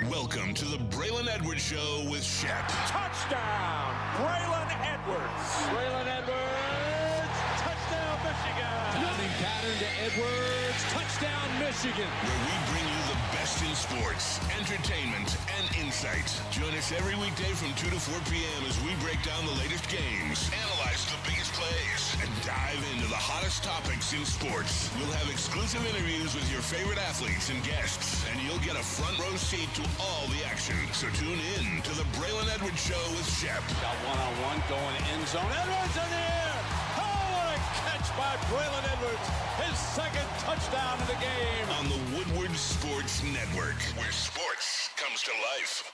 Welcome to the Braylon Edwards Show with Shep. Touchdown, Braylon Edwards. Braylon Edwards, touchdown, Michigan. Running pattern to Edwards, touchdown, Michigan. Where we bring you the best in sports, entertainment, and insight. Join us every weekday from 2 to 4 p.m. as we break down the latest games, analyze the biggest plays, and dive into the hottest topics in sports. We'll have exclusive interviews with your favorite athletes and guests, and you'll get a front row seat to all the action. So tune in to the Braylon Edwards Show with Shep. Got one-on-one going end zone. Edwards in the air. Oh, what a catch by Braylon Edwards. His second touchdown of the game. On the Woodward Sports Network, where sports comes to life.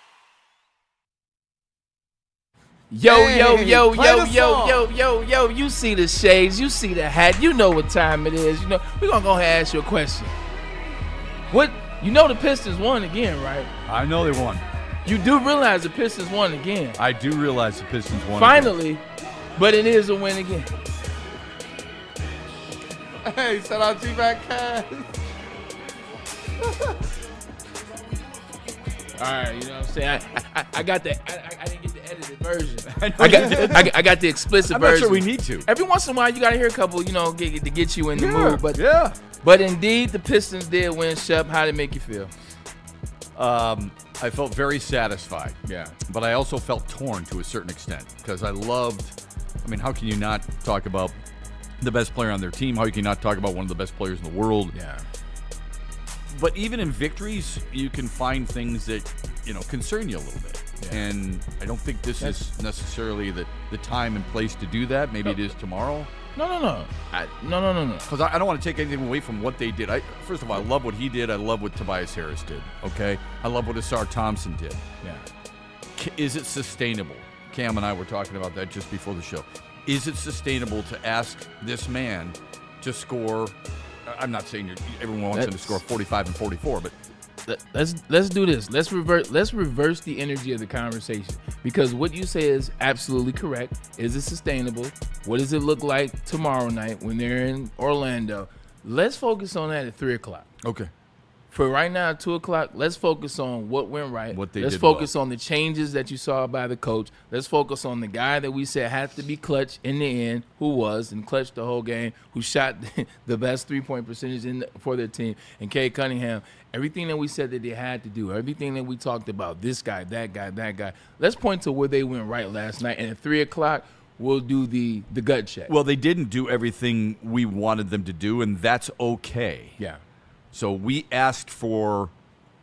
Yo, you see the shades, you see the hat, you know what time it is. You know, we're gonna go ahead and ask you a question. You know the Pistons won again, right? I know they won. You do realize the Pistons won again. I do realize the Pistons won Finally, again. but it is a win again. Hey, shout out G-Back Cash. All right, you know what I'm saying? I got that. I didn't get the edited version. I got the explicit I'm version. not sure we need to. Every once in a while, you got to hear a couple, to get you in the mood. But indeed, the Pistons did win. Shep, how did it make you feel? I felt very satisfied. Yeah. But I also felt torn to a certain extent because how can you not talk about the best player on their team? How can you not talk about one of the best players in the world? Yeah. But even in victories, you can find things that, concern you a little bit. Yeah. And I don't think this is necessarily the time and place to do that. Maybe it is tomorrow. No. No. Because I don't want to take anything away from what they did. First of all, I love what he did. I love what Tobias Harris did. Okay? I love what Asar Thompson did. Yeah. Is it sustainable? Cam and I were talking about that just before the show. Is it sustainable to ask this man to score? I'm not saying everyone wants him to score 45 and 44, but let's do this. Let's reverse the energy of the conversation, because what you say is absolutely correct. Is it sustainable? What does it look like tomorrow night when they're in Orlando? Let's focus on that at 3:00. Okay. For right now, at 2:00, let's focus on what went right. Let's focus on the changes that you saw by the coach. Let's focus on the guy that we said had to be clutch in the end, who was and clutched the whole game, who shot the best three-point percentage for their team, and Cade Cunningham. Everything that we said that they had to do, everything that we talked about, this guy, that guy. Let's point to where they went right last night, and at 3:00, we'll do the gut check. Well, they didn't do everything we wanted them to do, and that's okay. Yeah. So we asked for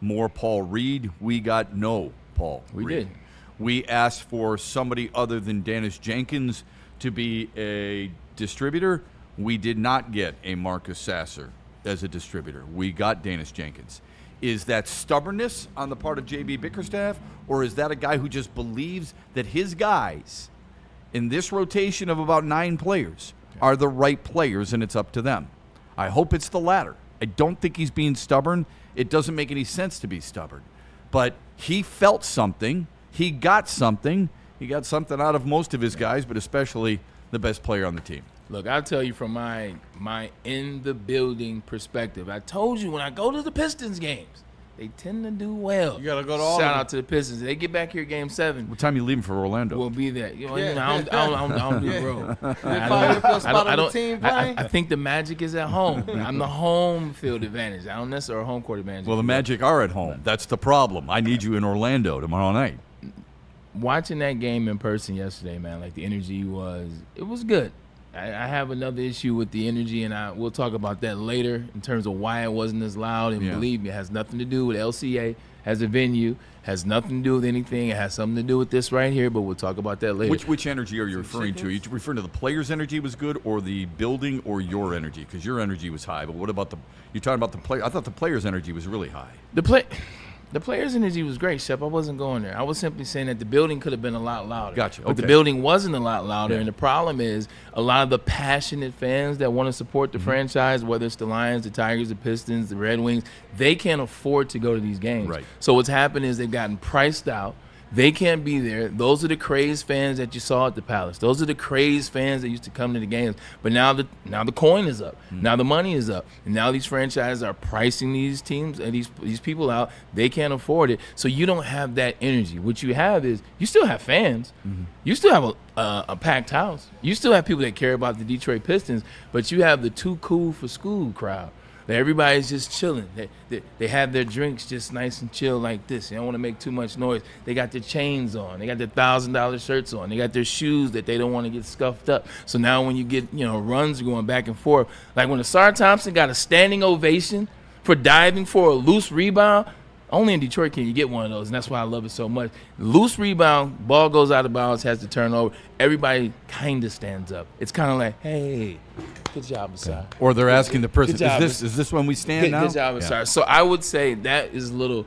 more Paul Reed. We got no Paul Reed. We did. We asked for somebody other than Dennis Jenkins to be a distributor. We did not get a Marcus Sasser as a distributor. We got Dennis Jenkins. Is that stubbornness on the part of J.B. Bickerstaff, or is that a guy who just believes that his guys in this rotation of about 9 players are the right players and it's up to them? I hope it's the latter. I don't think he's being stubborn. It doesn't make any sense to be stubborn. But he felt something. He got something. He got something out of most of his guys, but especially the best player on the team. Look, I'll tell you from my in-the-building perspective. I told you when I go to the Pistons games, they tend to do well. You got to go to all Shout of out to the Pistons. They get back here Game 7. What time are you leaving for Orlando? We'll be there. I don't do road. I think the magic is at home. I'm the home field advantage. I don't necessarily home court advantage. Well, the Magic are at home. That's the problem. I need you in Orlando tomorrow night. Watching that game in person yesterday, man, like the energy it was good. I have another issue with the energy, and we'll talk about that later in terms of why it wasn't as loud. And believe me, it has nothing to do with LCA as a venue, has nothing to do with anything. It has something to do with this right here, but we'll talk about that later. Which energy are you referring to? Are you referring to the players' energy was good, or the building, or your energy? Because your energy was high, but what about you're talking about the player? I thought the players' energy was really high. The players' energy was great, Shep. I wasn't going there. I was simply saying that the building could have been a lot louder. Gotcha. But the building wasn't a lot louder, and the problem is a lot of the passionate fans that want to support the franchise, whether it's the Lions, the Tigers, the Pistons, the Red Wings, they can't afford to go to these games. Right. So what's happened is they've gotten priced out. They can't be there. Those are the crazed fans that you saw at the Palace. Those are the crazed fans that used to come to the games. But now the coin is up. Now the money is up. And now these franchises are pricing these teams and these people out. They can't afford it. So you don't have that energy. What you have is you still have fans. You still have a packed house. You still have people that care about the Detroit Pistons. But you have the too cool for school crowd. Everybody's just chilling. They have their drinks just nice and chill like this. They don't want to make too much noise. They got their chains on. They got their $1,000 shirts on. They got their shoes that they don't want to get scuffed up. So now when you get, runs going back and forth, like when Asar Thompson got a standing ovation for diving for a loose rebound, only in Detroit can you get one of those, and that's why I love it so much. Loose rebound, ball goes out of bounds, has to turn over. Everybody kind of stands up. It's kind of like, hey, good job, Asar. Or they're asking the person, job, is this when we stand now? Good job, Asar. So I would say that is a little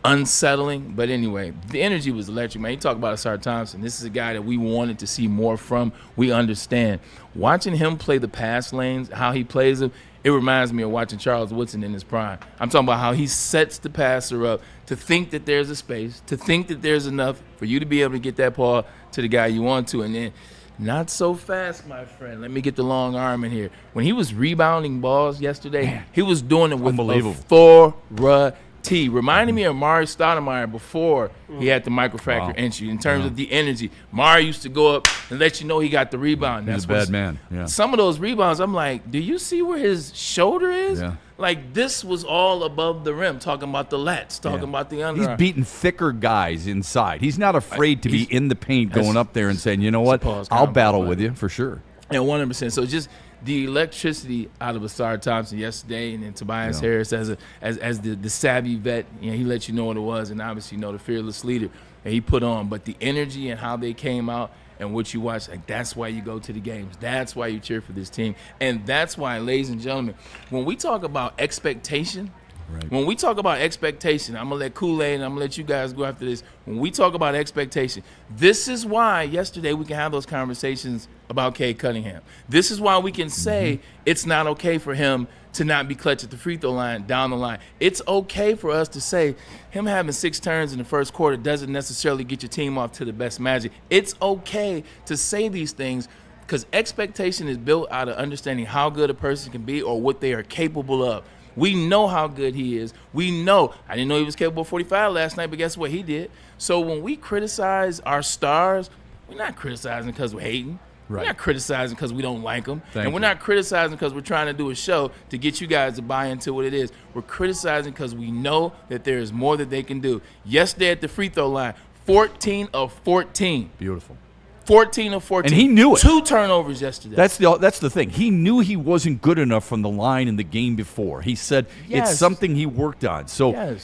unsettling. But anyway, the energy was electric, man. You talk about Asar Thompson. This is a guy that we wanted to see more from. We understand. Watching him play the pass lanes, how he plays them, it reminds me of watching Charles Woodson in his prime. I'm talking about how he sets the passer up to think that there's a space, to think that there's enough for you to be able to get that ball to the guy you want to. And then not so fast, my friend. Let me get the long arm in here. When he was rebounding balls yesterday, he was doing it with authority. Reminded me of Mari Stoudemire before he had the microfracture injury in terms of the energy. Mari used to go up and let you know he got the rebound. He's a bad man. Yeah. Some of those rebounds, I'm like, do you see where his shoulder is? Yeah. Like, this was all above the rim, talking about the lats, talking about the underarm. He's beating thicker guys inside. He's not afraid to be in the paint going up there and saying, you know what, I'll battle with you for sure. Yeah, 100%. So just the electricity out of Asar Thompson yesterday, and then Tobias Harris as the savvy vet, he let you know what it was, and obviously the fearless leader that he put on. But the energy and how they came out and what you watch, like, that's why you go to the games. That's why you cheer for this team. And that's why, ladies and gentlemen, when we talk about expectation, I'm going to let Kool-Aid and I'm going to let you guys go after this. When we talk about expectation, this is why yesterday we can have those conversations about Cade Cunningham. This is why we can say it's not okay for him to not be clutch at the free throw line down the line. It's okay for us to say him having 6 turns in the first quarter doesn't necessarily get your team off to the best magic. It's okay to say these things because expectation is built out of understanding how good a person can be or what they are capable of. We know how good he is. We know. I didn't know he was capable of 45 last night, but guess what? He did. So when we criticize our stars, we're not criticizing because we're hating. Right. We're not criticizing because we don't like them. We're not criticizing because we're trying to do a show to get you guys to buy into what it is. We're criticizing because we know that there is more that they can do. Yesterday at the free throw line, 14 of 14. Beautiful. 14 of 14. And he knew it. 2 turnovers yesterday. That's the thing. He knew he wasn't good enough from the line in the game before. He said it's something he worked on. So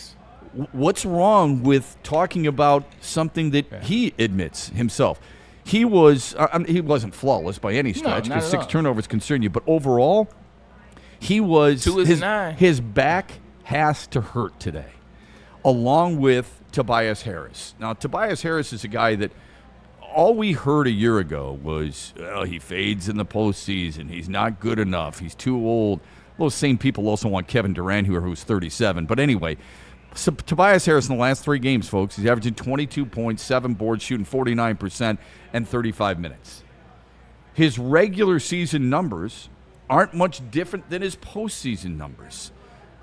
what's wrong with talking about something that he admits himself? He wasn't flawless by any stretch because 6 turnovers concern you. But overall, he was his back has to hurt today, along with Tobias Harris. Now, Tobias Harris is a guy that all we heard a year ago was, he fades in the postseason. He's not good enough. He's too old. Those same people also want Kevin Durant, who's 37. But anyway, so Tobias Harris in the last 3 games, folks, he's averaging 22 points, 7 boards, shooting 49%, and 35 minutes. His regular season numbers aren't much different than his postseason numbers.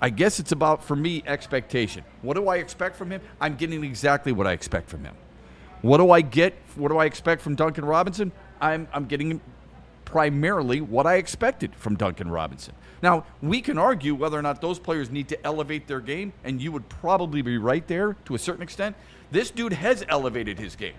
I guess it's about, for me, expectation. What do I expect from him? I'm getting exactly what I expect from him. What do I get? What do I expect from Duncan Robinson? I'm getting primarily what I expected from Duncan Robinson. Now, we can argue whether or not those players need to elevate their game, and you would probably be right there to a certain extent. This dude has elevated his game.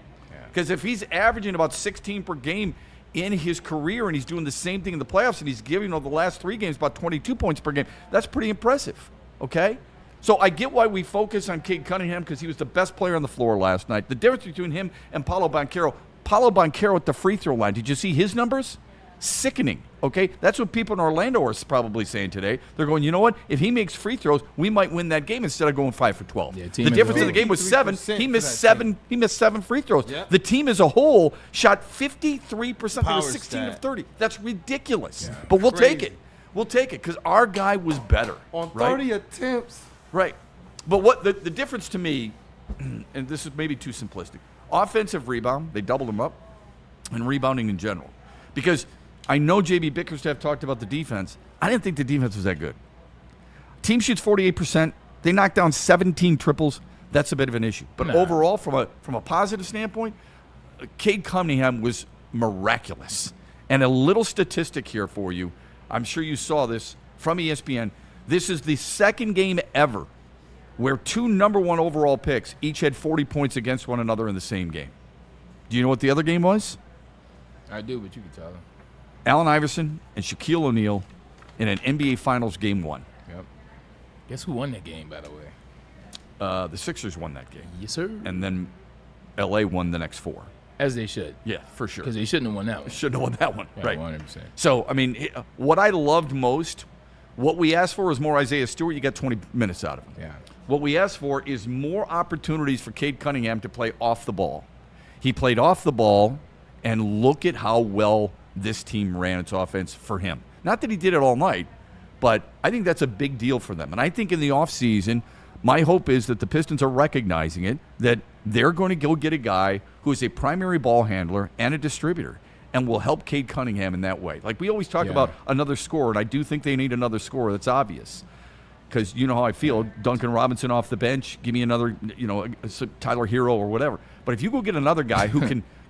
Because if he's averaging about 16 per game in his career and he's doing the same thing in the playoffs and he's giving the last 3 games about 22 points per game, that's pretty impressive, okay? So I get why we focus on Cade Cunningham because he was the best player on the floor last night. The difference between him and Paolo Banchero at the free throw line, did you see his numbers? Sickening, okay? That's what people in Orlando are probably saying today. They're going, you know what? If he makes free throws, we might win that game instead of going 5 for 12. Yeah, the difference in the game was 7. He missed 7. He missed 7 free throws. Yep. The team as a whole shot 53%. They were 16 of 30. That's ridiculous. Yeah. But we'll take it. We'll take it because our guy was better. On 30 attempts. Right. But what the difference to me and this is maybe too simplistic, offensive rebound, they doubled them up, and rebounding in general. Because I know J.B. Bickerstaff talked about the defense. I didn't think the defense was that good. Team shoots 48%. They knocked down 17 triples. That's a bit of an issue. But overall, from a positive standpoint, Cade Cunningham was miraculous. And a little statistic here for you. I'm sure you saw this from ESPN. This is the second game ever where 2 number 1 overall picks each had 40 points against one another in the same game. Do you know what the other game was? I do, but you can tell them. Allen Iverson and Shaquille O'Neal in an NBA Finals Game 1. Yep. Guess who won that game, by the way? The Sixers won that game. Yes, sir. And then L.A. won the next 4. As they should. Yeah, for sure. Because they shouldn't have won that one. Shouldn't have won that one. Yeah, right. 100%. So, I mean, what I loved most, what we asked for is more Isaiah Stewart. You got 20 minutes out of him. Yeah. What we asked for is more opportunities for Cade Cunningham to play off the ball. He played off the ball, and look at how well this team ran its offense for him. Not that he did it all night, but I think that's a big deal for them. And I think in the offseason, my hope is that the Pistons are recognizing it, that they're going to go get a guy who is a primary ball handler and a distributor and will help Cade Cunningham in that way. Like we always talk about another scorer, and I do think they need another scorer. That's obvious. Because you know how I feel. Duncan Robinson off the bench, give me another, Tyler Hero or whatever. But if you go get another guy who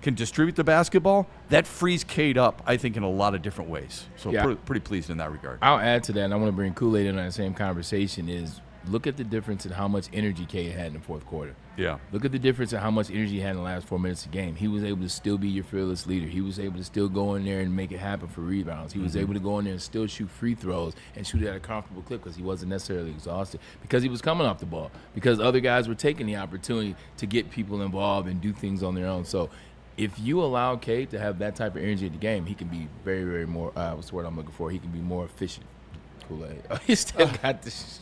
can distribute the basketball, that frees Cade up, I think, in a lot of different ways. So pretty pleased in that regard. I'll add to that, and I want to bring Kool-Aid in on the same conversation, is look at the difference in how much energy Cade had in the fourth quarter. Yeah. Look at the difference in how much energy he had in the last 4 minutes of the game. He was able to still be your fearless leader. He was able to still go in there and make it happen for rebounds. He was able to go in there and still shoot free throws and shoot at a comfortable clip because he wasn't necessarily exhausted, because he was coming off the ball, because other guys were taking the opportunity to get people involved and do things on their own. So if you allow Cade to have that type of energy at the game, he can be very, very more, what's the word I'm looking for? He can be more efficient. Kool-Aid. He still got this.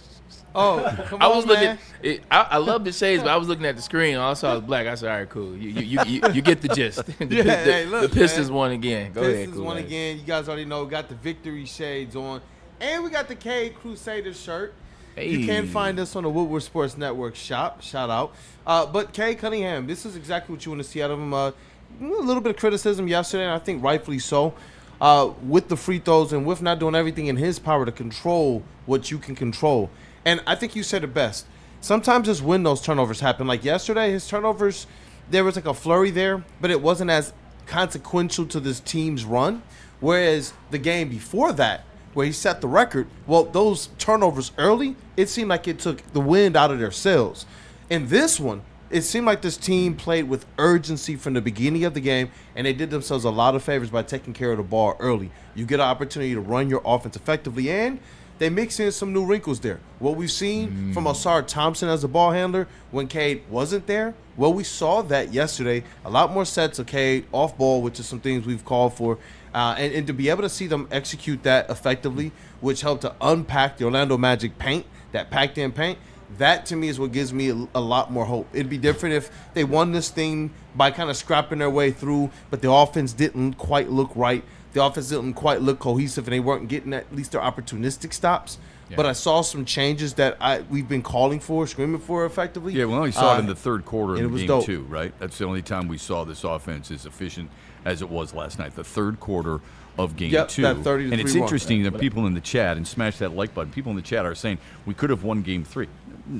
Oh, come I was on, looking. man. I love the shades, but I was looking at the screen. All I saw was black. I said, "All right, cool. You get the gist." The Pistons won again. Go ahead, Pistons won again. You guys already know. Got the victory shades on, and we got the Cade Crusader shirt. Hey. You can find us on the Woodward Sports Network shop. Shout out. But Cade Cunningham, this is exactly what you want to see out of him. A little bit of criticism yesterday, and I think rightfully so. With the free throws and with not doing everything in his power to control what you can control. And I think you said it best. Sometimes it's when those turnovers happen. Like yesterday, his turnovers, there was like a flurry there, but it wasn't as consequential to this team's run. Whereas the game before that, where he set the record, well, those turnovers early, it seemed like it took the wind out of their sails. In this one, it seemed like this team played with urgency from the beginning of the game, and they did themselves a lot of favors by taking care of the ball early. You get an opportunity to run your offense effectively, and they mix in some new wrinkles there. What we've seen from Ausar Thompson as a ball handler when Cade wasn't there, well, we saw that yesterday. A lot more sets of Cade off ball, which is some things we've called for. And to be able to see them execute that effectively, which helped to unpack the Orlando Magic paint, that packed-in paint, that to me is what gives me a lot more hope. It'd be different if they won this thing by kind of scrapping their way through, but the offense didn't quite look right. The offense didn't quite look cohesive, and they weren't getting at least their opportunistic stops. Yeah. But I saw some changes that we've been calling for, screaming for effectively. Yeah, we only saw it in the third quarter of game dope. 2, right? That's the only time we saw this offense as efficient as it was last night, the third quarter of game 2. That 30 to and it's 3 interesting that people in the chat, and smash that like button, people in the chat are saying we could have won game 3.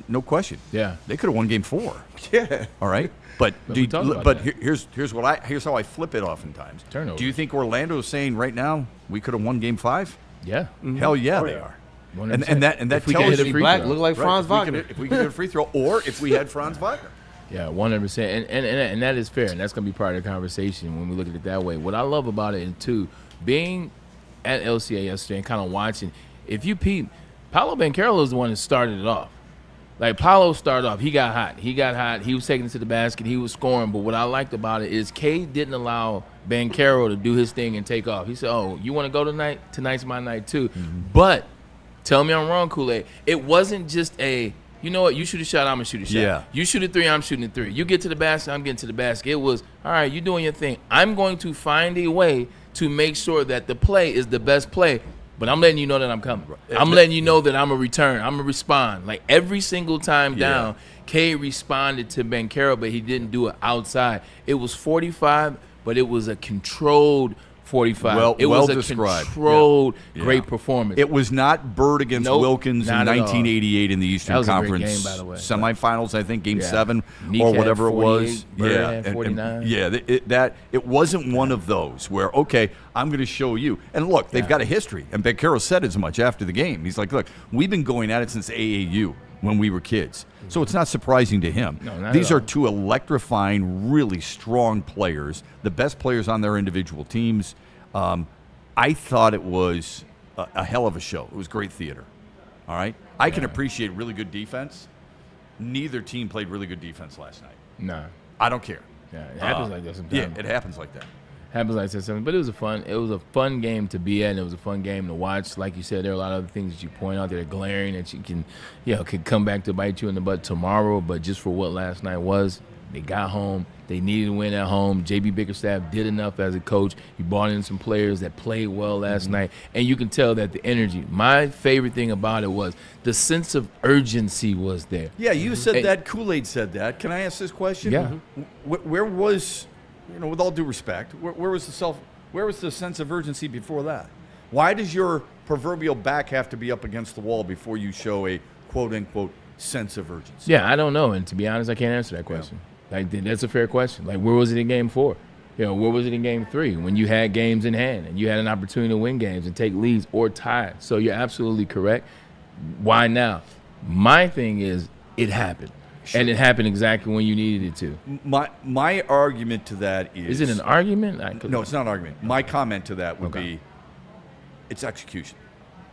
No question. Yeah. They could have won game 4. Yeah. All right? But here's how I flip it oftentimes. Turnover. Do you think Orlando is saying right now we could have won game 5? Yeah. Hell yeah, they are. And that tells you Black look like Franz Wagner. If we could hit a free throw, or if we had Franz Wagner. Yeah, 100%. And that is fair, and that's going to be part of the conversation when we look at it that way. What I love about it, and too, being at LCA yesterday and kind of watching, if you peep, Paolo Banchero is the one that started it off. Like, Paolo started off. He got hot. He was taking it to the basket. He was scoring. But what I liked about it is Cade didn't allow Banchero to do his thing and take off. He said, oh, you want to go tonight? Tonight's my night, too. Mm-hmm. But tell me I'm wrong, Kool-Aid. It wasn't just you know what, you shoot a shot, I'm going to shoot a shot. Yeah. You shoot a 3, I'm shooting a 3. You get to the basket, I'm getting to the basket. It was, all right, you doing your thing. I'm going to find a way to make sure that the play is the best play. But I'm letting you know that I'm coming. I'm letting you know that I'm a return. I'm a respond. Like every single time down, K responded to Banchero, but he didn't do it outside. It was 45, but it was a controlled 45. It was a described. Controlled, great performance. It was not Bird against Wilkins in not at all. 1988 in the Eastern That was Conference a great game, by the way. semifinals. I think Game 7 Neek or had whatever 48, it was. Bird had 49. It wasn't one of those where I'm going to show you. And look, they've got a history. And Banchero said as much after the game. He's like, look, we've been going at it since AAU when we were kids. So it's not surprising to him. No, These are two electrifying, really strong players, the best players on their individual teams. I thought it was a hell of a show. It was great theater. All right? I can appreciate really good defense. Neither team played really good defense last night. No. I don't care. Yeah, it happens like that sometimes. Yeah, it happens like that. Happens like that sometimes. But it was a fun game to be at, and it was a fun game to watch. Like you said, there are a lot of other things that you point out that are glaring that you can, could come back to bite you in the butt tomorrow. But just for what last night was, they got home. They needed to win at home. J.B. Bickerstaff did enough as a coach. He brought in some players that played well last night. And you can tell that the energy, my favorite thing about it was the sense of urgency was there. Yeah, you said that. Kool-Aid said that. Can I ask this question? Yeah. Where was, with all due respect, where was the sense of urgency before that? Why does your proverbial back have to be up against the wall before you show a quote-unquote sense of urgency? Yeah, I don't know. And to be honest, I can't answer that question. Like, that's a fair question. Like, where was it in Game 4? Where was it in Game 3 when you had games in hand and you had an opportunity to win games and take leads or tie? So you're absolutely correct. Why now? My thing is it happened. Sure. And it happened exactly when you needed it to. My argument to that is... Is it an argument? No, it's not an argument. My comment to that would be it's execution.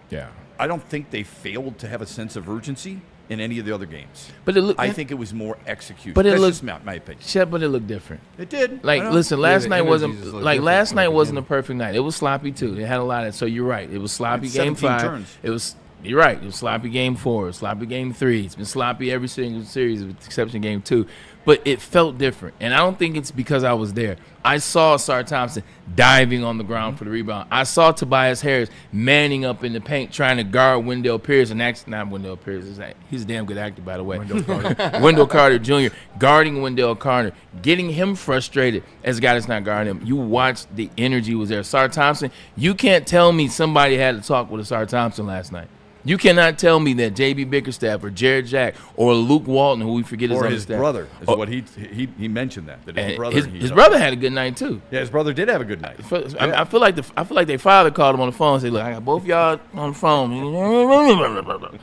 Yeah. I don't think they failed to have a sense of urgency in any of the other games. But I think it was more execution. But That's just my opinion. Shep, but it looked different. It did. Like, listen, last night wasn't a perfect night. It was sloppy too. It had a lot of. So you're right. It was sloppy. Game 5. Turns. It was. You're right. It was sloppy Game 4. Sloppy Game 3. It's been sloppy every single series, with the exception of Game 2. But it felt different, and I don't think it's because I was there. I saw Sar Thompson diving on the ground for the rebound. I saw Tobias Harris manning up in the paint trying to guard Wendell Pierce, and actually not Wendell Pierce. He's a damn good actor, by the way. Wendell Carter Jr. guarding Wendell Carter, getting him frustrated as a guy that's not guarding him. You watched the energy was there. Sar Thompson, you can't tell me somebody had to talk with a Sar Thompson last night. You cannot tell me that J.B. Bickerstaff or Jared Jack or Luke Walton, who we forget his his brother, is what he mentioned that his brother had a good night too. Yeah, his brother did have a good night. I feel like their father called him on the phone and said, "Look, I got both y'all on the phone."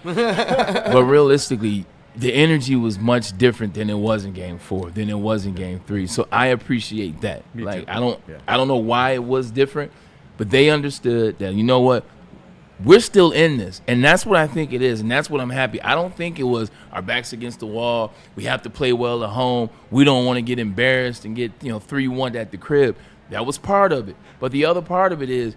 But realistically, the energy was much different than it was in Game 4, than it was in Game 3. So I appreciate that. Me too. I don't know why it was different, but they understood that. You know what? We're still in this, and that's what I think it is, and that's what I'm happy. I don't think it was our backs against the wall. We have to play well at home. We don't want to get embarrassed and get 3-1 at the crib. That was part of it, but the other part of it is,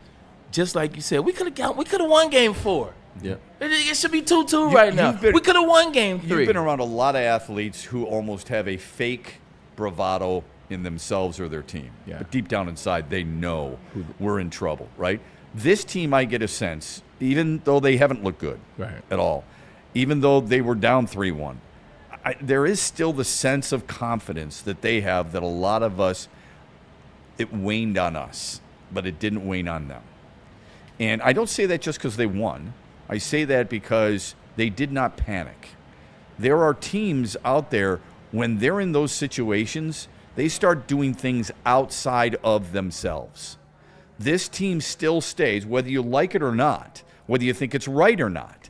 just like you said, we could have won Game 4. Yeah, it should be 2-2 right now. We could have won Game 3. You've been around a lot of athletes who almost have a fake bravado in themselves or their team, but deep down inside, they know we're in trouble, right? This team, I get a sense, even though they haven't looked good at all, even though they were down 3-1, there is still the sense of confidence that they have that a lot of us, it waned on us, but it didn't wane on them. And I don't say that just because they won. I say that because they did not panic. There are teams out there, when they're in those situations, they start doing things outside of themselves. This team still stays, whether you like it or not, whether you think it's right or not.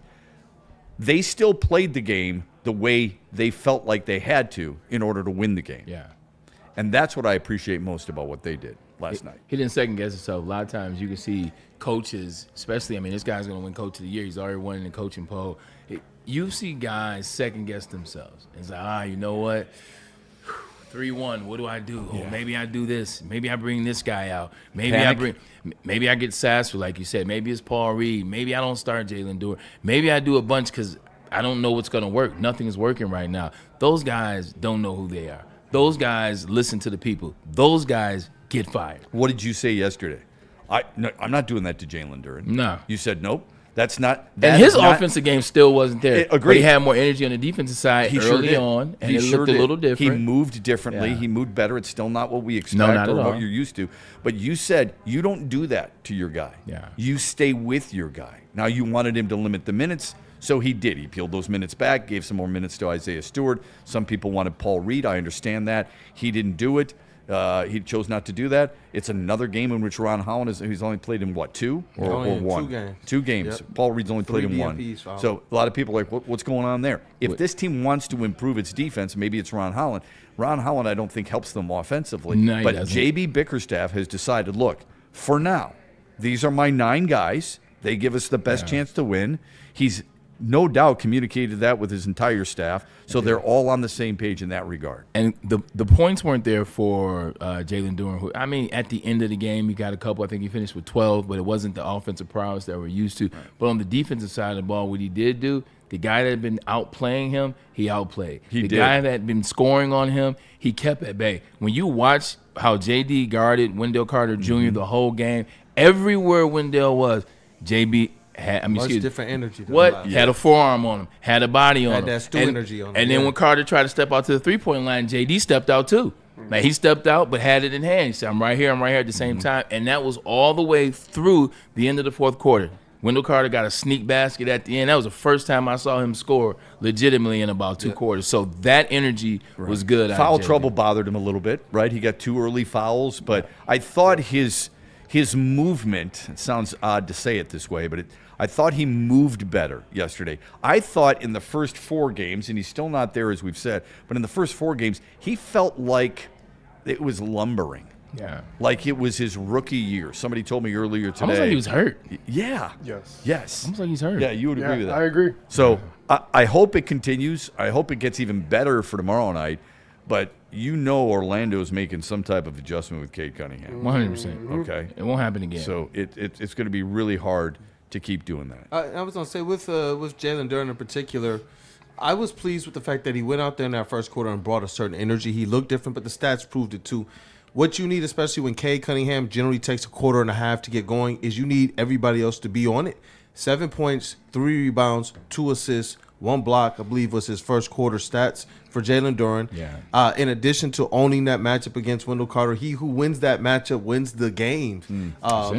They still played the game the way they felt like they had to in order to win the game. Yeah. And that's what I appreciate most about what they did last night. He didn't second guess himself. A lot of times you can see coaches, especially, this guy's going to win Coach of the Year. He's already won in the coaching poll. You see guys second guess themselves. It's like, you know what? 3-1, what do I do? Oh, maybe I do this. Maybe I bring this guy out. Maybe I get Sasser, like you said. Maybe it's Paul Reed. Maybe I don't start Jalen Dewar. Maybe I do a bunch because I don't know what's going to work. Nothing is working right now. Those guys don't know who they are. Those guys listen to the people. Those guys get fired. What did you say yesterday? I'm not doing that to Jalen Duren. No. You said, nope, That's not. And his offensive game still wasn't there. Agreed. But he had more energy on the defensive side early on, and it looked a little different. He moved differently. Yeah. He moved better. It's still not what we expect or what you're used to. But you said you don't do that to your guy. Yeah. You stay with your guy. Now, you wanted him to limit the minutes, so he did. He peeled those minutes back, gave some more minutes to Isaiah Stewart. Some people wanted Paul Reed. I understand that. He didn't do it. He chose not to do that. It's another game in which Ron Holland he's only played in what, two or one? 2 games. 2 games. Yep. Paul Reed's only played in one. So a lot of people are like, what's going on there? If this team wants to improve its defense, maybe it's Ron Holland. Ron Holland, I don't think helps them offensively. No, but JB Bickerstaff has decided, look, for now, these are my 9 guys. They give us the best chance to win. He's no doubt communicated that with his entire staff, so they're all on the same page in that regard. And the points weren't there for Jalen Duren. Who, I mean, at the end of the game, he got a couple. I think he finished with 12, but it wasn't the offensive prowess that we're used to. Right. But on the defensive side of the ball, what he did do, the guy that had been outplaying him, he outplayed. The guy that had been scoring on him, he kept at bay. When you watch how J.D. guarded Wendell Carter Jr. the whole game, everywhere Wendell was, JB had, much different energy. Had a forearm on him, had a body on him. Had that Stu energy on him. And then when Carter tried to step out to the three-point line, JD stepped out too. Like, he stepped out but had it in hand. He said, I'm right here at the same time. And that was all the way through the end of the fourth quarter. Wendell Carter got a sneak basket at the end. That was the first time I saw him score legitimately in about 2 quarters. So that energy was good. Foul trouble bothered him a little bit, right? He got 2 early fouls, but I thought his movement, it sounds odd to say it this way, but I thought he moved better yesterday. I thought in the first 4 games, and he's still not there as we've said, but in the first 4 games, he felt like it was lumbering. Yeah. Like it was his rookie year. Somebody told me earlier today. Almost like he was hurt. Yeah. Yes. Almost like he's hurt. Yeah, you would agree with that. I agree. So I hope it continues. I hope it gets even better for tomorrow night. But you know Orlando's making some type of adjustment with Cade Cunningham. 100%. Okay. It won't happen again. So it's going to be really hard to keep doing that. I was going to say, with Jalen Duren in particular, I was pleased with the fact that he went out there in that first quarter and brought a certain energy. He looked different, but the stats proved it too. What you need, especially when Cade Cunningham generally takes a quarter and a half to get going, is you need everybody else to be on it. 7 points, 3 rebounds, 2 assists, 1 block, I believe was his first quarter stats for Jalen Duren. Yeah. In addition to owning that matchup against Wendell Carter, he who wins that matchup wins the game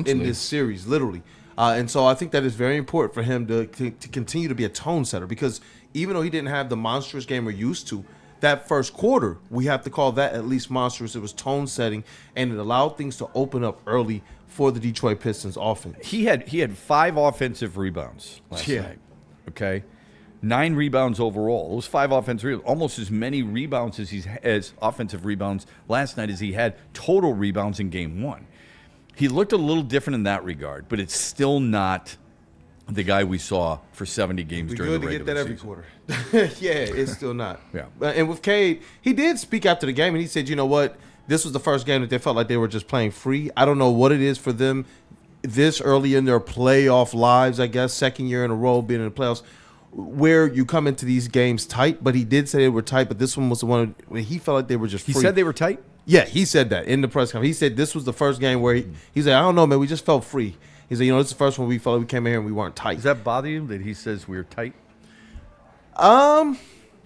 in this series, literally. And so I think that is very important for him to continue to be a tone setter, because even though he didn't have the monstrous game we're used to, that first quarter, we have to call that at least monstrous. It was tone setting, and it allowed things to open up early for the Detroit Pistons offense. He had 5 offensive rebounds last night. Okay, 9 rebounds overall. Those 5 offensive rebounds, almost as many rebounds as offensive rebounds last night as he had total rebounds in Game 1. He looked a little different in that regard, but it's still not the guy we saw for 70 games during the regular season. Good to get that every quarter. Yeah, it's still not. Yeah. And with Cade, he did speak after the game, and he said, you know what, this was the first game that they felt like they were just playing free. I don't know what it is for them this early in their playoff lives, I guess, second year in a row being in the playoffs, where you come into these games tight. But he did say they were tight, but this one was the one where he felt like they were just free. He said they were tight? Yeah, he said that in the press conference. He said this was the first game where he said, I don't know, man, we just felt free. He said, this is the first one we felt like we came in here and we weren't tight. Does that bother you that he says we were tight? I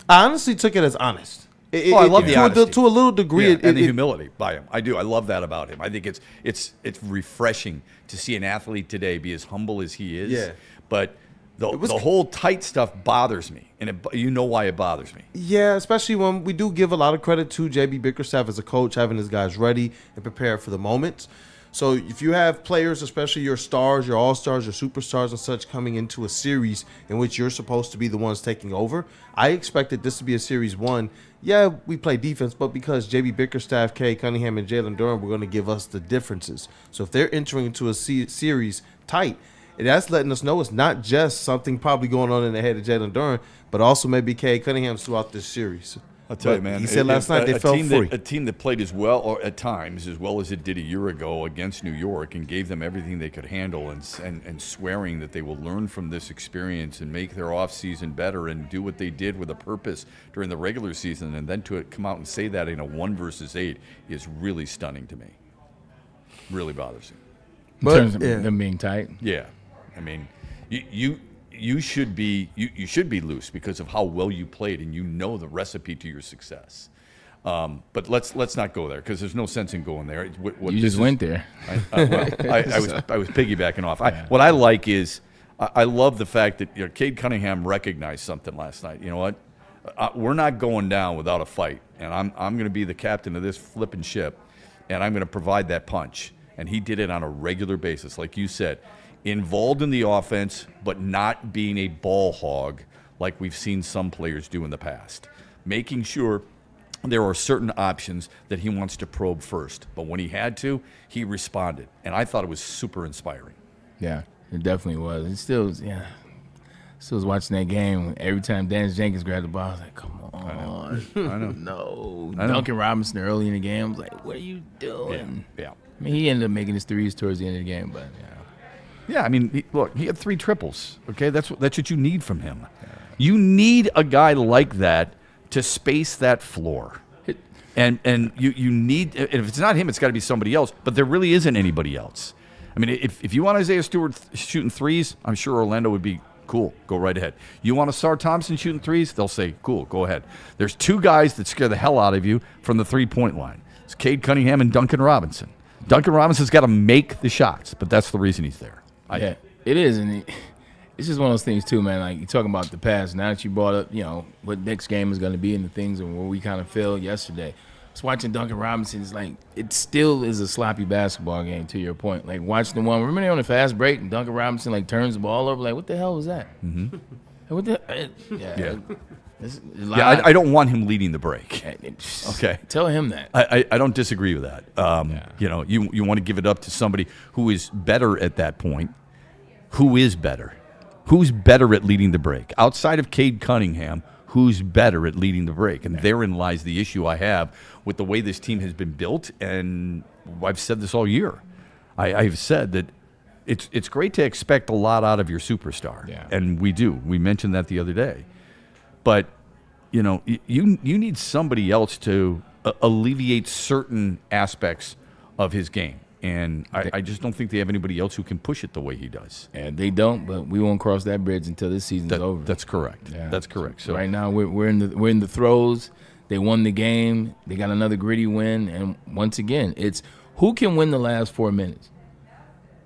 honestly took it as honest. I love the honesty. To a little degree. And the humility by him. I do. I love that about him. I think it's refreshing to see an athlete today be as humble as he is. Yeah. But the whole tight stuff bothers me, and you know why it bothers me. Yeah, especially when we do give a lot of credit to JB Bickerstaff as a coach, having his guys ready and prepared for the moments. So if you have players, especially your stars, your all-stars, your superstars and such, coming into a series in which you're supposed to be the ones taking over, I expected this to be a series 1. Yeah, we play defense, but because JB Bickerstaff, Cade Cunningham, and Jalen Duren were going to give us the differences. So if they're entering into a series tight, that's letting us know it's not just something probably going on in the head of Jalen Duren, but also maybe Cade Cunningham throughout this series. I'll tell you, man. He said last night they felt free. A team that played as well, or at times, as well as it did a year ago against New York, and gave them everything they could handle, and swearing that they will learn from this experience and make their offseason better and do what they did with a purpose during the regular season, and then to come out and say that in a 1 versus 8 is really stunning to me. Really bothers me. In terms of them being tight? Yeah. I mean, You should be loose because of how well you played, and you know the recipe to your success. But let's not go there because there's no sense in going there. You just went there. I was piggybacking off. What I like is I love the fact that Cade Cunningham recognized something last night. You know what? We're not going down without a fight, and I'm going to be the captain of this flipping ship, and I'm going to provide that punch. And he did it on a regular basis, like you said, involved in the offense, but not being a ball hog like we've seen some players do in the past. Making sure there are certain options that he wants to probe first, but when he had to, he responded, and I thought it was super inspiring. Yeah, it definitely was. It still was, yeah. Still was watching that game. Every time Dennis Jenkins grabbed the ball, I was like, come on. I know. No. I know. Duncan Robinson early in the game, I was like, what are you doing? Yeah. I mean, he ended up making his threes towards the end of the game, but Yeah, I mean, look, he had 3 triples. Okay, that's what you need from him. You need a guy like that to space that floor, and you need. If it's not him, it's got to be somebody else. But there really isn't anybody else. I mean, if you want Isaiah Stewart shooting threes, I'm sure Orlando would be cool. Go right ahead. You want Asar Thompson shooting threes? They'll say, cool, go ahead. There's 2 guys that scare the hell out of you from the 3-point line. It's Cade Cunningham and Duncan Robinson. Duncan Robinson's got to make the shots, but that's the reason he's there. yeah, it is, and it's just one of those things too, man. Like, you talking about the past. Now that you brought up, what next game is going to be and the things and where we kind of failed yesterday. I was watching Duncan Robinson. It's like it still is a sloppy basketball game. To your point, like watching the one. Remember they on a fast break and Duncan Robinson like turns the ball over. Like, what the hell was that? Mm-hmm. Like, what the? Yeah. I don't want him leading the break. Okay, tell him that. I don't disagree with that. You want to give it up to somebody who is better at that point. Who is better? Who's better at leading the break? Outside of Cade Cunningham, who's better at leading the break? And therein lies the issue I have with the way this team has been built. And I've said this all year. I've said that it's great to expect a lot out of your superstar. Yeah. And we do. We mentioned that the other day. But, you need somebody else to alleviate certain aspects of his game. And I just don't think they have anybody else who can push it the way he does. And they don't, but we won't cross that bridge until this season's over. That's correct. Yeah. That's correct. So right now we're in the throes. They won the game. They got another gritty win, and once again, it's who can win the last 4 minutes.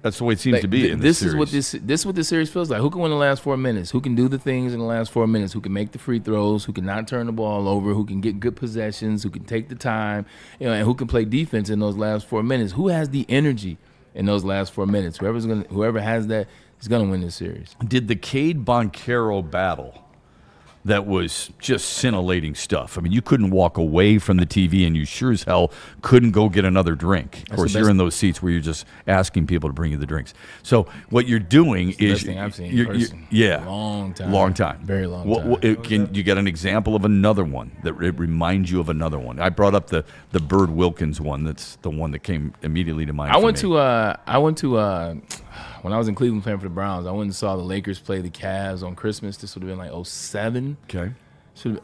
That's the way it seems to be in this series. This is what the series feels like. Who can win the last 4 minutes? Who can do the things in the last 4 minutes? Who can make the free throws? Who can not turn the ball over? Who can get good possessions? Who can take the time? And who can play defense in those last 4 minutes? Who has the energy in those last 4 minutes? Whoever has that is gonna win this series. Did the Cade Boncaro battle that was just scintillating stuff? I mean, you couldn't walk away from the TV, and you sure as hell couldn't go get another drink. Of course, you're in those seats where you're just asking people to bring you the drinks. So what you're doing is the best thing I've seen in person. Long time, very long time. Can you get an example of another one that it reminds you of another one? I brought up the Bird Wilkins one. That's the one that came immediately to mind. I went to when I was in Cleveland playing for the Browns, I went and saw the Lakers play the Cavs on Christmas. This would have been like 2007. Okay.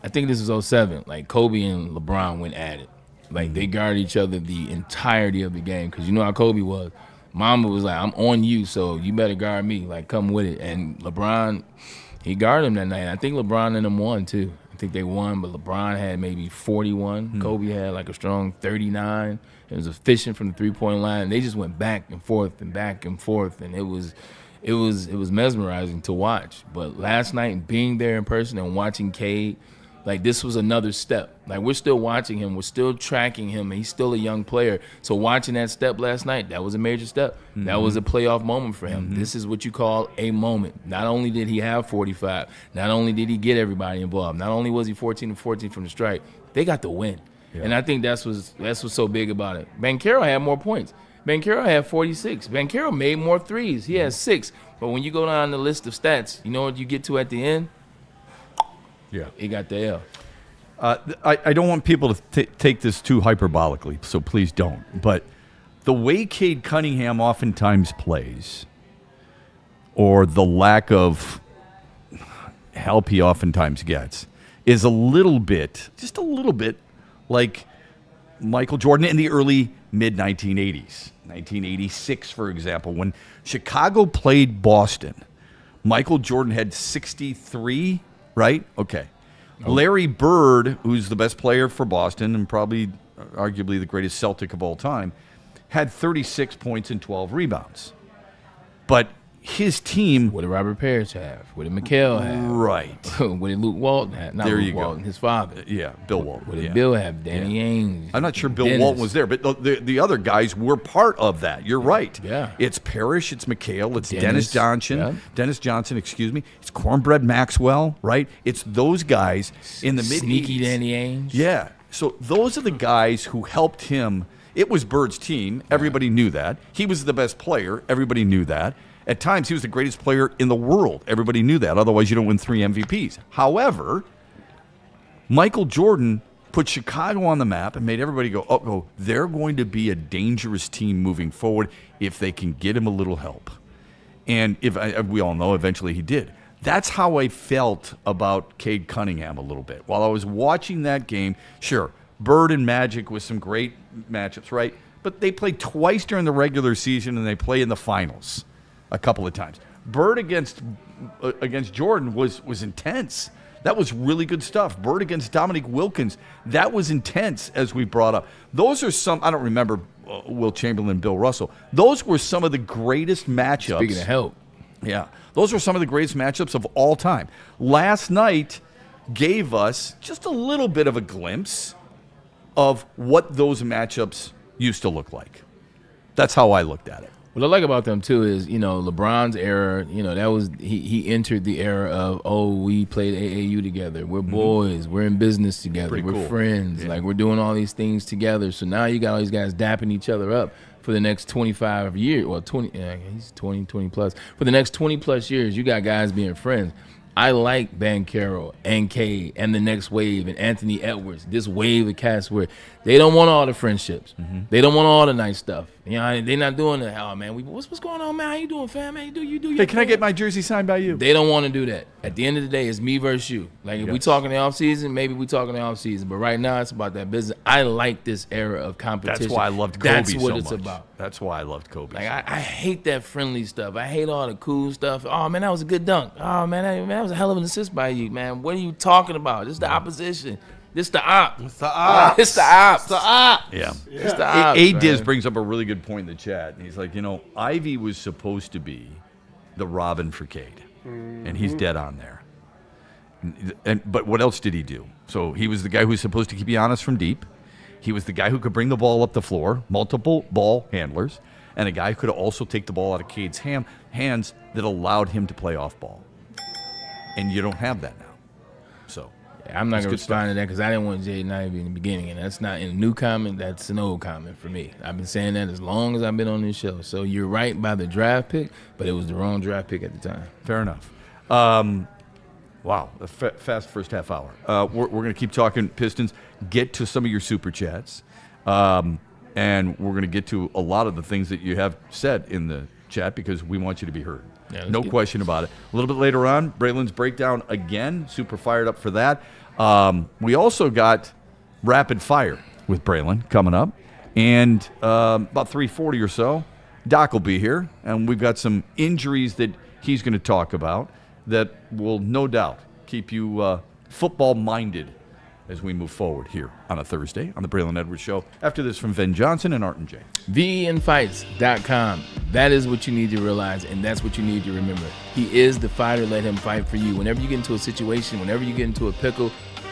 I think this was 2007. Like, Kobe and LeBron went at it. Like, they guarded each other the entirety of the game because you know how Kobe was. Mamba was like, I'm on you, so you better guard me. Like, come with it. And LeBron, he guarded him that night. I think LeBron and them won, too. I think they won, but LeBron had maybe 41. Kobe had like a strong 39. It was efficient from the three-point line. They just went back and forth, and it was mesmerizing to watch. But last night, being there in person and watching Cade, like, this was another step. Like, we're still watching him, we're still tracking him, and he's still a young player. So watching that step last night, that was a major step. Mm-hmm. That was a playoff moment for him. Mm-hmm. This is what you call a moment. Not only did he have 45, not only did he get everybody involved, not only was he 14-14 from the strike, they got the win. Yeah. And I think that's what's so big about it. Banchero had more points. Banchero had 46. Banchero made more threes. He has 6. But when you go down the list of stats, you know what you get to at the end? Yeah. He got the L. I don't want people to take this too hyperbolically, so please don't. But the way Cade Cunningham oftentimes plays, or the lack of help he oftentimes gets, is just a little bit, like Michael Jordan in the early mid-1980s. 1986, for example, when Chicago played Boston. Michael Jordan had 63, right? Okay. Larry Bird, who's the best player for Boston and probably arguably the greatest Celtic of all time, had 36 points and 12 rebounds. But his team... What did Robert Parrish have? What did McHale have? Right. What did Luke Walton have? Not there Luke you Walton, go. his father. Yeah, Bill Walton. What did Bill have? Danny Ainge. I'm not sure Bill Dennis. Walton was there, but the other guys were part of that. You're right. Yeah. It's Parrish, it's McHale, it's Dennis Johnson. Yeah. Dennis Johnson, excuse me. It's Cornbread Maxwell, right? It's those guys in the mid-80s. Sneaky Danny Ainge. Yeah. So those are the guys who helped him. It was Bird's team. Everybody knew that. He was the best player. Everybody knew that. At times, he was the greatest player in the world. Everybody knew that. Otherwise, you don't win 3 MVPs. However, Michael Jordan put Chicago on the map and made everybody go, oh, they're going to be a dangerous team moving forward if they can get him a little help. And we all know eventually he did. That's how I felt about Cade Cunningham a little bit. While I was watching that game, sure, Bird and Magic was some great matchups, right? But they played twice during the regular season, and they play in the finals a couple of times. Bird against Jordan was intense. That was really good stuff. Bird against Dominique Wilkins, that was intense, as we brought up. Those are some, I don't remember Will Chamberlain, Bill Russell. Those were some of the greatest matchups. Speaking of help. Yeah. Those were some of the greatest matchups of all time. Last night gave us just a little bit of a glimpse of what those matchups used to look like. That's how I looked at it. What I like about them, too, is, LeBron's era, that was he entered the era of, we played AAU together. We're boys. We're in business together. Pretty we're cool. friends. Yeah. Like, we're doing all these things together. So now you got all these guys dapping each other up for the next 25 years. Well, 20, he's 20 plus. For the next 20 plus years, you got guys being friends. I like Banchero and Cade and the next wave and Anthony Edwards, this wave of cats where they don't want all the friendships. They don't want all the nice stuff. They're not doing the, oh, man, what's going on, man? How you doing, fam? Man, you do your Hey, can I thing. get my jersey signed by you? They don't want to do that. At the end of the day, it's me versus you. Like, if we talking the offseason, maybe we talking the offseason. But right now, it's about that business. I like this era of competition. That's why I loved Kobe That's what so it's much. about. That's why I loved Kobe. Like, I hate that friendly stuff. I hate all the cool stuff. Oh, man, that was a good dunk. Oh, man, that was a hell of an assist by you, man. What are you talking about? This is the opposition. This the op. It's the ops. It's the ops. It's the ops. Yeah. It's the ops, A-Diz man. brings up a really good point in the chat. And he's like, Ivy was supposed to be the Robin for Cade. And he's dead on there. But what else did he do? So he was the guy who was supposed to keep Giannis from deep. He was the guy who could bring the ball up the floor, multiple ball handlers, and a guy who could also take the ball out of Cade's hands that allowed him to play off ball. And you don't have that now. So I'm not going to good respond to that because I didn't want Jaden Ivey in the beginning. And that's not in a new comment. That's an old comment for me. I've been saying that as long as I've been on this show. So you're right by the draft pick, but it was the wrong draft pick at the time. Fair enough. Wow, a fast first half hour. We're going to keep talking Pistons, get to some of your super chats, and we're going to get to a lot of the things that you have said in the chat because we want you to be heard. Yeah, no question about it. A little bit later on, Braylon's breakdown again, super fired up for that. We also got Rapid Fire with Braylon coming up, and about 3:40 or so, Doc will be here, and we've got some injuries that he's going to talk about that will no doubt keep you football-minded as we move forward here on a Thursday on the Braylon Edwards Show. After this from Ven Johnson and Art and Jay. VNFights.com. That is what you need to realize, and that's what you need to remember. He is the fighter. Let him fight for you. Whenever you get into a situation, whenever you get into a pickle,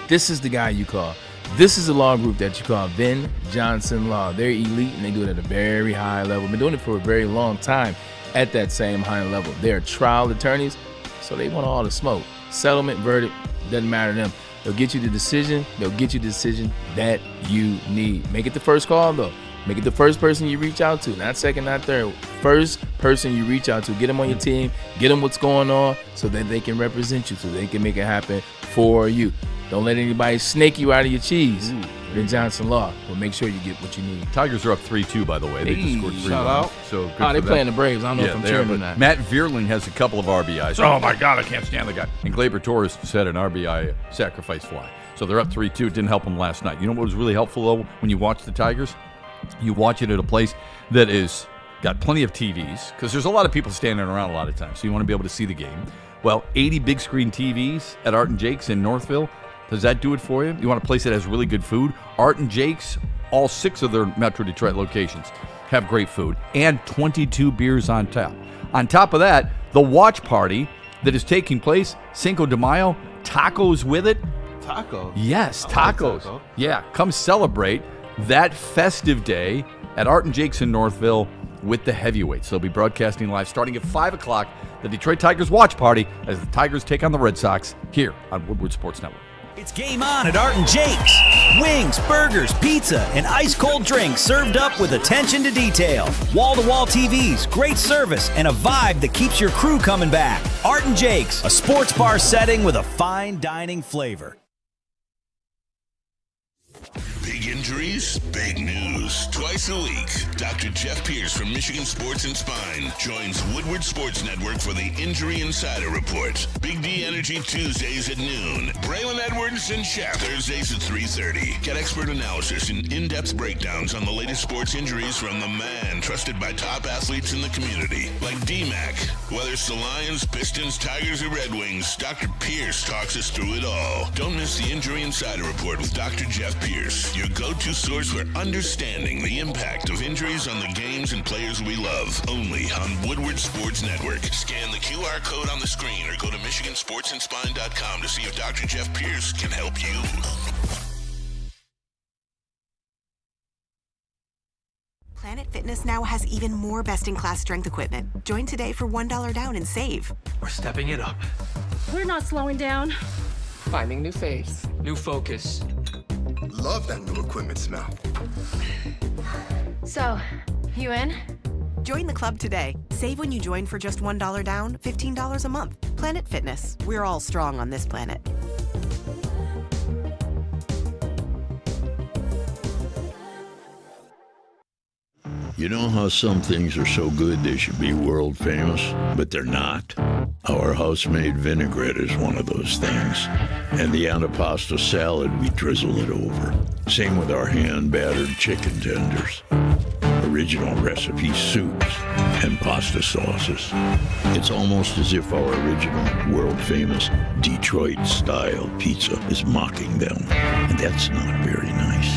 this is the guy you call. This is the law group that you call Ven Johnson Law. They're elite, and they do it at a very high level. Been doing it for a very long time at that same high level. They're trial attorneys, so they want all the smoke. Settlement, verdict, doesn't matter to them. They'll get you the decision. They'll get you the decision that you need. Make it the first call, though. Make it the first person you reach out to. Not second, not third. First person you reach out to. Get them on your team. Get them what's going on so that they can represent you, so they can make it happen for you. Don't let anybody snake you out of your cheese. Ven Johnson Law will make sure you get what you need. Tigers are up 3-2, by the way. They just scored 3 shout runs. out. So good Oh, they're for playing them. the Braves. I don't know if I'm they are, cheering but or not. Matt Vierling has a couple of RBIs. Oh, my God, I can't stand the guy. And Gleyber Torres set an RBI sacrifice fly. So they're up 3-2. It didn't help them last night. You know what was really helpful, though, when you watch the Tigers? You watch it at a place that is got plenty of TVs, because there's a lot of people standing around a lot of times, so you want to be able to see the game. Well, 80 big screen TVs at Art and Jake's in Northville. Does that do it for you? You want a place that has really good food? Art and Jake's, all 6 of their Metro Detroit locations have great food and 22 beers on tap. On top of that, the watch party that is taking place, Cinco de Mayo, tacos with it. Tacos? Yes, tacos. Taco. Yeah, come celebrate that festive day at Art and Jake's in Northville with the heavyweights. They'll be broadcasting live starting at 5 o'clock, the Detroit Tigers watch party as the Tigers take on the Red Sox here on Woodward Sports Network. It's game on at Art and Jake's. Wings, burgers, pizza, and ice-cold drinks served up with attention to detail. Wall-to-wall TVs, great service, and a vibe that keeps your crew coming back. Art and Jake's, a sports bar setting with a fine dining flavor. Big injuries, big news. Twice a week, Dr. Jeff Pierce from Michigan Sports and Spine joins Woodward Sports Network for the Injury Insider Report. Big D Energy Tuesdays at noon. Braylon Edwards and Shep Thursdays at 3:30. Get expert analysis and in-depth breakdowns on the latest sports injuries from the man trusted by top athletes in the community, like D-Mac. Whether it's the Lions, Pistons, Tigers, or Red Wings, Dr. Pierce talks us through it all. Don't miss the Injury Insider Report with Dr. Jeff Pierce, your go-to source for understanding the impact of injuries on the games and players we love. Only on Woodward Sports Network. Scan the QR code on the screen or go to MichiganSportsandSpine.com to see if Dr. Jeff Pierce can help you. Planet Fitness now has even more best-in-class strength equipment. Join today for $1 down and save. We're stepping it up. We're not slowing down. Finding new face, new focus. Love that new equipment smell. So, you in? Join the club today. Save when you join for just $1 down, $15 a month. Planet Fitness. We're all strong on this planet. You know how some things are so good they should be world famous, but they're not? Our house-made vinaigrette is one of those things. And the antipasta salad, we drizzle it over. Same with our hand-battered chicken tenders. Original recipe soups and pasta sauces. It's almost as if our original, world-famous Detroit-style pizza is mocking them. And that's not very nice.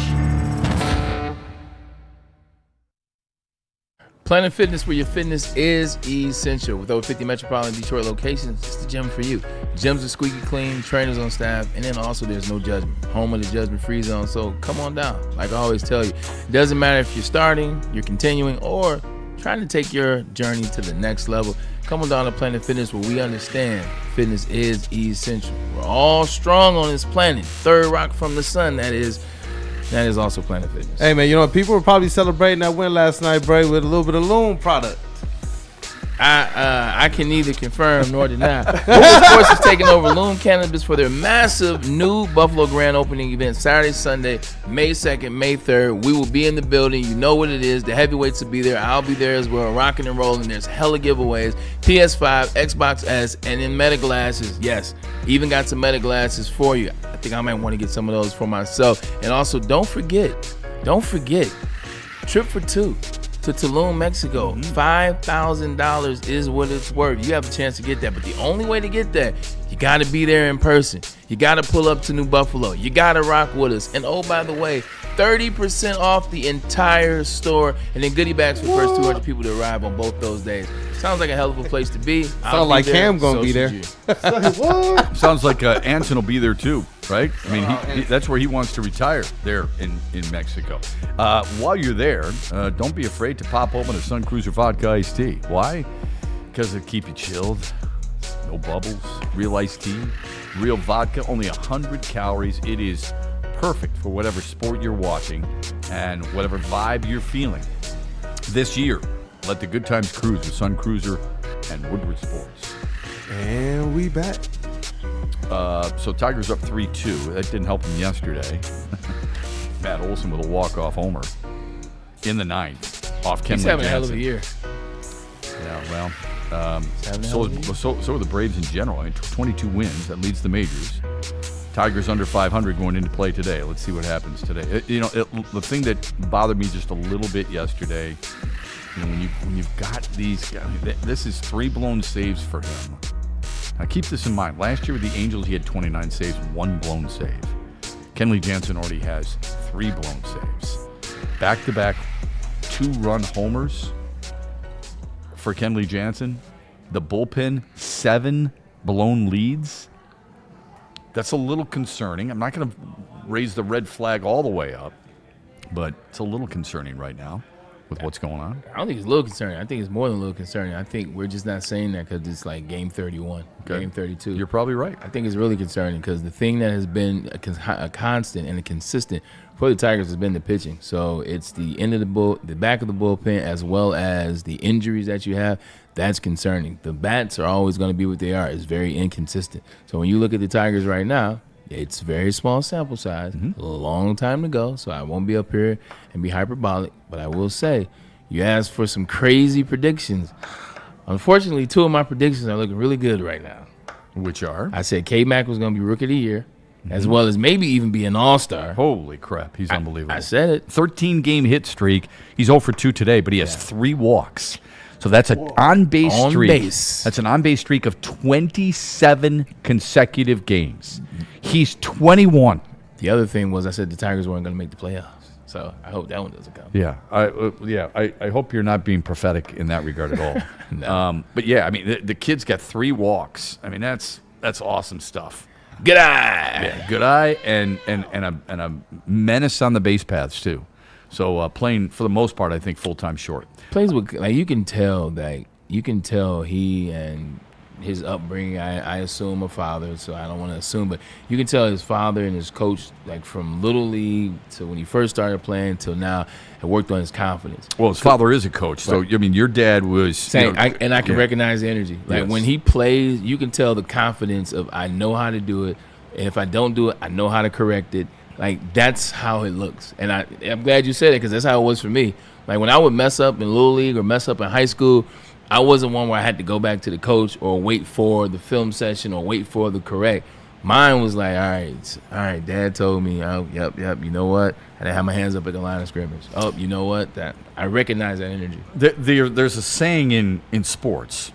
Planet Fitness, where your fitness is essential. With over 50 metropolitan Detroit locations, it's the gym for you. Gyms are squeaky clean, trainers on staff, and then also there's no judgment. Home of the judgment-free zone, so come on down. Like I always tell you, it doesn't matter if you're starting, you're continuing, or trying to take your journey to the next level. Come on down to Planet Fitness, where we understand fitness is essential. We're all strong on this planet. Third rock from the sun, that is also Planet Fitness. Hey, man, you know, people were probably celebrating that win last night, Bray, with a little bit of Loom product. I can neither confirm nor deny. Woodward Sports is taking over Loom Cannabis for their massive new Buffalo Grand Opening event, Saturday, Sunday, May 2nd, May 3rd. We will be in the building. You know what it is. The heavyweights will be there. I'll be there as well, rocking and rolling. There's hella giveaways, PS5, Xbox S, and then Meta glasses. Yes, even got some Meta glasses for you. I think I might want to get some of those for myself. And also, don't forget, trip for two to Tulum, Mexico. $5,000 is what it's worth. You have a chance to get that, but the only way to get that, you got to be there in person. You got to pull up to New Buffalo. You got to rock with us. And oh, by the way, 30% off the entire store, and then goodie bags for the first 200 people to arrive on both those days. Sounds like a hell of a place to be. Sounds like Cam gonna be there. What? Sounds like Anson will be there too, right? I mean, he that's where he wants to retire, there in Mexico. While you're there, don't be afraid to pop open a Sun Cruiser Vodka Iced Tea. Why? Because it'll keep you chilled. No bubbles, real iced tea, real vodka, only 100 calories. It is perfect for whatever sport you're watching and whatever vibe you're feeling. This year, let the good times cruise with Sun Cruiser and Woodward Sports. And we back. So Tigers up 3-2. That didn't help them yesterday. Matt Olson with a walk-off homer in the ninth off Kenley Jansen. He's having a hell of a year. Yeah, well, so are the Braves in general. I mean, 22 wins. That leads the majors. Tigers under 500 going into play today. Let's see what happens today. The thing that bothered me just a little bit yesterday, when you've got these guys, this is 3 blown saves for him. Now keep this in mind. Last year with the Angels, he had 29 saves, 1 blown save. Kenley Jansen already has 3 blown saves. Back-to-back 2-run homers for Kenley Jansen. The bullpen, 7 blown leads. That's a little concerning. I'm not going to raise the red flag all the way up, but it's a little concerning right now with what's going on. I don't think it's a little concerning. I think it's more than a little concerning. I think we're just not saying that because it's like game 31, game 32. You're probably right. I think it's really concerning because the thing that has been a constant and a consistent for the Tigers has been the pitching. So it's the end of the back of the bullpen as well as the injuries that you have. That's concerning. The bats are always going to be what they are. It's very inconsistent. So when you look at the Tigers right now, it's very small sample size, a long time to go, so I won't be up here and be hyperbolic. But I will say, you asked for some crazy predictions. Unfortunately, 2 of my predictions are looking really good right now. Which are? I said K-Mac was going to be Rookie of the Year, as well as maybe even be an All-Star. Holy crap, he's unbelievable. I said it. 13-game hit streak. He's 0 for 2 today, but he has 3 walks. So that's an on-base streak. That's an on-base streak of 27 consecutive games. He's 21. The other thing was I said the Tigers weren't going to make the playoffs. So I hope that one doesn't come. Yeah, I hope you're not being prophetic in that regard at all. No. But yeah, I mean the kid's got 3 walks. I mean that's awesome stuff. Good eye. Yeah, good eye and a menace on the base paths too. So playing for the most part, I think full-time short. Plays with you can tell he and his upbringing. I assume a father, so I don't want to assume, but you can tell his father and his coach, like from little league to when he first started playing till now, have worked on his confidence. Well, his father is a coach, so I mean, your dad was same, I can recognize the energy. Like when he plays, you can tell the confidence of I know how to do it, and if I don't do it, I know how to correct it. Like that's how it looks, and I'm glad you said it because that's how it was for me. Like when I would mess up in little league or mess up in high school, I wasn't one where I had to go back to the coach or wait for the film session or wait for the correct. Mine was like, all right, Dad told me, yep, you know what? And I had my hands up at the line of scrimmage. Oh, you know what? That I recognize that energy. There's a saying in sports.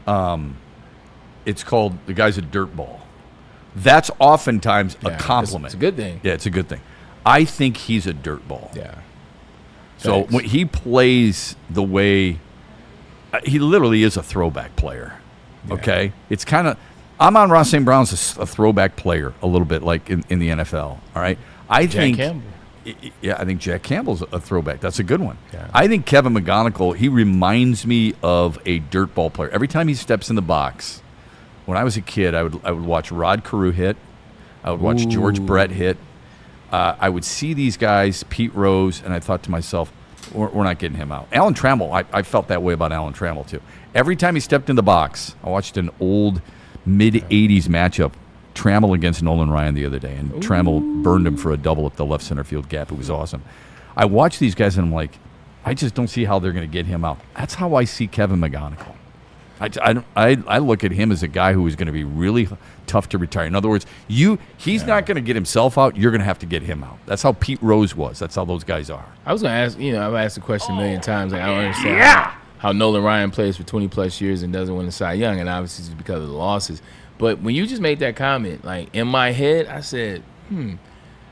It's called the guy's a dirt ball. That's oftentimes a compliment. It's a good thing. Yeah, it's a good thing. I think he's a dirt ball. Yeah. So when he plays the way he literally is a throwback player. Okay? It's kind of Amon-Ra St. Brown's a throwback player a little bit like in the NFL. All right? I think Jack Campbell's a throwback. That's a good one. Yeah. I think Kevin McGonigal, he reminds me of a dirt ball player. Every time he steps in the box, when I was a kid, I would watch Rod Carew hit. I would watch George Brett hit. I would see these guys, Pete Rose, and I thought to myself, we're not getting him out. Alan Trammell, I felt that way about Alan Trammell, too. Every time he stepped in the box, I watched an old mid-'80s matchup, Trammell against Nolan Ryan the other day, and Trammell burned him for a double at the left center field gap. It was awesome. I watch these guys, and I'm like, I just don't see how they're going to get him out. That's how I see Kevin McGonigal. I look at him as a guy who is going to be really tough to retire. In other words, he's not going to get himself out. You're going to have to get him out. That's how Pete Rose was. That's how those guys are. I was going to ask, I've asked the question a million times. Like, I don't understand how Nolan Ryan plays for 20-plus years and doesn't win the Cy Young, and obviously it's because of the losses. But when you just made that comment, like, in my head, I said,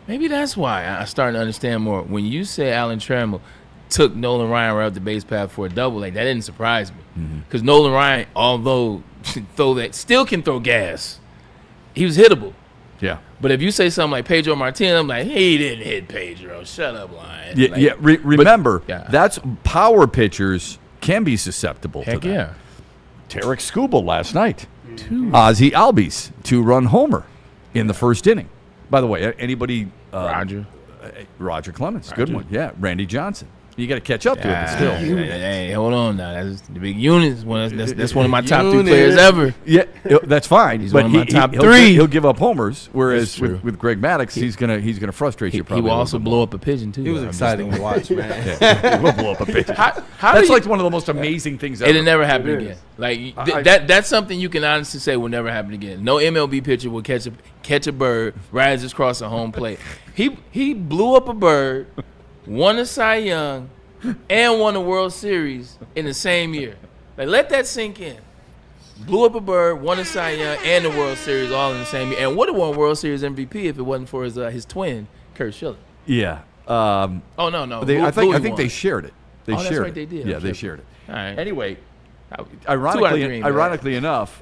maybe that's why I started to understand more. When you say Alan Trammell took Nolan Ryan right up the base path for a double, like, that didn't surprise me. Because Nolan Ryan, although still can throw gas, he was hittable. Yeah. But if you say something like Pedro Martinez, I'm like, he didn't hit Pedro. Shut up, Lion. Yeah, remember, that's power pitchers can be susceptible to that. Yeah. Tarek Skubal last night. Ozzie Albies, 2-run homer in the first inning. By the way, anybody? Roger Clemens, good one. Yeah, Randy Johnson. You got to catch up to it, but still. Hey, hold on now. That's the big units. That's one of my top 3 players ever. Yeah, that's fine. He's but one of my top 3. He'll give up homers, whereas with Greg Maddux, he's gonna frustrate you. Probably he will also blow up a pigeon too. He was exciting to watch, man. He will blow up a pigeon. That's like one of the most amazing things ever. It'll never happen again. Like that's something you can honestly say will never happen again. No MLB pitcher will catch a bird, rises across a home plate. He blew up a bird, won a Cy Young, and won a World Series in the same year. Like, let that sink in. Blew up a bird, won a Cy Young, and the World Series all in the same year. And would have won World Series MVP if it wasn't for his twin, Kurt Schilling. Yeah. No. I think they shared it. That's right, they did. Yeah, they shared it. All right. Anyway, ironically enough,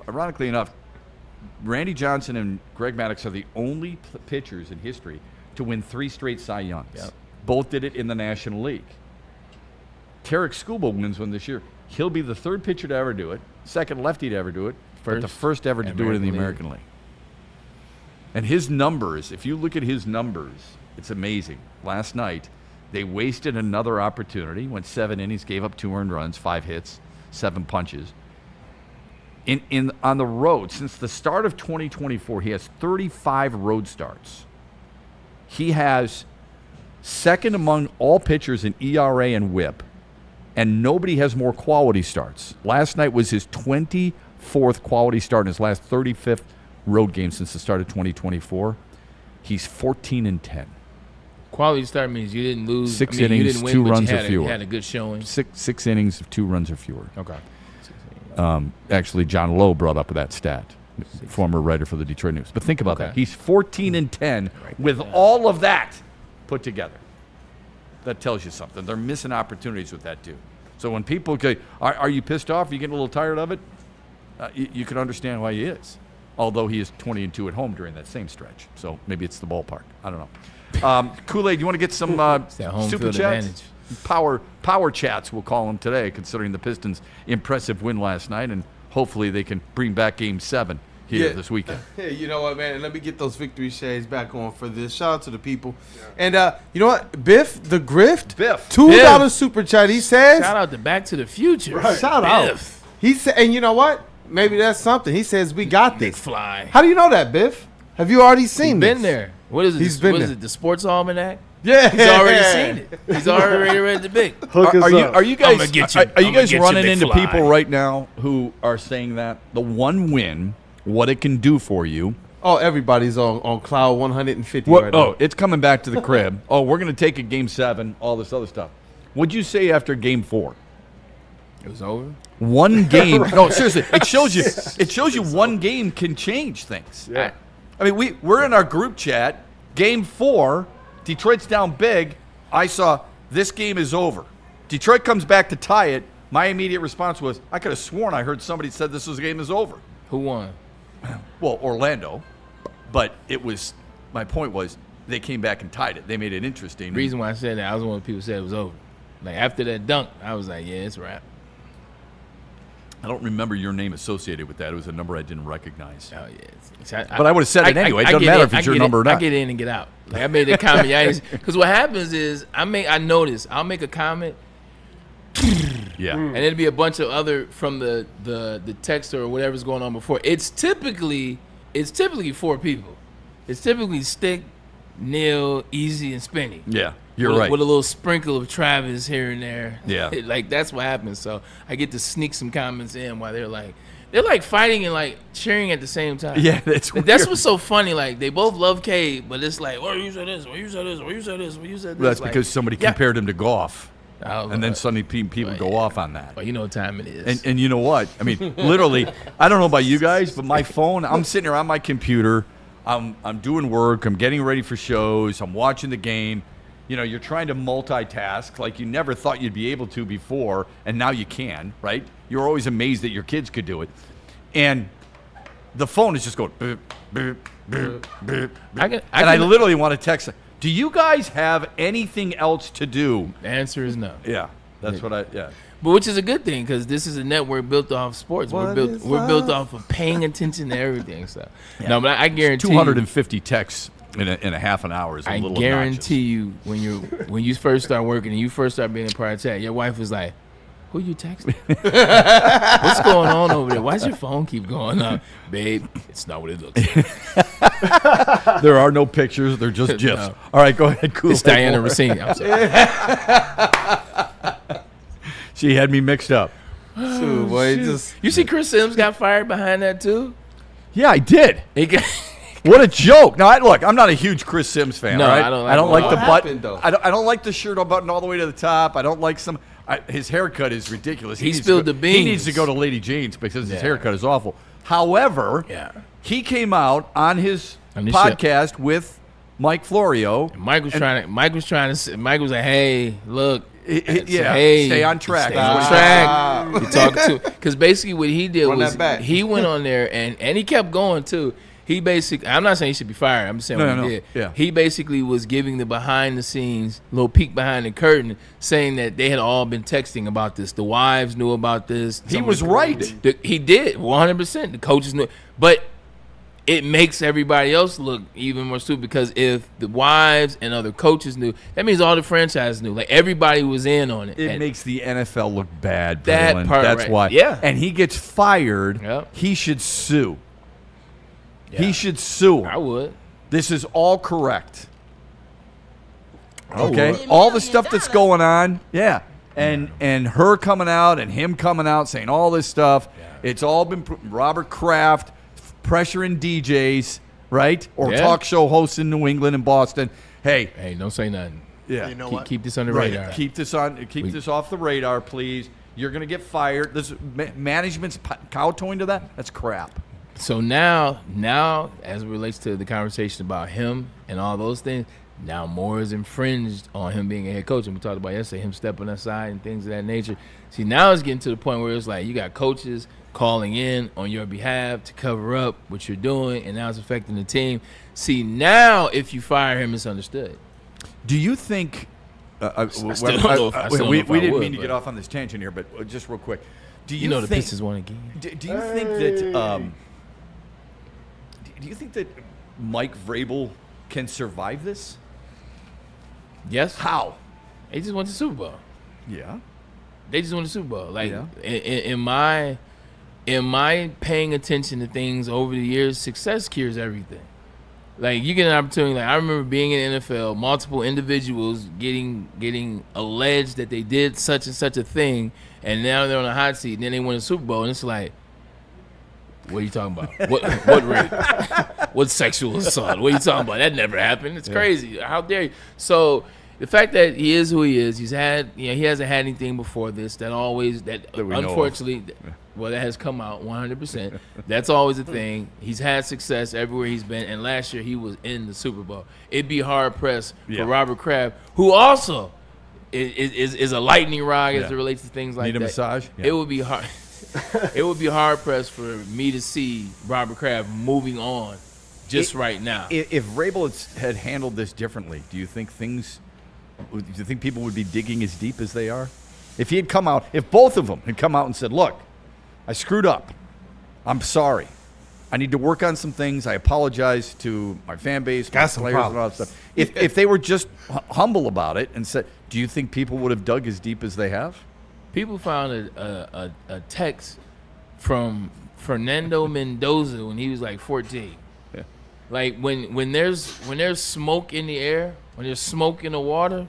Randy Johnson and Greg Maddux are the only pitchers in history to win 3 straight Cy Youngs. Yep. Both did it in the National League. Tarek Skubal wins one this year. He'll be the 3rd pitcher to ever do it, 2nd lefty to ever do it, but the 1st ever to do it in the American League. And his numbers, if you look at his numbers, it's amazing. Last night, they wasted another opportunity, went 7 innings, gave up 2 earned runs, 5 hits, 7 punches. On the road, since the start of 2024, he has 35 road starts. He has 2nd among all pitchers in ERA and WHIP, and nobody has more quality starts. Last night was his 24th quality start in his last 35th road game since the start of 2024. He's 14-10. Quality start means you didn't lose. 6 innings, you didn't win, 2 but runs you or fewer. You had a good showing. 6 innings of 2 runs or fewer. Okay. Actually, John Lowe brought up that stat, former writer for the Detroit News. But think about that. He's 14-10 with all of that put together. That tells you something. They're missing opportunities with that, too. So when people say, are you pissed off? Are you getting a little tired of it? You can understand why he is. Although he is 20-2 at home during that same stretch. So maybe it's the ballpark. I don't know. Kool-Aid, you want to get some super chats? Power chats, we'll call them today, considering the Pistons' impressive win last night, and hopefully they can bring back Game 7 here this weekend. Hey, you know what, man? Let me get those victory shades back on for this. Shout out to the people. And you know what? Biff, the Grift, $2 super chat. He says, shout out to Back to the Future. Right. Shout out. He said, and you know what? Maybe that's something. He says, we got this. McFly. How do you know that, Biff? Have you already seen this? He's been there. What is it? He's been there. What is it? The Sports Almanac? Yeah. He's already seen it. He's already read the big. Are you guys running into people right now who are saying that the one win, what it can do for you? Oh, everybody's on cloud 150 right now. Oh, it's coming back to the crib. Oh, we're going to take a Game 7, all this other stuff. What'd you say after Game 4? It was over? One game. No, seriously. It shows you one game can change things. Yeah. I mean, we're in our group chat. Game 4, Detroit's down big. I saw this game is over. Detroit comes back to tie it. My immediate response was, I could have sworn I heard somebody said this game is over. Who won? Well, Orlando. But my point was, they came back and tied it. They made it interesting. The reason why I said that, I was one of the people who said it was over. Like, after that dunk, I was like, yeah, it's a wrap. I don't remember your name associated with that. It was a number I didn't recognize. Oh, yeah. But I would have said it anyway. It doesn't matter if it's your number or not. I get in and get out. Like, I made that comment. Because what happens is, I notice, I'll make a comment. Yeah. And it'll be a bunch of other from the text or whatever's going on before. It's typically 4 people. It's typically Stick, Neil, Easy, and Spenny. Yeah. You're right. With a little sprinkle of Travis here and there. Yeah. Like, that's what happens. So I get to sneak some comments in while they're like fighting and like cheering at the same time. Yeah, that's weird. That's what's so funny. Like, they both love Cade, but it's like, well, you said this, well, you said this, well, you said this, well, you said this. Well, that's because somebody compared him to Goff. And then suddenly people go off on that. Well, you know what time it is. And you know what? I mean, literally, I don't know about you guys, but my phone, I'm sitting here on my computer. I'm doing work. I'm getting ready for shows. I'm watching the game. You know, you're trying to multitask like you never thought you'd be able to before, and now you can, right? You're always amazed that your kids could do it. And the phone is just going, beep, beep, beep, beep, beep. I literally want to text, do you guys have anything else to do? The answer is no. Yeah, that's what yeah. But which is a good thing, because this is a network built off sports. We're built off of paying attention to everything. So, no, but I guarantee 250 texts in a half an hour is a little guarantee you when you first start working and you first start being in private chat, your wife was like, who you texting? What's going on over there? Why does your phone keep going up? Babe, it's not what it looks like. There are no pictures. They're just GIFs. No. All right, go ahead. Cool. It's Diana Rossini. I'm sorry. She had me mixed up. Dude, boy, You see Chris Sims got fired behind that too? Yeah, I did. He got What a joke! Now, look, I'm not a huge Chris Sims fan. No, right? I don't like the what button. happened, though? I don't like the shirt button all the way to the top. I don't like his haircut is ridiculous. He spilled the beans. He needs to go to Lady Jane's because his Yeah. haircut is awful. However, he came out on his podcast with Mike Florio. Mike was trying to. Mike was like, "Hey, look, stay on track. Stay on track." You talking to because basically what he did was he went on there and he kept going too. He basically, I'm not saying he should be fired. I'm just saying what he did. Yeah. He basically was giving the behind the scenes, little peek behind the curtain, saying that they had all been texting about this. The wives knew about this. He was right. He did 100%. The coaches knew, but it makes everybody else look even more stupid because if the wives and other coaches knew, that means all the franchise knew. Like everybody was in on it. It makes the NFL look bad. That Braylon. part, That's right. why. Yeah. And he gets fired. Yep. He should sue. Yeah. He should sue. I would. This is all correct. I Okay? would. All the stuff that's going on. Yeah. And her coming out and him coming out saying all this stuff. Yeah. It's all been Robert Kraft pressuring DJs, right? Or talk show hosts in New England and Boston. Hey, don't say nothing. Yeah. You know Keep this on the radar. Keep this off the radar, please. You're going to get fired. This management's kowtowing to that. That's crap. So now, as it relates to the conversation about him and all those things, now more is infringed on him being a head coach. And we talked about yesterday, him stepping aside and things of that nature. See, now it's getting to the point where it's like you got coaches calling in on your behalf to cover up what you're doing, and now it's affecting the team. See, now if you fire him, it's understood. Do you think I still don't know if I didn't would, mean to but- get off on this tangent here, but just real quick. Do You know the think, Pistons won a game. Do you think that do you think that Mike Vrabel can survive this? Yes. How? They just won the Super Bowl. Yeah. They just won the Super Bowl. Like in my paying attention to things over the years, success cures everything. Like you get an opportunity. Like I remember being in the NFL, multiple individuals getting alleged that they did such and such a thing, and now they're on a hot seat. And then they win a Super Bowl, and it's like, what are you talking about? What rape? What sexual assault? What are you talking about? That never happened. It's crazy. How dare you? So the fact that he is who he is, he hasn't had anything before this. That unfortunately, well, that has come out 100%. That's always a thing. He's had success everywhere he's been, and last year he was in the Super Bowl. It'd be hard pressed for Robert Kraft, who also is a lightning rod as it relates to things like that. Need a massage? Yeah. It would be hard. It would be hard pressed for me to see Robert Kraft moving on right now. If Vrabel had handled this differently, do you think people would be digging as deep as they are? If he had come out, if both of them had come out and said, "Look, I screwed up. I'm sorry. I need to work on some things. I apologize to my fan base, my players, and all that stuff." If they were just humble about it and said, do you think people would have dug as deep as they have? People found a text from Fernando Mendoza when he was like 14. Yeah. Like when there's smoke in the air, when there's smoke in the water,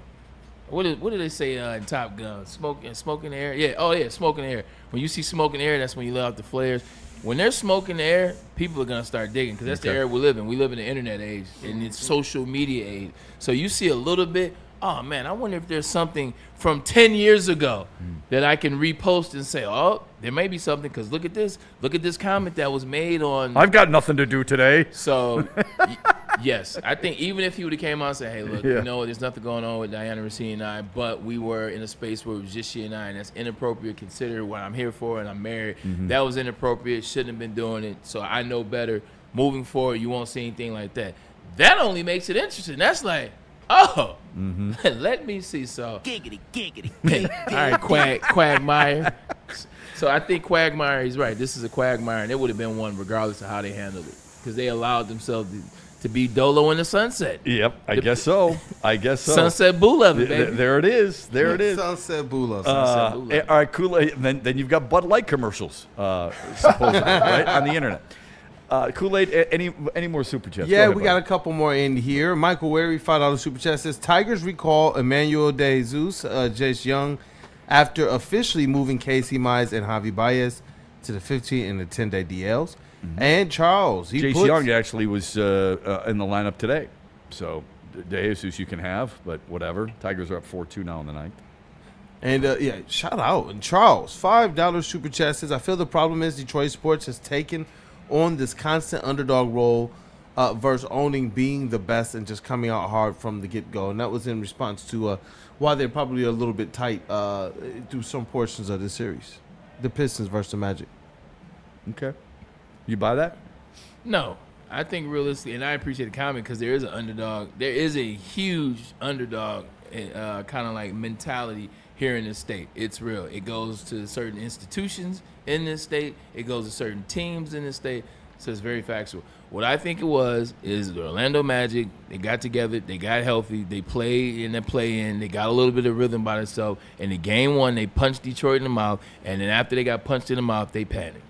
what do they say in Top Gun? Smoke in the air. Yeah. Oh yeah, smoke in the air. When you see smoke in the air, that's when you let out the flares. When there's smoke in the air, people are gonna start digging because that's the era we live in. We live in the internet age and it's social media age. So you see a little bit. Oh man, I wonder if there's something from 10 years ago that I can repost and say, oh, there may be something because look at this comment that was made on. I've got nothing to do today. So, yes, I think even if he would have came out and said, hey, look, you know, there's nothing going on with Diana Rossini and I, but we were in a space where it was just she and I, and that's inappropriate. Consider what I'm here for, and I'm married. That was inappropriate. Shouldn't have been doing it. So I know better. Moving forward, you won't see anything like that. That only makes it interesting. That's like, oh, let me see. So giggity. All right, Quagmire. So I think Quagmire is right. This is a Quagmire, and it would have been one regardless of how they handled it, because they allowed themselves to be Dolo in the sunset. Yep, I guess so. Sunset Boulevard, baby. There it is. Sunset Boulevard. All right, Kool-Aid. Then you've got Bud Light commercials, supposedly, right, on the internet. Kool-Aid, any more super chats? Yeah, we got a couple more in here. Michael Wary, $5 super chat says, Tigers recall Emmanuel De Jesus, Jace Young, after officially moving Casey Mize and Javi Baez to the 15 and the 10-day DLs. Mm-hmm. And Charles. Jace Young actually was in the lineup today. So, De Jesus you can have, but whatever. Tigers are up 4-2 now in the ninth. And, shout out. And Charles, $5 super chat says, I feel the problem is Detroit sports has taken on this constant underdog role versus owning being the best and just coming out hard from the get-go. And that was in response to why they're probably a little bit tight through some portions of this series. The Pistons versus the Magic. Okay. You buy that? No. I think realistically, and I appreciate the comment because there is an underdog. There is a huge underdog kind of like mentality here in this state. It's real. It goes to certain institutions in this state. It goes to certain teams in this state. So it's very factual. What I think it is the Orlando Magic. They got together. They got healthy. They played in the play-in. They got a little bit of rhythm by themselves. And in game one, they punched Detroit in the mouth. And then after they got punched in the mouth, they panicked.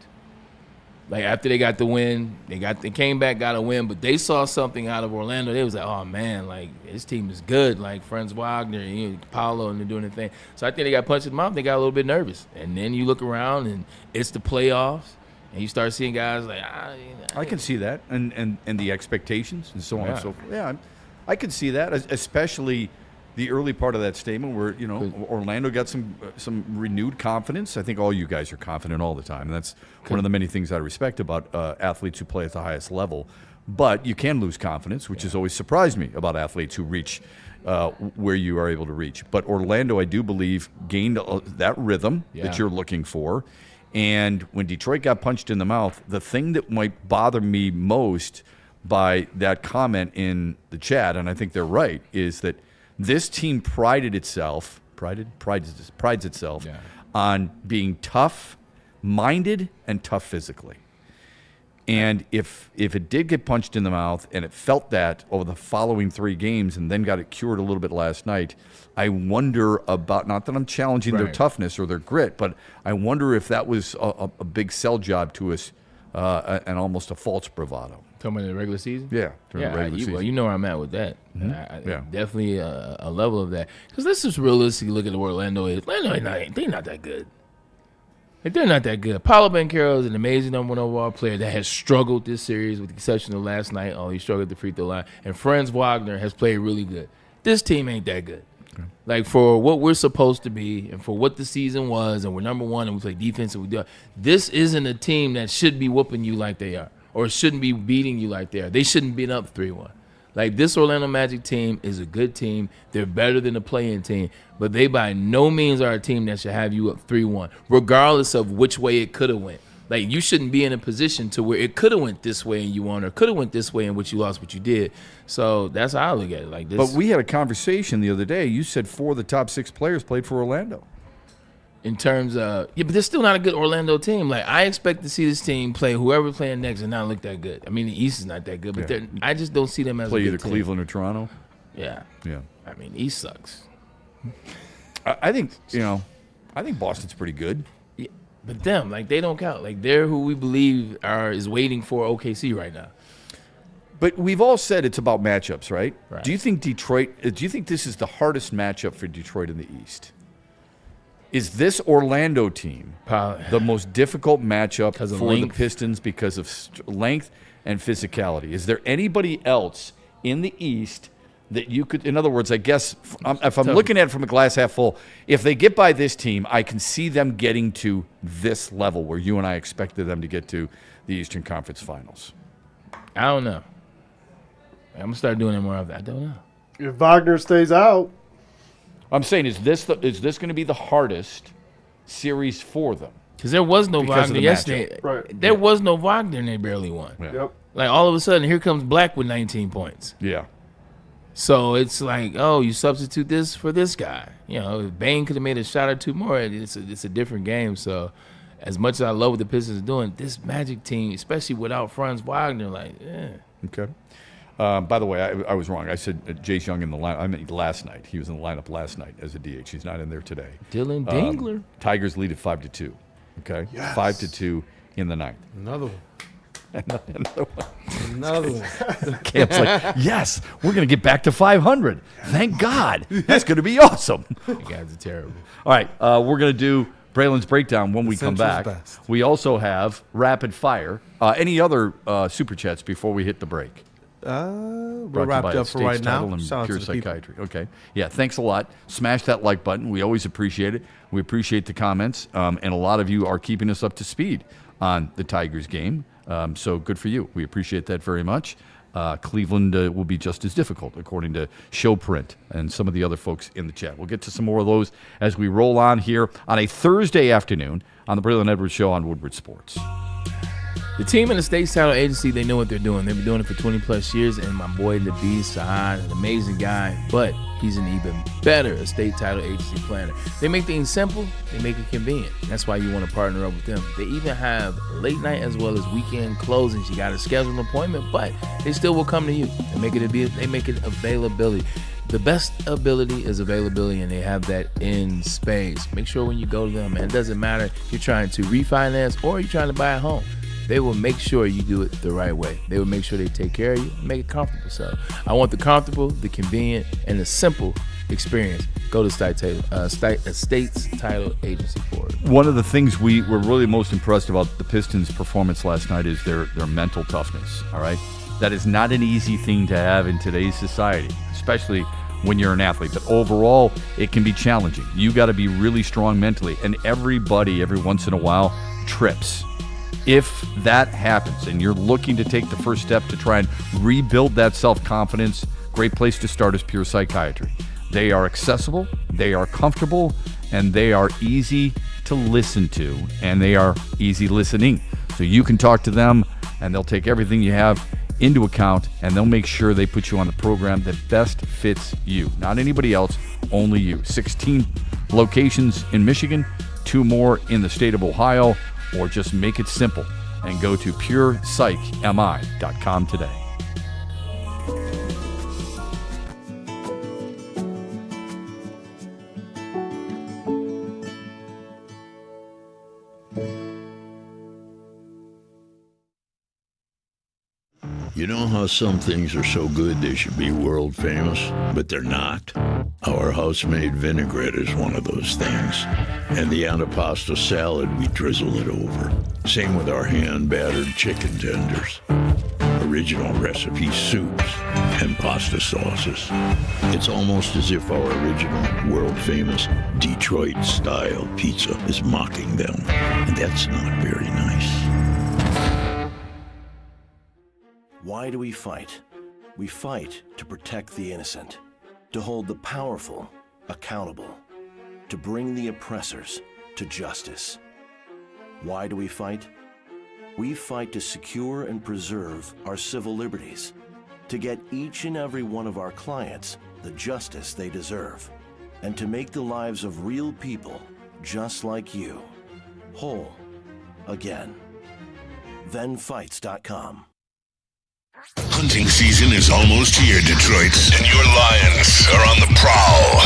Like, after they got the win, they came back, got a win, but they saw something out of Orlando. They was like, oh, man, like, this team is good. Like, Franz Wagner, Paolo, and they're doing their thing. So I think they got punched in the mouth. They got a little bit nervous. And then you look around, and it's the playoffs, and you start seeing guys like, I can see that, and the expectations and so on and so forth. Yeah, I can see that, especially the early part of that statement where, Orlando got some renewed confidence. I think all you guys are confident all the time, and that's one of the many things I respect about athletes who play at the highest level. But you can lose confidence, which has always surprised me about athletes who reach where you are able to reach. But Orlando, I do believe, gained that rhythm that you're looking for. And when Detroit got punched in the mouth, the thing that might bother me most by that comment in the chat, and I think they're right, is that this team prides itself on being tough-minded and tough physically. And if it did get punched in the mouth and it felt that over the following 3 games and then got it cured a little bit last night, I wonder about, not that I'm challenging their toughness or their grit, but I wonder if that was a big sell job to us and almost a false bravado. Talking about the regular season? Yeah. Season. You know where I'm at with that. Mm-hmm. Definitely a level of that. Because let's just realistically look at where Orlando is. They're not that good. Like, they're not that good. Paolo Banchero is an amazing number 1 overall player that has struggled this series with the exception of last night. He struggled at the free throw line. And Franz Wagner has played really good. This team ain't that good. Okay. Like, for what we're supposed to be and for what the season was, and we're number 1 and we play defense and we do, this isn't a team that should be whooping you like they are. Or shouldn't be beating you like they are. They shouldn't be up 3-1. Like, this Orlando Magic team is a good team. They're better than the play-in team. But they by no means are a team that should have you up 3-1, regardless of which way it could have went. Like, you shouldn't be in a position to where it could have went this way and you won, or could have went this way and what you lost, what you did. So that's how I look at it. Like this. But we had a conversation the other day. You said 4 of the top 6 players played for Orlando. In terms of, but they're still not a good Orlando team. Like, I expect to see this team play whoever's playing next and not look that good. I mean, the East is not that good, but I just don't see them as play a good either team. Cleveland or Toronto. Yeah. I mean, East sucks. I think Boston's pretty good. Yeah, but them, like, they don't count. Like, they're who we believe is waiting for OKC right now. But we've all said it's about matchups, right? Do you think this is the hardest matchup for Detroit in the East? Is this Orlando team the most difficult matchup for the Pistons because of length and physicality? Is there anybody else in the East that you could, in other words, I guess, if I'm looking at it from a glass half full, if they get by this team, I can see them getting to this level where you and I expected them to get to the Eastern Conference Finals? I don't know. I'm going to start doing it more often. I don't know. If Wagner stays out. I'm saying, is this going to be the hardest series for them? Because there was no Wagner yesterday. Right. There was no Wagner, and they barely won. Yeah. Yep. Like, all of a sudden, here comes Black with 19 points. Yeah. So it's like, oh, you substitute this for this guy. If Bane could have made a shot or 2 more, it's a different game. So as much as I love what the Pistons are doing, this Magic team, especially without Franz Wagner, like, Okay. By the way, I was wrong. I said Jace Young in the line. I mean, last night. He was in the lineup last night as a DH. He's not in there today. Dylan Dingler. Tigers lead at 5-2. Okay, yes. 5-2 in the ninth. Another one. Another one. Another one. Camp's like, yes, we're going to get back to 500. Thank God. That's going to be awesome. You guys are terrible. All right, we're going to do Braylon's Breakdown when we come back. Best. We also have Rapid Fire. Any other Super Chats before we hit the break? We're Brought to you wrapped by up for right State's now. Title and Shout out Pure to the people. Psychiatry. Okay. Yeah, thanks a lot. Smash that like button. We always appreciate it. We appreciate the comments. And a lot of you are keeping us up to speed on the Tigers game. So good for you. We appreciate that very much. Cleveland will be just as difficult, according to Showprint and some of the other folks in the chat. We'll get to some more of those as we roll on here on a Thursday afternoon on the Braylon Edwards Show on Woodward Sports. The team in the State's Title Agency, they know what they're doing. They've been doing it for 20-plus years, and my boy, Nabi Saad, an amazing guy, but he's an even better estate title agency planner. They make things simple. They make it convenient. That's why you want to partner up with them. They even have late night as well as weekend closings. You got to schedule an appointment, but they still will come to you. They make it availability. The best ability is availability, and they have that in spades. Make sure when you go to them, man, it doesn't matter if you're trying to refinance or you're trying to buy a home. They will make sure you do it the right way. They will make sure they take care of you and make it comfortable. So I want the comfortable, the convenient, and the simple experience. Go to State's Title Agency for it. One of the things we were really most impressed about the Pistons' performance last night is their mental toughness, all right? That is not an easy thing to have in today's society, especially when you're an athlete. But overall, it can be challenging. You got to be really strong mentally. And everybody, every once in a while, trips. If that happens and you're looking to take the first step to try and rebuild that self-confidence, great place to start is Pure Psychiatry. They are accessible, they are comfortable, and they are easy to listen to, and they are easy listening. So you can talk to them, and they'll take everything you have into account, and they'll make sure they put you on the program that best fits you. Not anybody else, only you. 16 locations in Michigan, 2 more in the state of Ohio, or just make it simple and go to purepsychmi.com today. You know how some things are so good they should be world famous, but they're not? Our house-made vinaigrette is one of those things. And the antipasto salad, we drizzle it over. Same with our hand-battered chicken tenders. Original recipe soups and pasta sauces. It's almost as if our original, world-famous Detroit-style pizza is mocking them. And that's not very nice. Why do we fight? We fight to protect the innocent, to hold the powerful accountable, to bring the oppressors to justice. Why do we fight? We fight to secure and preserve our civil liberties, to get each and every one of our clients the justice they deserve, and to make the lives of real people just like you whole again. ThenFights.com. Hunting season is almost here, Detroit, and your Lions are on the prowl.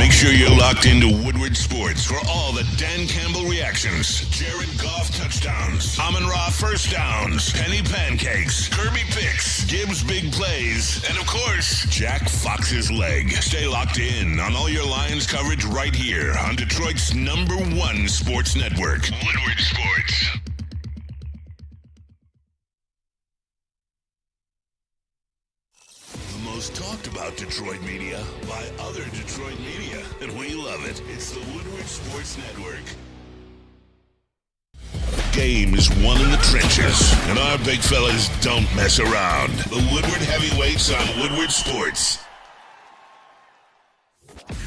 Make sure you're locked into Woodward Sports for all the Dan Campbell reactions, Jared Goff touchdowns, Amon-Ra first downs, Penny pancakes, Kirby picks, Gibbs big plays, and of course, Jack Fox's leg. Stay locked in on all your Lions coverage right here on Detroit's #1 sports network, Woodward Sports. Talked about Detroit media by other Detroit media, and we love it. It's the Woodward Sports Network. Game is won in the trenches, and our big fellas don't mess around. The Woodward Heavyweights on Woodward Sports.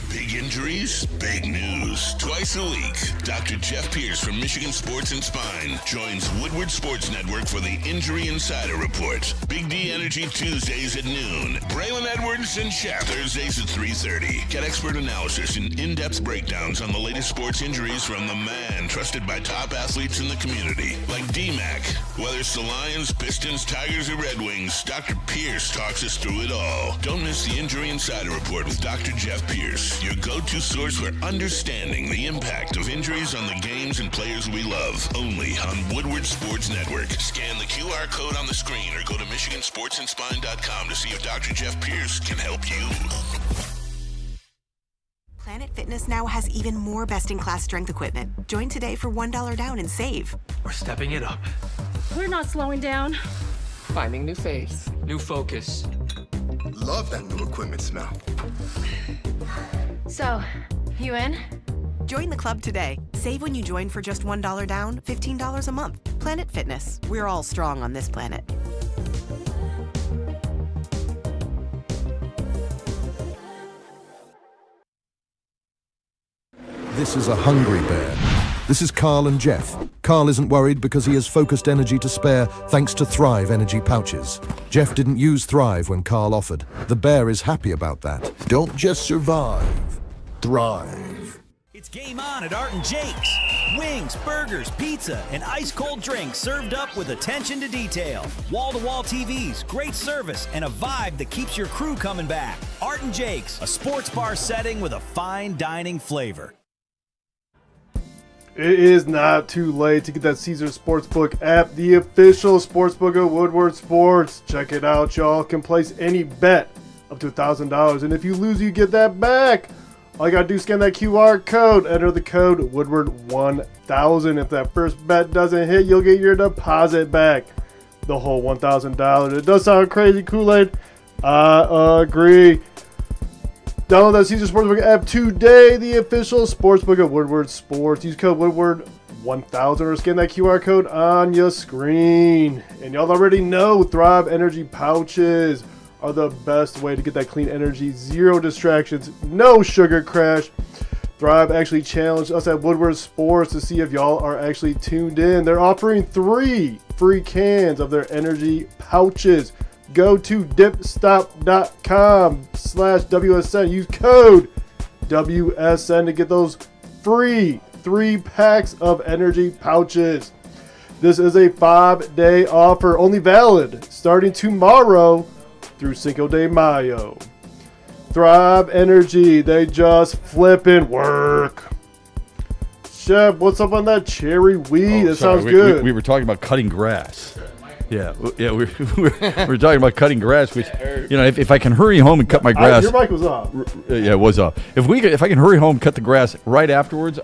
Big Big injuries, big news. Twice a week, Dr. Jeff Pierce from Michigan Sports and Spine joins Woodward Sports Network for the Injury Insider Report. Big D Energy Tuesdays at noon. Braylon Edwards and Shep Thursdays at 3:30. Get expert analysis and in-depth breakdowns on the latest sports injuries from the man trusted by top athletes in the community, like D-Mac. Whether it's the Lions, Pistons, Tigers, or Red Wings, Dr. Pierce talks us through it all. Don't miss the Injury Insider Report with Dr. Jeff Pierce, your go-to source for understanding the impact of injuries on the games and players we love. Only on Woodward Sports Network. Scan the QR code on the screen or go to MichiganSportsandSpine.com to see if Dr. Jeff Pierce can help you. Planet Fitness now has even more best-in-class strength equipment. Join today for $1 down and save. We're stepping it up. We're not slowing down. Finding new faith, new focus. Love that new equipment smell. So, you in? Join the club today. Save when you join for just $1 down, $15 a month. Planet Fitness. We're all strong on this planet. This is a hungry bear. This is Carl and Jeff. Carl isn't worried because he has focused energy to spare thanks to Thrive energy pouches. Jeff didn't use Thrive when Carl offered. The bear is happy about that. Don't just survive. Thrive. It's game on at Art and Jake's. Wings, burgers, pizza, and ice-cold drinks served up with attention to detail. Wall-to-wall TVs, great service, and a vibe that keeps your crew coming back. Art and Jake's, a sports bar setting with a fine dining flavor. It is not too late to get that Caesar Sportsbook app, the official sportsbook of Woodward Sports. Check it out, y'all. Can place any bet up to $1,000, and if you lose, you get that back. All you gotta do is scan that QR code, enter the code Woodward1000. If that first bet doesn't hit, you'll get your deposit back, the whole $1,000. It does sound crazy, Kool-Aid. I agree. Download that Caesar Sportsbook app today, the official sportsbook of Woodward Sports. Use code Woodward1000 or scan that QR code on your screen. And y'all already know Thrive Energy Pouches are the best way to get that clean energy, zero distractions, no sugar crash. Thrive actually challenged us at Woodward Sports to see if y'all are actually tuned in. They're offering 3 free cans of their energy pouches. Go to dipstop.com/WSN. Use code WSN to get those free 3 packs of energy pouches. This is a 5-day offer, only valid starting tomorrow through Cinco de Mayo. Thrive Energy, they just flippin' work. Shep, what's up on that cherry weed? That sounds good. We were talking about cutting grass. Yeah, we're talking about cutting grass, which, you know, if I can hurry home and cut my grass. Your mic was off. Yeah, it was off. If I can hurry home and cut the grass right afterwards,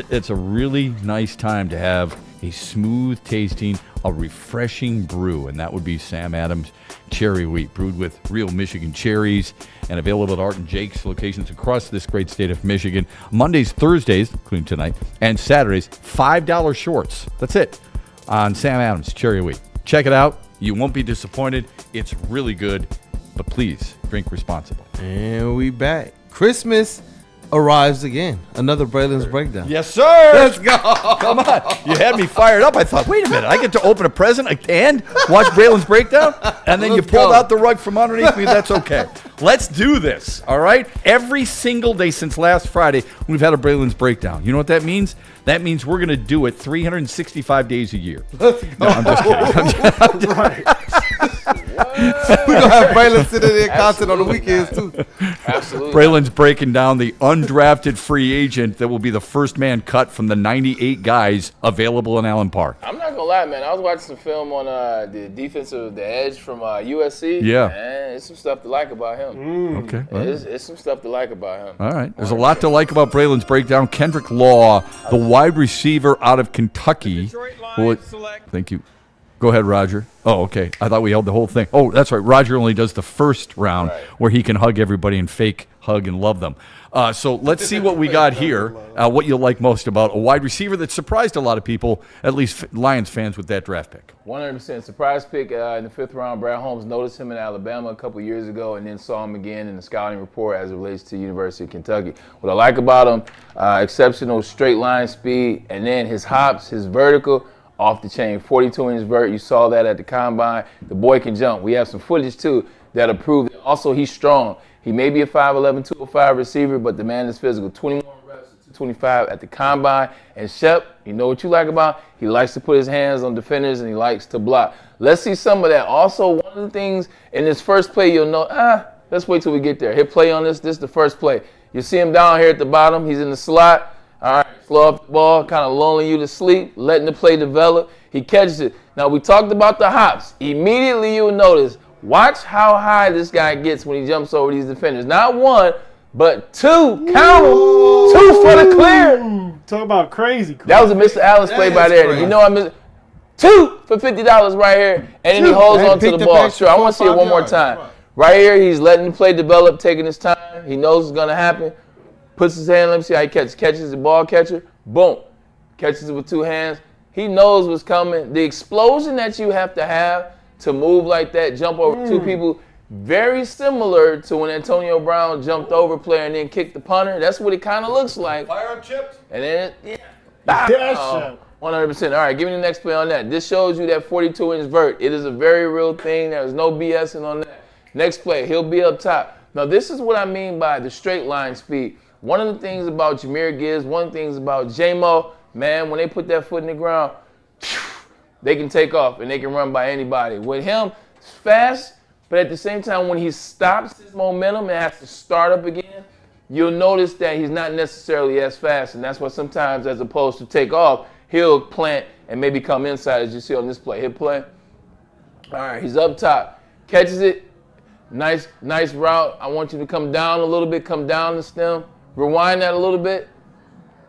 it's a really nice time to have a smooth tasting, a refreshing brew, and that would be Sam Adams Cherry Wheat, brewed with real Michigan cherries, and available at Art and Jake's locations across this great state of Michigan. Mondays, Thursdays, including tonight, and Saturdays, $5 shorts. That's it on Sam Adams Cherry Wheat. Check it out. You won't be disappointed. It's really good, but please drink responsibly. And we back. Christmas arrives again. Another Braylon's Breakdown. Yes, sir. Let's go. Come on. You had me fired up. I thought, wait a minute. I get to open a present and watch Braylon's Breakdown? And then you pulled out the rug from underneath me. That's okay. Let's do this, all right? Every single day since last Friday, we've had a Braylon's Breakdown. You know what that means? That means we're going to do it 365 days a year. No, I'm just kidding. Right. We're going to have Braylon sitting there content on the weekends, too. Absolutely. Braylon's breaking down the undrafted free agent that will be the first man cut from the 98 guys available in Allen Park. I'm not going to lie, man. I was watching some film on the defensive, the edge from USC. Yeah. Man, there's some stuff to like about him. Okay. It's some stuff to like about him. All right. There's a lot to like about Braylon's Breakdown. Kendrick Law, the wide receiver out of Kentucky. Detroit Lions select Thank you. Go ahead, Roger. Oh, okay. I thought we held the whole thing. Oh, that's right. Roger only does the first round where he can hug everybody and fake hug and love them. So let's see what we got here, what you like most about a wide receiver that surprised a lot of people, at least Lions fans, with that draft pick. 100% surprise pick in the 5th round. Brad Holmes noticed him in Alabama a couple years ago and then saw him again in the scouting report as it relates to University of Kentucky. What I like about him, exceptional straight line speed, and then his hops, his vertical, off the chain, 42-inch vert. You saw that at the combine. The boy can jump. We have some footage, too, that'll prove it. Also, he's strong. He may be a 5'11", 205 receiver, but the man is physical. 21 reps, 225 at the combine. And Shep, you know what you like about him? He likes to put his hands on defenders, and he likes to block. Let's see some of that. Also, one of the things in this first play, you'll know, let's wait till we get there. Hit play on this. This is the first play. You see him down here at the bottom. He's in the slot. All right, slow up the ball, kind of lulling you to sleep, letting the play develop. He catches it. Now, we talked about the hops. Immediately, you'll notice, watch how high this guy gets when he jumps over these defenders. Not one, but two. Count them. 2 for the clear. Talk about crazy. That was a Mr. Allen's play by there. Crazy. You know I missed 2 for $50 right here, and then he holds on to the ball. Sure, I want to see it one more time. Right here, he's letting the play develop, taking his time. He knows it's going to happen. Puts his hand, let me see how he catches. Catches the ball catcher, boom. Catches it with 2 hands. He knows what's coming. The explosion that you have to move like that, jump over 2 people, very similar to when Antonio Brown jumped over a player and then kicked the punter. That's what it kind of looks like. Fire up chips. And then, 100%. All right, give me the next play on that. This shows you that 42-inch vert. It is a very real thing. There's no BSing on that. Next play, he'll be up top. Now, this is what I mean by the straight line speed. One of the things about Jahmyr Gibbs, one of the things about J-Mo, man, when they put that foot in the ground, they can take off and they can run by anybody. With him, it's fast, but at the same time, when he stops his momentum and has to start up again, you'll notice that he's not necessarily as fast, and that's why sometimes, as opposed to take off, he'll plant and maybe come inside, as you see on this play. Hit play. All right, he's up top. Catches it. Nice route. I want you to come down a little bit, come down the stem. Rewind that a little bit.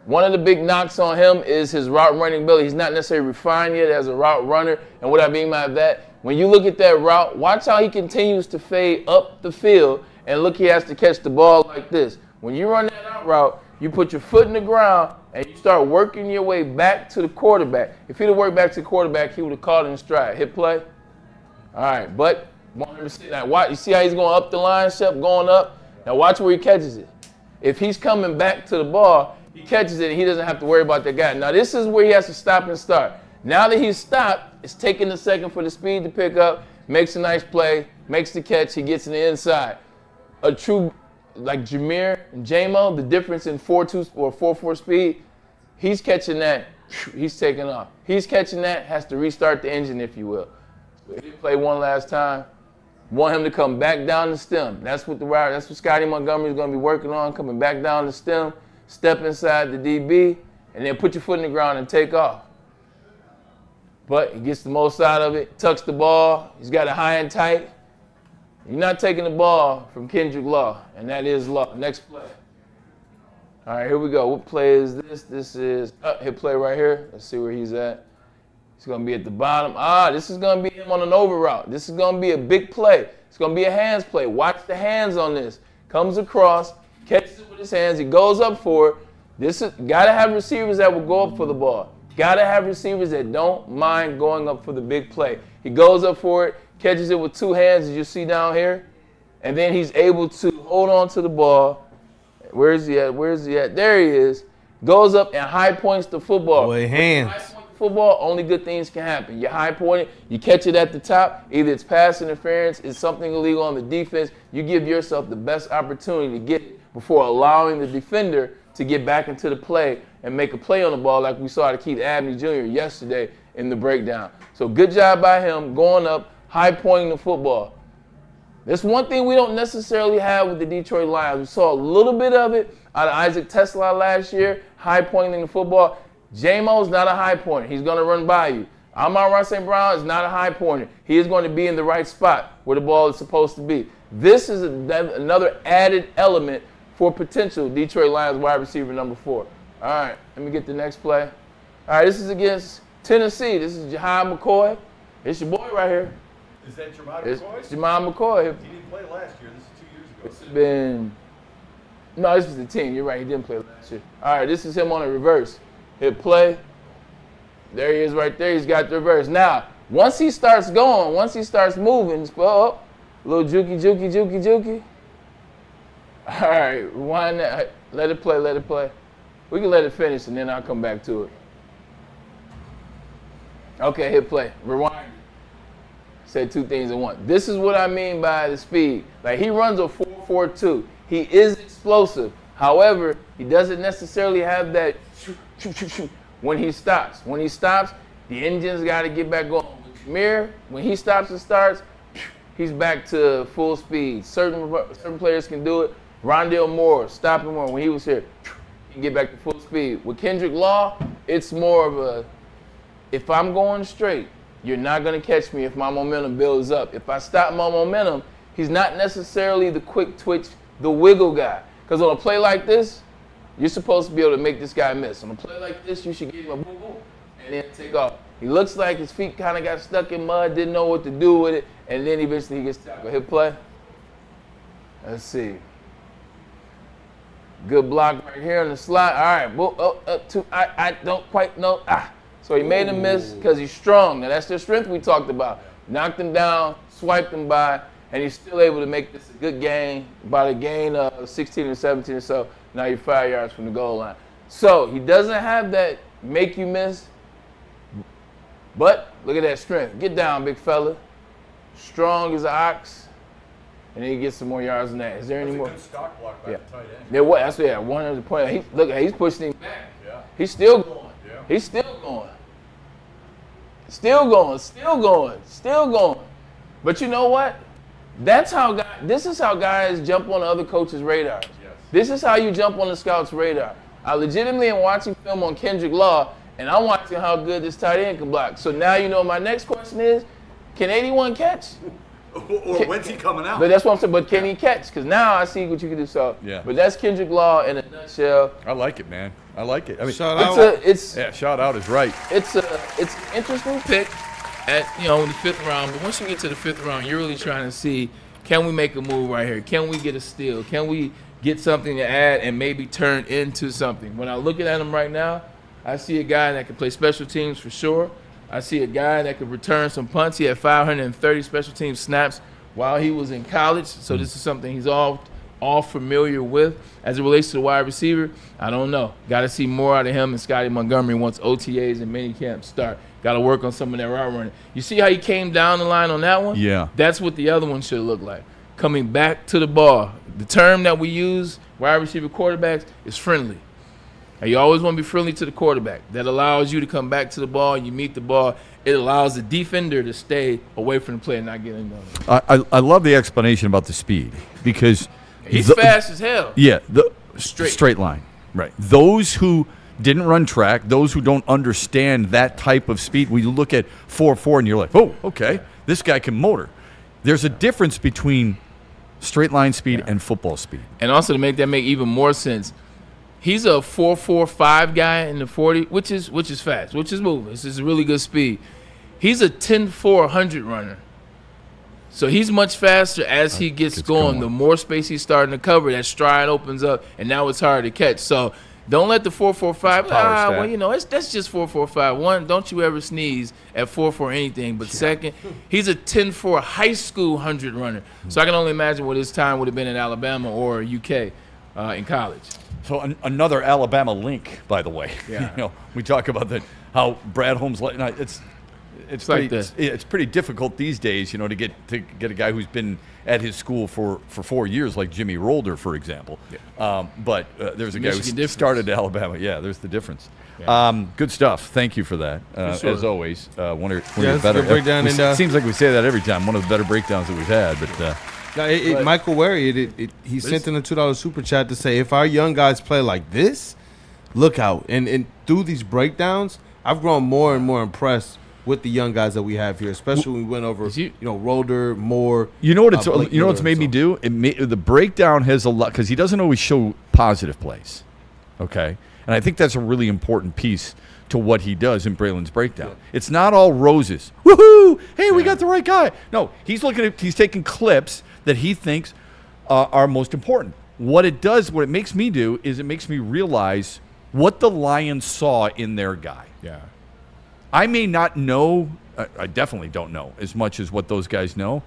One of the big knocks on him is his route running ability. He's not necessarily refined yet as a route runner. And what I mean by that, when you look at that route, watch how he continues to fade up the field. And look, he has to catch the ball like this. When you run that out route, you put your foot in the ground and you start working your way back to the quarterback. If he'd have worked back to the quarterback, he would have caught it in stride. Hit play. All right, but 100%. Now, watch. You see how he's going up the line, Shep, going up? Now, watch where he catches it. If he's coming back to the ball, he catches it and he doesn't have to worry about that guy. Now, this is where he has to stop and start. Now that he's stopped, it's taking a second for the speed to pick up, makes a nice play, makes the catch, he gets in the inside. A true, like Jahmyr and J-Mo, the difference in 4.2 or 4.4 speed, he's catching that, he's taking off. He's catching that, has to restart the engine, if you will. If he play one last time, want him to come back down the stem. That's what Scotty Montgomery is going to be working on, coming back down the stem, step inside the DB, and then put your foot in the ground and take off. But he gets the most out of it, tucks the ball, he's got it high and tight. You're not taking the ball from Kendrick Law, and that is Law. Next play. All right, here we go. What play is this? This is hit play right here. Let's see where he's at. He's going to be at the bottom. This is going to be him on an over route. This is going to be a big play. It's going to be a hands play. Watch the hands on this. Comes across, catches it with his hands. He goes up for it. Got to have receivers that will go up for the ball. Got to have receivers that don't mind going up for the big play. He goes up for it, catches it with 2 hands, as you see down here, and then he's able to hold on to the ball. Where is he at? There he is. Goes up and high points the football. Boy, hands. Football, only good things can happen. You high point it, you catch it at the top, either it's pass interference, it's something illegal on the defense, you give yourself the best opportunity to get it before allowing the defender to get back into the play and make a play on the ball like we saw to Keith Abney Jr. yesterday in the breakdown. So good job by him going up, high pointing the football. That's one thing we don't necessarily have with the Detroit Lions. We saw a little bit of it out of Isaac Tesla last year, high pointing the football. J-Mo's not a high pointer. He's going to run by you. Amon-Ra St. Brown is not a high pointer. He is going to be in the right spot where the ball is supposed to be. This is another added element for potential Detroit Lions wide receiver number 4. All right, let me get the next play. All right, this is against Tennessee. This is Jahai McCoy. It's your boy right here. Is that Jermod It's McCoy? Jermod McCoy. He didn't play last year. This is 2 years ago. It's been – no, this was the team. You're right. He didn't play last year. All right, this is him on a reverse. Hit play. There he is right there. He's got the reverse. Now, once he starts going, once he starts moving, a little jukey. All right, rewind that. Let it play. We can let it finish, and then I'll come back to it. Okay, hit play. Rewind. Said two things in one. This is what I mean by the speed. Like, he runs a 4.42. He is explosive. However, he doesn't necessarily have that when he stops. When he stops, the engine's got to get back going. With Jameer, when he stops and starts, he's back to full speed. Certain players can do it. Rondale Moore, stopping more when he was here, he can get back to full speed. With Kendrick Law, it's more of a, if I'm going straight, you're not going to catch me if my momentum builds up. If I stop my momentum, he's not necessarily the quick twitch, the wiggle guy. Because on a play like this, you're supposed to be able to make this guy miss. On a play like this, you should give him a boom, and then take off. He looks like his feet kind of got stuck in mud, didn't know what to do with it, and then eventually he gets tackled. Hit play. Let's see. Good block right here on the slot. All right, I don't quite know. So he made him miss because he's strong. Now, that's the strength we talked about. Knocked him down, swiped him by, and he's still able to make this a good gain, about a gain of 16 or 17 or so. Now you're 5 yards from the goal line. So he doesn't have that make you miss, but look at that strength. Get down, big fella. Strong as an ox. And then he gets some more yards than that. Is there any more? That's a good stock block by the tight end. There was. That's what, 100 point. Look, he's pushing him back. Yeah. He's still going. Yeah. He's still going. Still going. But you know what? This is how guys jump on other coaches' radars. Yes. This is how you jump on the scout's radar. I legitimately am watching film on Kendrick Law, and I'm watching how good this tight end can block. So now you know my next question is, can 81 catch? Or when's he coming out? But that's what I'm saying. But can he catch? Because now I see what you can do. So, yeah. But that's Kendrick Law in a nutshell. I like it, man. I like it. I mean, shout out. Shout out is right. It's an interesting pick at in the 5th round. But once you get to the 5th round, you're really trying to see, can we make a move right here? Can we get a steal? Can we get something to add and maybe turn into something? When I look at him right now, I see a guy that can play special teams for sure. I see a guy that could return some punts. He had 530 special team snaps while he was in college. So this is something he's all familiar with. As it relates to the wide receiver, I don't know. Got to see more out of him and Scotty Montgomery once OTAs and mini camps start. Got to work on some of that route running. You see how he came down the line on that one? Yeah. That's what the other one should look like. Coming back to the ball. The term that we use, wide receiver quarterbacks, is friendly. And you always want to be friendly to the quarterback. That allows you to come back to the ball. You meet the ball. It allows the defender to stay away from the play and not get in there. I love the explanation about the speed because he's fast as hell. Yeah, the straight line. Right. Those who didn't run track, those who don't understand that type of speed, when you look at 4.4 and you're like, oh, okay, this guy can motor. There's a difference between straight line speed and football speed. And also to make that make even more sense, he's a 4.45 guy in the 40, which is fast, which is moving. This is really good speed. He's a 10.400 runner. So he's much faster as he gets going. The more space he's starting to cover, that stride opens up, and now it's hard to catch. So don't let the 4.45, that's just 4.45. One, don't you ever sneeze at 4.4 anything. But second, he's a 10.4 high school 100 runner. So I can only imagine what his time would have been in Alabama or UK in college. So another Alabama link, by the way. Yeah. We talk about how Brad Holmes. It's pretty difficult these days, to get a guy who's been at his school for 4 years, like Jimmy Rolder, for example. Yeah. But there's a guy who started at Alabama. Yeah, there's the difference. Yeah. Good stuff. Thank you for that. Sure. As always, one of your better breakdown. It seems like we say that every time. One of the better breakdowns that we've had, but. Michael Wary, he sent in a $2 super chat to say, if our young guys play like this, look out. And through these breakdowns, I've grown more and more impressed with the young guys that we have here, especially when we went over, Rolder, Moore. You know what's made me do? The breakdown has a lot, because he doesn't always show positive plays. okay? And I think that's a really important piece to what he does in Braylon's breakdown. It's not all roses. Woohoo! Hey, we got the right guy. No, he's taking clips that he thinks are most important. What it makes me do is it makes me realize what the Lions saw in their guy. Yeah. I may not know, I definitely don't know as much as what those guys know,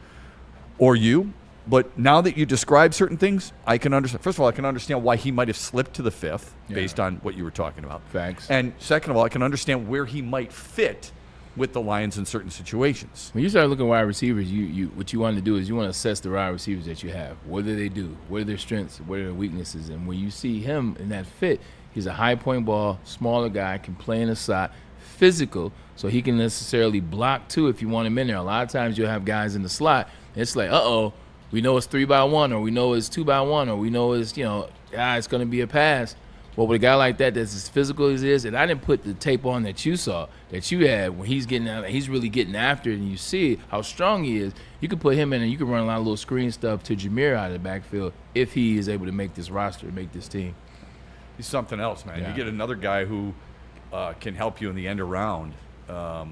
or you, but now that you describe certain things, I can understand. First of all, I can understand why he might have slipped to the 5th based on what you were talking about. Facts. And second of all, I can understand where he might fit with the Lions in certain situations. When you start looking at wide receivers, what you want to do is you want to assess the wide receivers that you have. What do they do? What are their strengths? What are their weaknesses? And when you see him in that fit, he's a high point ball, smaller guy, can play in the slot, physical, so he can necessarily block too if you want him in there. A lot of times you'll have guys in the slot, and it's like, we know it's 3-by-1, or we know it's 2-by-1, or we know it's, it's going to be a pass. Well, with a guy like that that's as physical as he is, and I didn't put the tape on that you saw, that you had, when he's getting out, he's really getting after it, and you see how strong he is, you can put him in and you can run a lot of little screen stuff to Jameer out of the backfield if he is able to make this roster, make this team. He's something else, man. Yeah. You get another guy who can help you in the end around that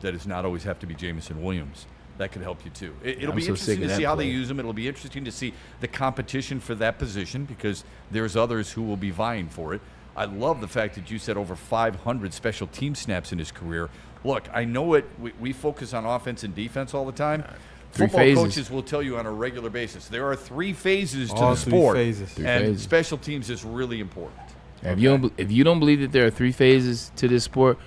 does not always have to be Jamison Williams. That could help you too. It'll be interesting to see how they use him. It'll be interesting to see the competition for that position because there's others who will be vying for it. I love the fact that you said over 500 special team snaps in his career. Look, I know it. We focus on offense and defense all the time. Football coaches will tell you on a regular basis there are 3 phases to the sport, and special teams is really important. If you don't believe that there are 3 phases to this sport,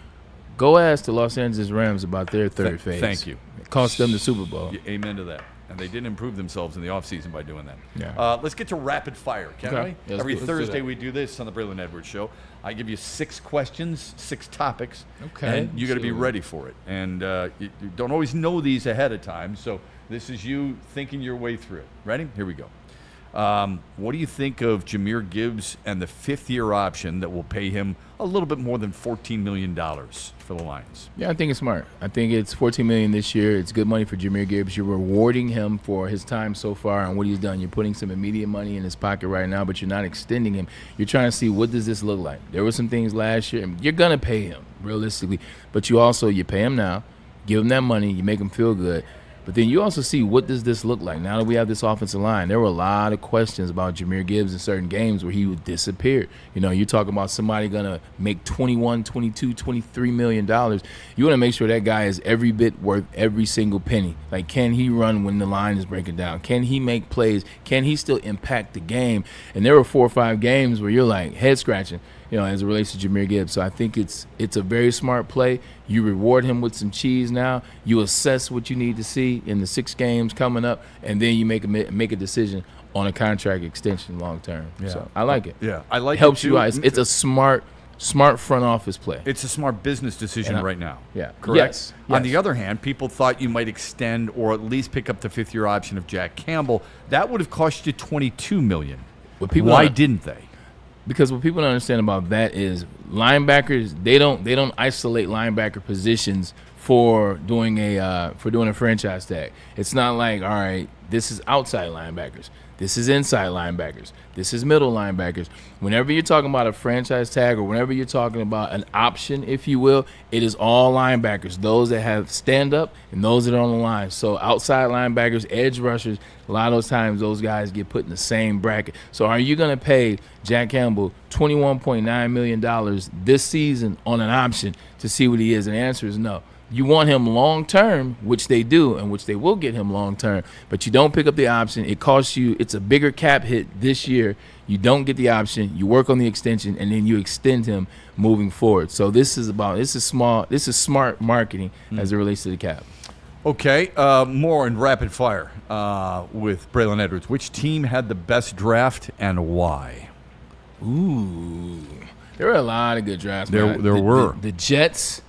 go ask the Los Angeles Rams about their third phase. Thank you. It cost them the Super Bowl. Amen to that. And they didn't improve themselves in the offseason by doing that. Yeah. Let's get to rapid fire, can we? Yeah, Every Thursday we do this on the Braylon Edwards Show. I give you 6 questions, 6 topics, and you got to be ready for it. And you don't always know these ahead of time, so this is you thinking your way through it. Ready? Here we go. What do you think of Jahmyr Gibbs and the 5th-year option that will pay him a little bit more than $14 million for the Lions? Yeah, I think it's smart. I think it's $14 million this year. It's good money for Jahmyr Gibbs. You're rewarding him for his time so far and what he's done. You're putting some immediate money in his pocket right now, but you're not extending him. You're trying to see what does this look like. There were some things last year, and you're going to pay him realistically, but you pay him now, give him that money, you make him feel good. But then you also see what does this look like now that we have this offensive line. There were a lot of questions about Jahmyr Gibbs in certain games where he would disappear. You're talking about somebody going to make $21, $22, $23 million. You want to make sure that guy is every bit worth every single penny. Like, can he run when the line is breaking down? Can he make plays? Can he still impact the game? And there were 4 or 5 games where you're like head scratching, as it relates to Jahmyr Gibbs. So I think it's a very smart play. You reward him with some cheese now. You assess what you need to see in the 6 games coming up, and then you make a decision on a contract extension long term. Yeah. So I like it. Yeah, I like it. Helps you out. It's a smart front office play. It's a smart business decision right now. Yeah. Correct? Yes. On the other hand, people thought you might extend or at least pick up the 5th-year option of Jack Campbell. That would have cost you $22 million. Why didn't they? Because what people don't understand about that is linebackers, they don't isolate linebacker positions for doing a franchise tag. It's not like, all right, this is outside linebackers, this is inside linebackers, this is middle linebackers. Whenever you're talking about a franchise tag or whenever you're talking about an option, if you will, it is all linebackers, those that have stand up and those that are on the line. So outside linebackers, edge rushers, a lot of those times those guys get put in the same bracket. So are you going to pay Jack Campbell $21.9 million this season on an option to see what he is? And the answer is no. You want him long term, which they do, and which they will get him long term, but you don't pick up the option. It costs you, it's a bigger cap hit this year. You don't get the option, you work on the extension, and then you extend him moving forward. So this is smart marketing as it relates to the cap. Okay, more in rapid fire with Braylon Edwards. Which team had the best draft and why? Ooh, there were a lot of good drafts. There were. The Jets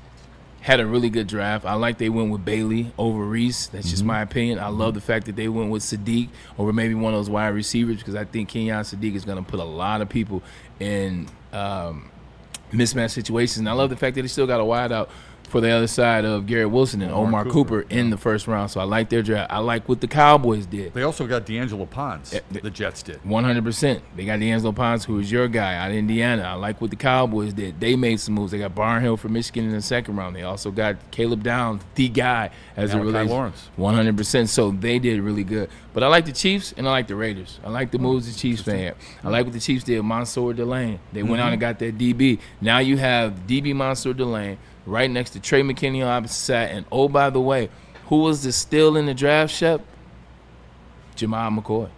had a really good draft. I like they went with Bailey over Reese. That's just my opinion. I love the fact that they went with Sadiq over maybe one of those wide receivers because I think Kenyon Sadiq is going to put a lot of people in mismatch situations. And I love the fact that he still got a wide out for the other side of Garrett Wilson and Omar Cooper in the first round. So I like their draft. I like what the Cowboys did. They also got D'Angelo Ponce. The Jets did. 100%. They got D'Angelo Ponce, who is your guy out of Indiana. I like what the Cowboys did. They made some moves. They got Barnhill from Michigan in the second round. They also got Caleb Downs, the guy, as it relates. Lawrence. 100%. So they did really good. But I like the Chiefs and I like the Raiders. I like the moves the Chiefs made. I like what the Chiefs did. Mansour Delane. They went out and got that DB. Now you have DB Mansour Delane right next to Trey McKinney on opposite side. And, oh, by the way, who was the steal in the draft, Shep? Jamal McCoy,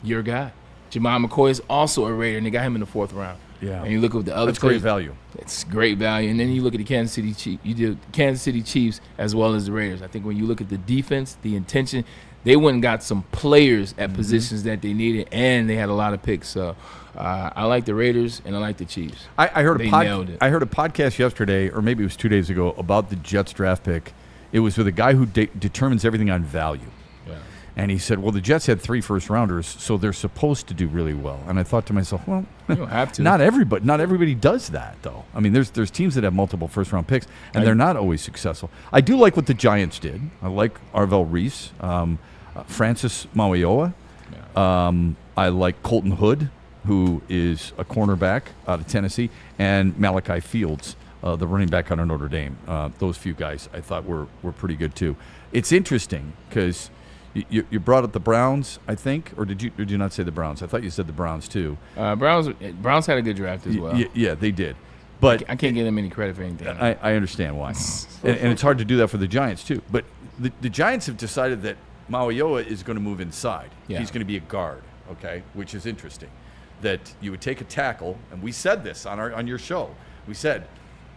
your guy. Jamal McCoy is also a Raider, and they got him in the fourth round. Yeah. And you look at the other That's great value. It's great value. And then you look at the Kansas City Chiefs. You do Kansas City Chiefs as well as the Raiders. I think when you look at the defense, the intention, they went and got some players at positions that they needed, and they had a lot of picks. So I like the Raiders and I like the Chiefs. I heard nailed it. I heard a podcast yesterday, or maybe it was 2 days ago, about the Jets draft pick. It was with a guy who determines everything on value. Yeah. And he said, well, the Jets had 3 first-rounders, so they're supposed to do really well. And I thought to myself, well, you don't have to. Not everybody does that, though. I mean, there's teams that have multiple first-round picks, and they're not always successful. I do like what the Giants did. I like Arvell Reese, Francis Mauigoa. Yeah. I like Colton Hood, who is a cornerback out of Tennessee, and Malachi Fields, the running back out of Notre Dame. Those few guys I thought were pretty good, too. It's interesting because you brought up the Browns, I think, or did you not say the Browns? I thought you said the Browns, too. Browns had a good draft as well. Yeah, they did. But I can't give them any credit for anything. I understand why. and it's hard to do that for the Giants, too. But the Giants have decided that Mauigoa is going to move inside. Yeah. He's going to be a guard, okay, which is interesting. That you would take a tackle, and we said this on your show. We said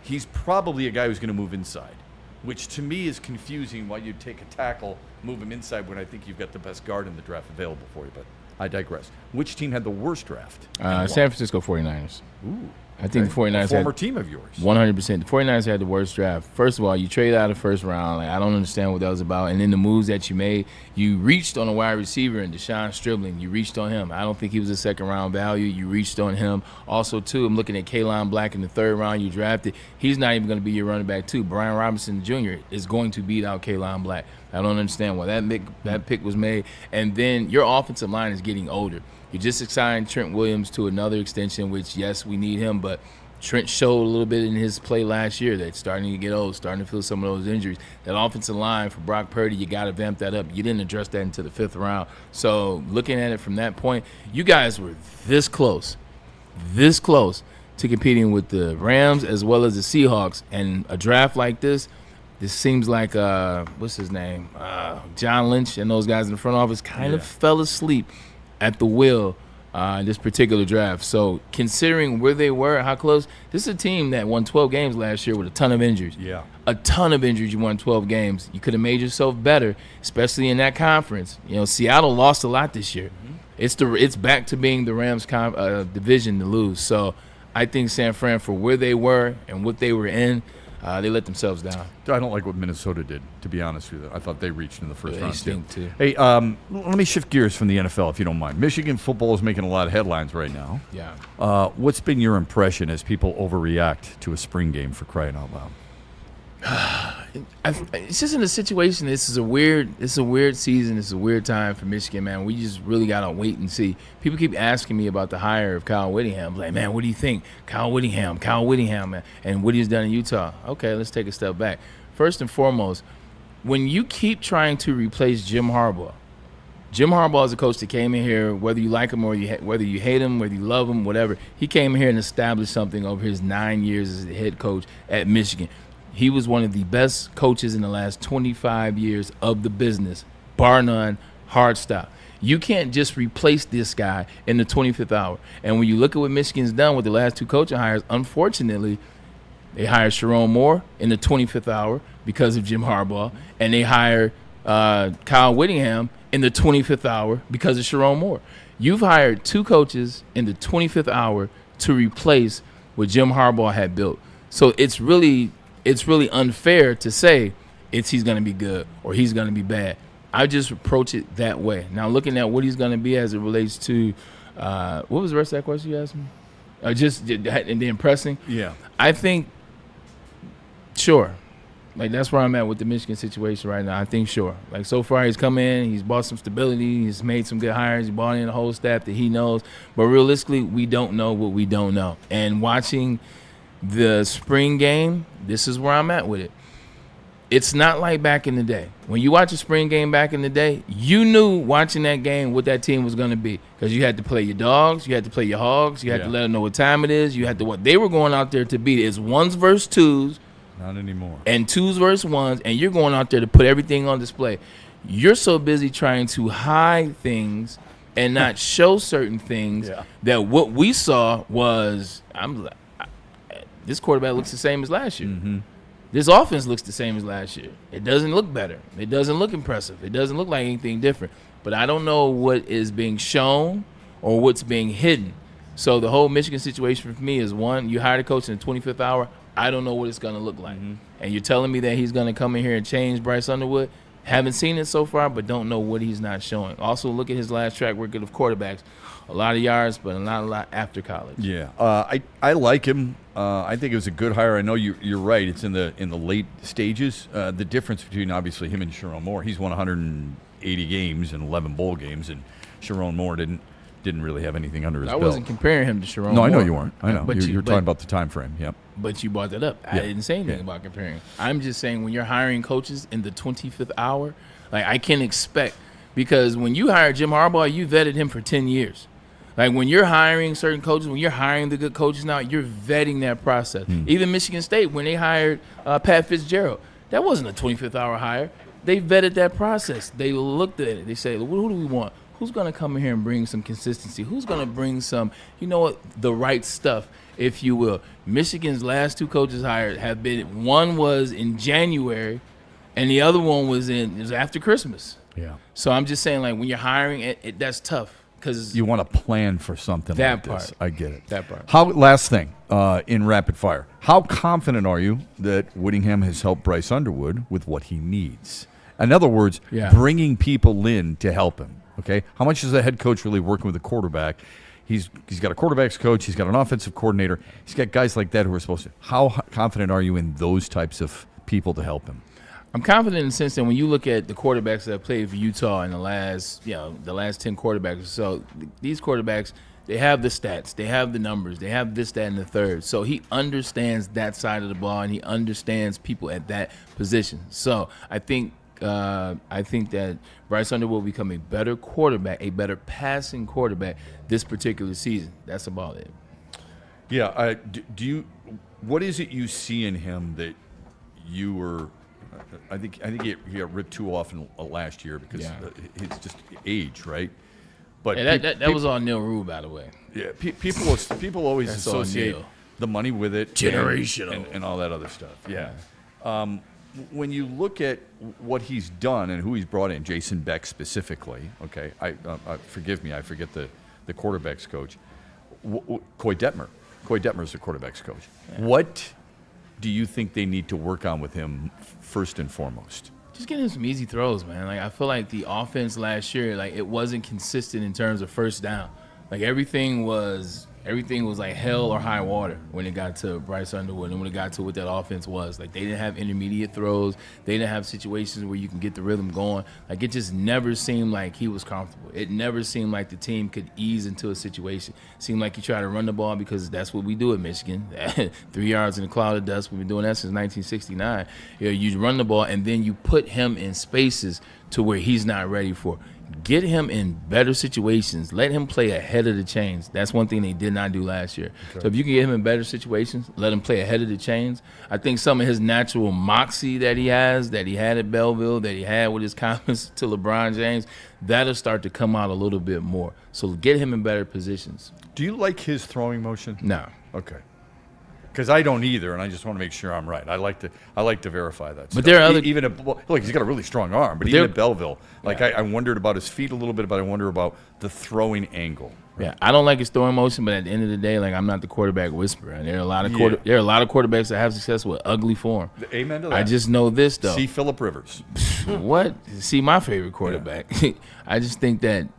he's probably a guy who's going to move inside, which to me is confusing why you'd take a tackle, move him inside when I think you've got the best guard in the draft available for you. But I digress. Which team had the worst draft? San Francisco 49ers. Ooh. I think the 49ers a former team of yours. 100%. The 49ers had the worst draft. First of all, you traded out of the first round. I don't understand what that was about. And then the moves that you made, you reached on a wide receiver and Deshaun Stribling. You reached on him. I don't think he was a second-round value. You reached on him. Also, too, I'm looking at Kaylan Black in the third round you drafted. He's not even going to be your running back, too. Brian Robinson Jr. is going to beat out Kaylan Black. I don't understand why that pick was made. And then your offensive line is getting older. You just signed Trent Williams to another extension, which, yes, we need him, but Trent showed a little bit in his play last year that starting to get old, starting to feel some of those injuries. That offensive line for Brock Purdy, you got to vamp that up. You didn't address that until the 5th round. So looking at it from that point, you guys were this close to competing with the Rams as well as the Seahawks. And a draft like this seems like, what's his name? John Lynch and those guys in the front office kind of fell asleep at the wheel in this particular draft. So considering where they were, how close, this is a team that won 12 games last year with a ton of injuries. Yeah. A ton of injuries. You won 12 games. You could have made yourself better, especially in that conference. You know, Seattle lost a lot this year. Mm-hmm. It's back to being the Rams division to lose. So I think San Fran, for where they were and what they were in, they let themselves down. I don't like what Minnesota did, to be honest with you. I thought they reached in the first round, too. Hey, let me shift gears from the NFL, if you don't mind. Michigan football is making a lot of headlines right now. Yeah. What's been your impression as people overreact to a spring game, for crying out loud? It's just in a situation. It's a weird season. It's a weird time for Michigan, man. We just really gotta wait and see. People keep asking me about the hire of Kyle Whittingham. Like, man, what do you think? Kyle Whittingham, man, and what he's done in Utah. Okay, let's take a step back. First and foremost, when you keep trying to replace Jim Harbaugh is a coach that came in here, whether you like him or whether you hate him, whether you love him, whatever. He came in here and established something over his 9 years as the head coach at Michigan. He was one of the best coaches in the last 25 years of the business, bar none, hard stop. You can't just replace this guy in the 25th hour. And when you look at what Michigan's done with the last 2 coaching hires, unfortunately, they hired Sharon Moore in the 25th hour because of Jim Harbaugh, and they hired Kyle Whittingham in the 25th hour because of Sharon Moore. You've hired 2 coaches in the 25th hour to replace what Jim Harbaugh had built. So it's really unfair to say he's going to be good or he's going to be bad. I just approach it that way. Now, looking at what he's going to be as it relates to what was the rest of that question you asked me? And the impressing? Yeah. I think, sure, Like, that's where I'm at with the Michigan situation right now. I think sure. Like, so far he's come in, he's brought some stability, he's made some good hires, he brought in a whole staff that he knows. But realistically, we don't know what we don't know. And watching the spring game, this is where I'm at with it. It's not like back in the day. When you watch a spring game back in the day, you knew watching that game what that team was going to be, because you had to play your dogs, you had to play your hogs, you had to let them know what time it is, you had to what they were going out there to beat. It's ones versus twos. Not anymore. And twos versus ones, and you're going out there to put everything on display. You're so busy trying to hide things and not show certain things that what we saw was, this quarterback looks the same as last year. Mm-hmm. This offense looks the same as last year. It doesn't look better. It doesn't look impressive. It doesn't look like anything different. But I don't know what is being shown or what's being hidden. So the whole Michigan situation for me is, one, you hired a coach in the 25th hour. I don't know what it's going to look like. Mm-hmm. And you're telling me that he's going to come in here and change Bryce Underwood? Haven't seen it so far, but don't know what he's not showing. Also, look at his last track record of quarterbacks. A lot of yards, but not a lot after college. Yeah, I like him. I think it was a good hire. I know you're right. It's in the late stages. The difference between obviously him and Sharon Moore, he's won 180 games and 11 bowl games, and Sharon Moore didn't really have anything under his belt. I wasn't comparing him to Sharon No, Moore. I know you weren't. I know. But You're talking about the time frame. Yep. But you brought that up. I didn't say anything about comparing. I'm just saying when you're hiring coaches in the 25th hour, like, I can't expect, because when you hire Jim Harbaugh, you vetted him for 10 years. Like, when you're hiring certain coaches, when you're hiring the good coaches now, you're vetting that process. Even Michigan State, when they hired Pat Fitzgerald, that wasn't a 25th hour hire. They vetted that process. They looked at it. They said, well, who do we want? Who's going to come in here and bring some consistency? Who's going to bring some, the right stuff, if you will? Michigan's last two coaches hired have been, one was in January, and the other one was after Christmas. Yeah. So I'm just saying, like, when you're hiring, that's tough. Because you want to plan for something like this. I get it. That part. Last thing in rapid fire. How confident are you that Whittingham has helped Bryce Underwood with what he needs? In other words, bringing people in to help him. Okay. How much is the head coach really working with the quarterback? He's got a quarterback's coach. He's got an offensive coordinator. He's got guys like that who are supposed to. How confident are you in those types of people to help him? I'm confident in the sense that when you look at the quarterbacks that have played for Utah in the last 10 quarterbacks or so, these quarterbacks, they have the stats, they have the numbers, they have this, that, and the third. So he understands that side of the ball, and he understands people at that position. So I think that Bryce Underwood will become a better quarterback, a better passing quarterback this particular season. That's about it. Yeah. What is it you see in him that you were? I think he got ripped too often last year because it's just age, right? But that was all Neil Rue, by the way. Yeah, people always associate the money with it, generational, and all that other stuff. Yeah. When you look at what he's done and who he's brought in, Jason Beck specifically. Okay, forgive me, I forget the quarterback's coach, Coy Detmer. Coy Detmer is the quarterback's coach. Yeah. What do you think they need to work on with him first and foremost? Just get him some easy throws, man. Like, I feel like the offense last year, like, it wasn't consistent in terms of first down. Like, everything was like hell or high water when it got to Bryce Underwood and when it got to what that offense was. Like, they didn't have intermediate throws. They didn't have situations where you can get the rhythm going. Like, it just never seemed like he was comfortable. It never seemed like the team could ease into a situation. It seemed like you try to run the ball because that's what we do at Michigan. 3 yards in a cloud of dust. We've been doing that since 1969. You run the ball, and then you put him in spaces to where he's not ready for. Get him in better situations. Let him play ahead of the chains. That's one thing they did not do last year. Okay. So if you can get him in better situations, let him play ahead of the chains. I think some of his natural moxie that he has, that he had at Belleville, that he had with his comments to LeBron James, that'll start to come out a little bit more. So get him in better positions. Do you like his throwing motion? No. Okay. Because I don't either, and I just want to make sure I'm right. I like to verify that. But stuff. there are other look, he's got a really strong arm, but even at Belleville, I wondered about his feet a little bit, but I wonder about the throwing angle. Right? Yeah, I don't like his throwing motion, but at the end of the day, like, I'm not the quarterback whisperer. And there are a lot of quarterbacks that have success with ugly form. Amen to that. I just know this though. See Phillip Rivers. What? See my favorite quarterback. I just think that,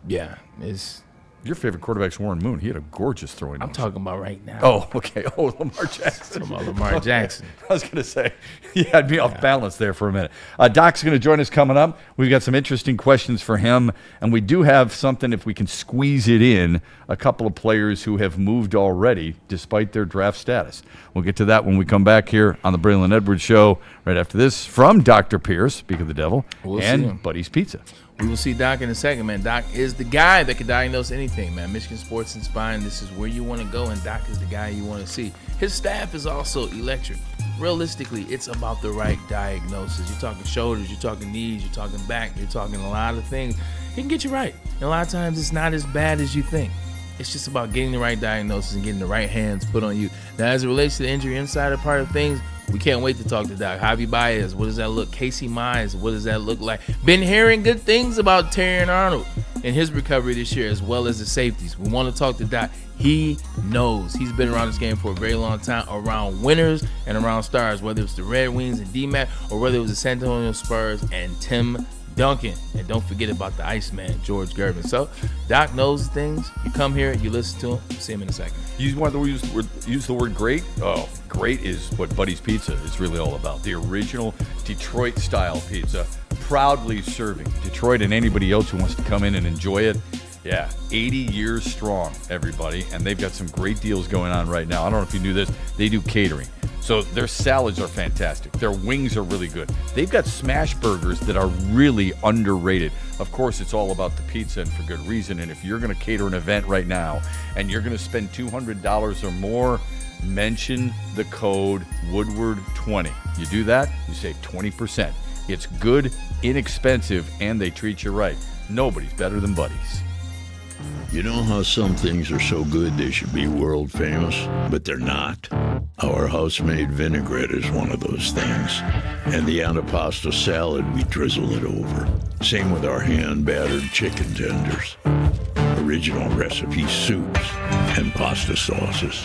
it's. Your favorite quarterback's Warren Moon. He had a gorgeous throwing. I'm talking about right now. Oh, okay. Oh, Lamar Jackson. I'm talking about Lamar Jackson. I was going to say, you had me off balance there for a minute. Doc's going to join us coming up. We've got some interesting questions for him, and we do have something, if we can squeeze it in, a couple of players who have moved already despite their draft status. We'll get to that when we come back here on the Braylon Edwards Show right after this from Dr. Pierce, speak of the devil, and Buddy's Pizza. We will see Doc in a second, man. Doc is the guy that can diagnose anything, man. Michigan Sports and Spine, this is where you want to go, and Doc is the guy you want to see. His staff is also electric. Realistically, it's about the right diagnosis. You're talking shoulders, you're talking knees, you're talking back, you're talking a lot of things. He can get you right. And a lot of times it's not as bad as you think. It's just about getting the right diagnosis and getting the right hands put on you. Now, as it relates to the injury insider part of things, we can't wait to talk to Doc. Javi Baez, what does that look? Casey Mize, what does that look like? Been hearing good things about Terrion Arnold and his recovery this year, as well as the safeties. We want to talk to Doc. He knows. He's been around this game for a very long time, around winners and around stars, whether it's the Red Wings and D-Mac or whether it was the San Antonio Spurs and Tim Duncan. And don't forget about the Iceman, George Gervin. So Doc knows things. You come here, you listen to him. See him in a second. You want to use the word great? Oh, great is what Buddy's Pizza is really all about. The original Detroit-style pizza, proudly serving Detroit and anybody else who wants to come in and enjoy it. Yeah, 80 years strong, everybody, and they've got some great deals going on right now. I don't know if you knew this. They do catering. So their salads are fantastic. Their wings are really good. They've got smash burgers that are really underrated. Of course, it's all about the pizza, and for good reason. And if you're going to cater an event right now and you're going to spend $200 or more, mention the code Woodward20. You do that, you save 20%. It's good, inexpensive, and they treat you right. Nobody's better than Buddy's. You know how some things are so good they should be world famous, but they're not? Our house-made vinaigrette is one of those things. And the antipasta salad, we drizzle it over. Same with our hand-battered chicken tenders. Original recipe soups and pasta sauces.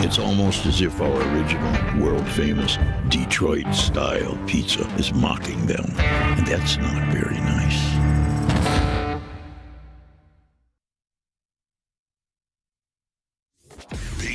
It's almost as if our original world-famous Detroit-style pizza is mocking them. And that's not very nice.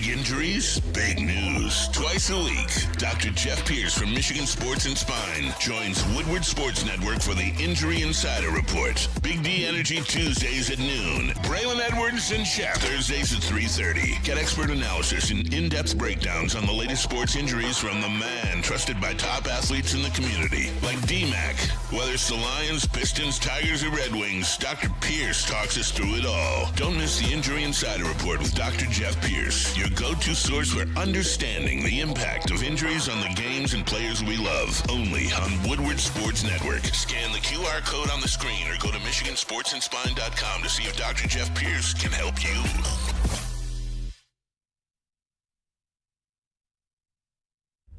Injuries, big news. Twice a week, Dr. Jeff Pierce from Michigan Sports and Spine joins Woodward Sports Network for the Injury Insider Report. Big D Energy Tuesdays at noon. Braylon Edwards and Shep Thursdays at 3:30. Get expert analysis and in-depth breakdowns on the latest sports injuries from the man trusted by top athletes in the community, like D-Mac. Whether it's the Lions, Pistons, Tigers, or Red Wings, Dr. Pierce talks us through it all. Don't miss the Injury Insider Report with Dr. Jeff Pierce, your go-to source for understanding the impact of injuries on the games and players we love. Only on Woodward Sports Network. Scan the QR code on the screen or go to MichiganSportsandSpine.com to see if Dr. Jeff Pierce can help you.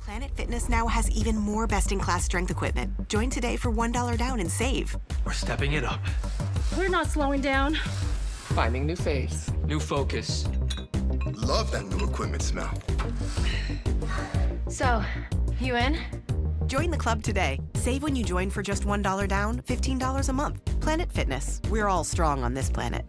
Planet Fitness now has even more best-in-class strength equipment. Join today for $1 down and save. We're stepping it up. We're not slowing down. Finding new faith, new focus. Love that new equipment smell. So, you in? Join the club today. Save when you join for just $1 down, $15 a month. Planet Fitness. We're all strong on this planet.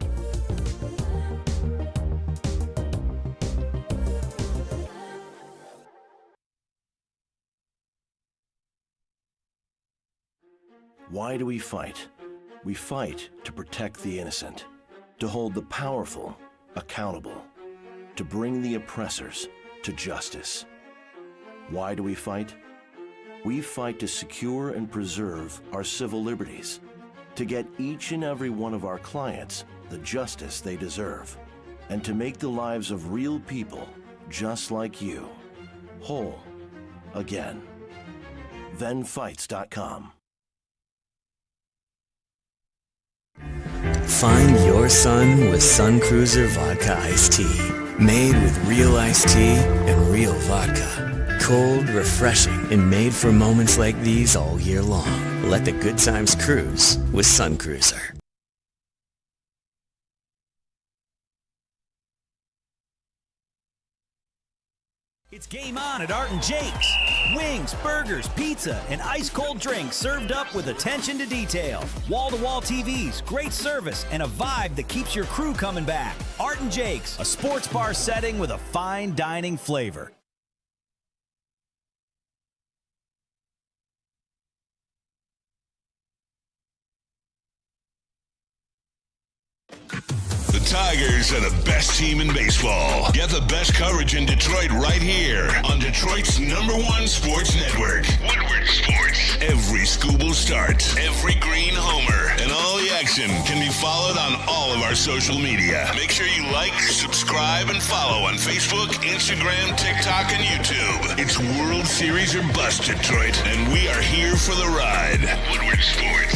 Why do we fight? We fight to protect the innocent, to hold the powerful accountable, to bring the oppressors to justice. Why do we fight? We fight to secure and preserve our civil liberties, to get each and every one of our clients the justice they deserve, and to make the lives of real people just like you whole again. ThenFights.com. Find your sun with Sun Cruiser Vodka Iced Tea. Made with real iced tea and real vodka. Cold, refreshing, and made for moments like these all year long. Let the good times cruise with Sun Cruiser. It's game on at Art and Jake's. Wings, burgers, pizza, and ice-cold drinks served up with attention to detail. Wall-to-wall TVs, great service, and a vibe that keeps your crew coming back. Art and Jake's, a sports bar setting with a fine dining flavor. The Tigers are the best team in baseball. Get the best coverage in Detroit right here on Detroit's #1 sports network, Woodward Sports. Every Scooble start, every green homer, and all the action can be followed on all of our social media. Make sure you like, subscribe, and follow on Facebook, Instagram, TikTok, and YouTube. It's World Series or bust, Detroit, and we are here for the ride. Woodward Sports.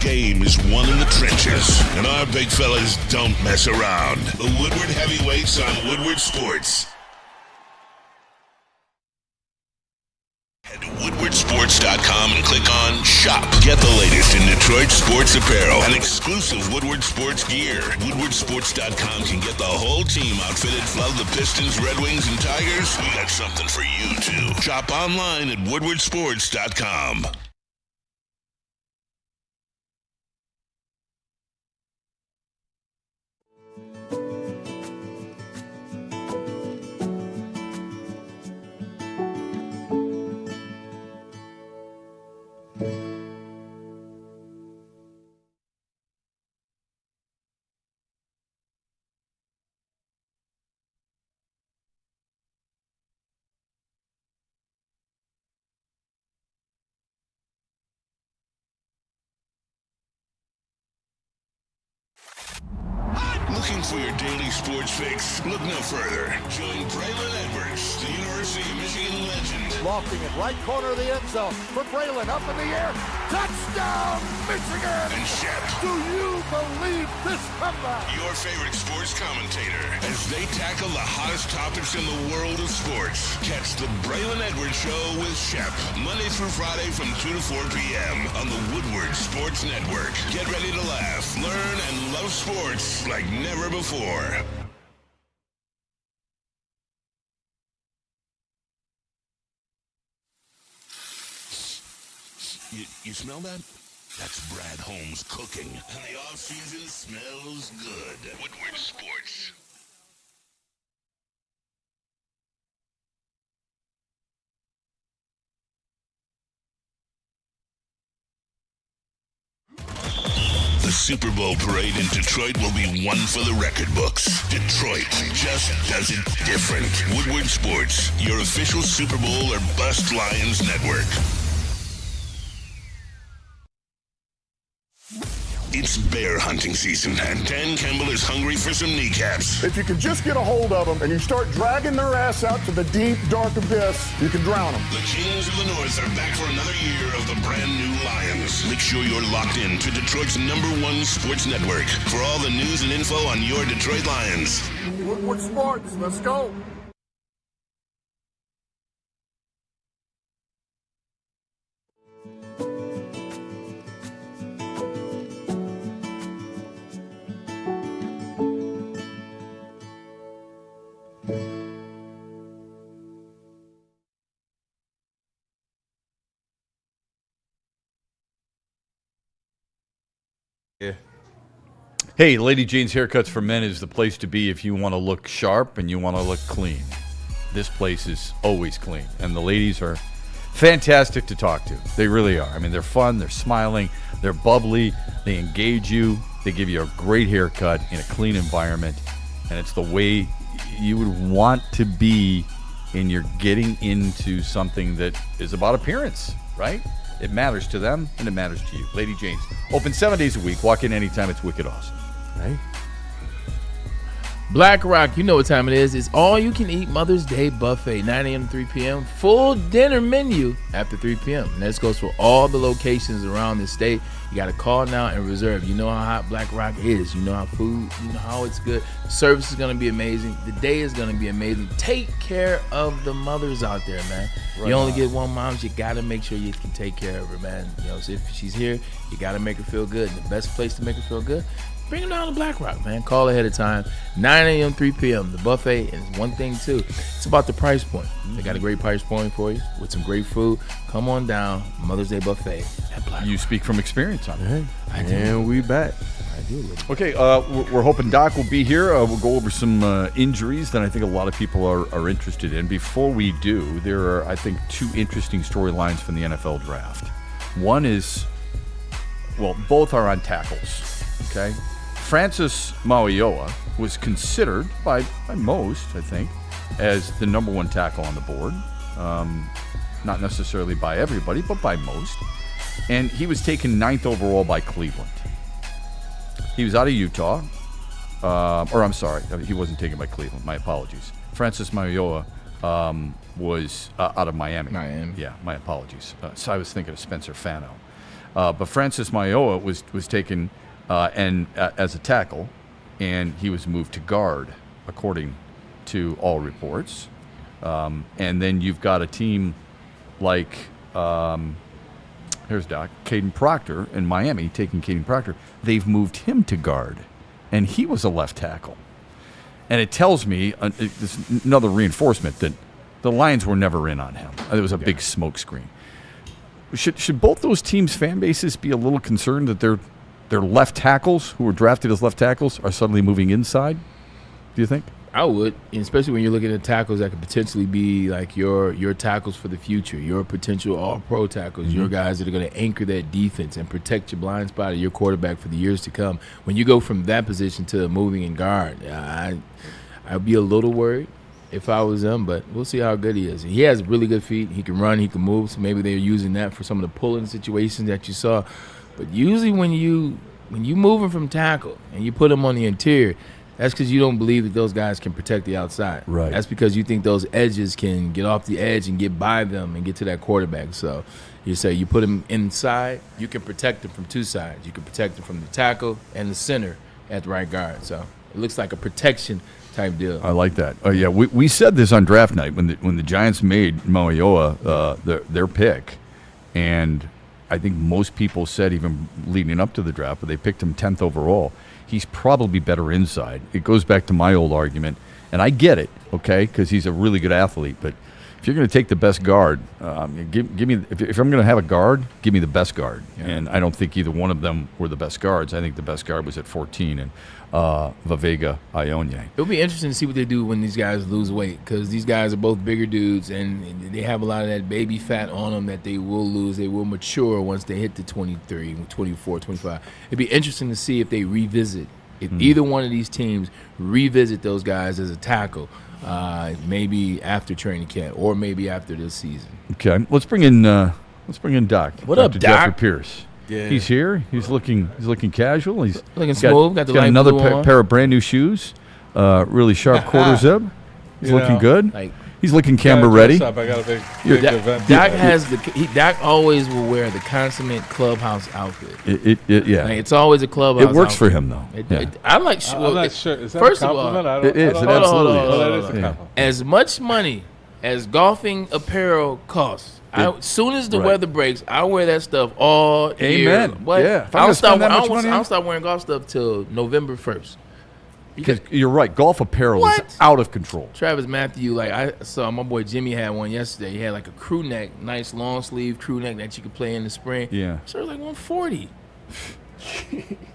Game is won in the trenches, and our big fellas don't mess around. The Woodward Heavyweights on Woodward Sports. Head to woodwardsports.com and click on Shop. Get the latest in Detroit sports apparel and exclusive Woodward Sports gear. Woodwardsports.com can get the whole team outfitted. Love the Pistons, Red Wings, and Tigers? We got something for you, too. Shop online at woodwardsports.com. Looking for your daily sports fix? Look no further. Join Braylon Edwards, the University of Michigan legend. Lofting it right corner of the end zone for Braylon, up in the air. Touchdown, Michigan! And Shep. Do you believe this comeback? Your favorite sports commentator as they tackle the hottest topics in the world of sports. Catch the Braylon Edwards Show with Shep, Monday through Friday from 2 to 4 p.m. on the Woodward Sports Network. Get ready to laugh, learn, and love sports like never before. You smell that? That's Brad Holmes cooking. And the off-season smells good. Woodward Sports. The Super Bowl parade in Detroit will be one for the record books. Detroit just does it different. Woodward Sports, your official Super Bowl or bust Lions network. It's bear hunting season, and Dan Campbell is hungry for some kneecaps. If you can just get a hold of them and you start dragging their ass out to the deep, dark abyss, you can drown them. The Kings of the North are back for another year of the brand new Lions. Make sure you're locked in to Detroit's #1 sports network for all the news and info on your Detroit Lions. Woodward Sports, let's go. Yeah. Hey, Lady Jane's Haircuts for Men is the place to be if you want to look sharp and you want to look clean. This place is always clean, and the ladies are fantastic to talk to. They really are. I mean, they're fun, they're smiling, they're bubbly, they engage you, they give you a great haircut in a clean environment, and it's the way you would want to be in your getting into something that is about appearance, right? It matters to them, and it matters to you. Lady Jane's. Open 7 days a week. Walk in anytime. It's wicked awesome. Right? Black Rock, you know what time it is. It's all-you-can-eat Mother's Day buffet, 9 a.m. to 3 p.m. Full dinner menu after 3 p.m. And this goes for all the locations around the state. You got to call now and reserve. You know how hot Black Rock is. You know how food, you know how it's good. The service is going to be amazing. The day is going to be amazing. Take care of the mothers out there, man. Right you only on. get one mom. You got to make sure you can take care of her, man. You know, so if she's here, you got to make her feel good. And the best place to make her feel good, bring them down to Black Rock, man. Call ahead of time. 9 a.m., 3 p.m. The buffet, and one thing, too. It's about the price point. They got a great price point for you with some great food. Come on down. Mother's Day buffet at Black Rock. You speak from experience on it. I do. And we back. I do. Okay, we're hoping Doc will be here. We'll go over some injuries that I think a lot of people are interested in. Before we do, there are, I think, two interesting storylines from the NFL draft. One is, well, both are on tackles, okay? Francis Mauigoa was considered by most, I think, as the number one tackle on the board. Not necessarily by everybody, but by most. And he was taken 9th overall by Cleveland. He was out of Utah. Or I'm sorry, he wasn't taken by Cleveland. My apologies. Francis Mauigoa was out of Miami. Yeah, my apologies. So I was thinking of Spencer Fano. But Francis Mauigoa was taken as a tackle, and he was moved to guard, according to all reports. And then you've got a team like, here's Doc, Caden Proctor in Miami, taking Caden Proctor. They've moved him to guard, and he was a left tackle. And it tells me, this is another reinforcement, that the Lions were never in on him. It was a big smokescreen. Should both those teams' fan bases be a little concerned that their left tackles, who were drafted as left tackles, are suddenly moving inside? Do you think? I would, especially when you're looking at tackles that could potentially be like your tackles for the future, your potential all-pro tackles, your guys that are going to anchor that defense and protect your blind spot of your quarterback for the years to come. When you go from that position to moving in guard, I'd be a little worried if I was them, but we'll see how good he is. He has really good feet. He can run. He can move, so maybe they're using that for some of the pulling situations that you saw. But usually when you move him from tackle and you put him on the interior, that's because you don't believe that those guys can protect the outside. Right. That's because you think those edges can get off the edge and get by them and get to that quarterback. So you say you put him inside, you can protect him from two sides. You can protect him from the tackle and the center at the right guard. So it looks like a protection type deal. I like that. Oh yeah, we said this on draft night when the Giants made Mauigoa their pick, and I think most people said even leading up to the draft, but they picked him 10th overall. He's probably better inside. It goes back to my old argument, and I get it, okay, because he's a really good athlete. But if you're going to take the best guard, give me. If I'm going to have a guard, give me the best guard. Yeah. And I don't think either one of them were the best guards. I think the best guard was at 14, and Vavega Ionye. It'll be interesting to see what they do when these guys lose weight, because these guys are both bigger dudes and they have a lot of that baby fat on them that they will lose. They will mature once they hit the 23, 24, 25. It'd be interesting to see if they revisit, if either one of these teams revisit those guys as a tackle, maybe after training camp or maybe after this season. Okay, let's bring in Doc. What up, Dr. Doc? Jeffrey Pierce. Yeah. He's here. He's looking casual. He's looking smooth. Got another pair of brand new shoes. Really sharp quarter zip. He's looking good. He's looking camera ready. I got a big event. Doc always will wear the consummate clubhouse outfit. Yeah. Like, it's always a clubhouse. It works outfit. for him though. I'm not sure. Is that first a compliment? of all, it is. It absolutely is. That is a compliment. As much money as golfing apparel costs, as soon as the weather breaks, I wear that stuff all year. Amen. What? Yeah. I don't start wearing golf stuff till November 1st. Because you're right, golf apparel is out of control. Travis Matthew, I saw my boy Jimmy had one yesterday. He had like a crew neck, nice long sleeve crew neck that you could play in the spring. Yeah. So it was like $140.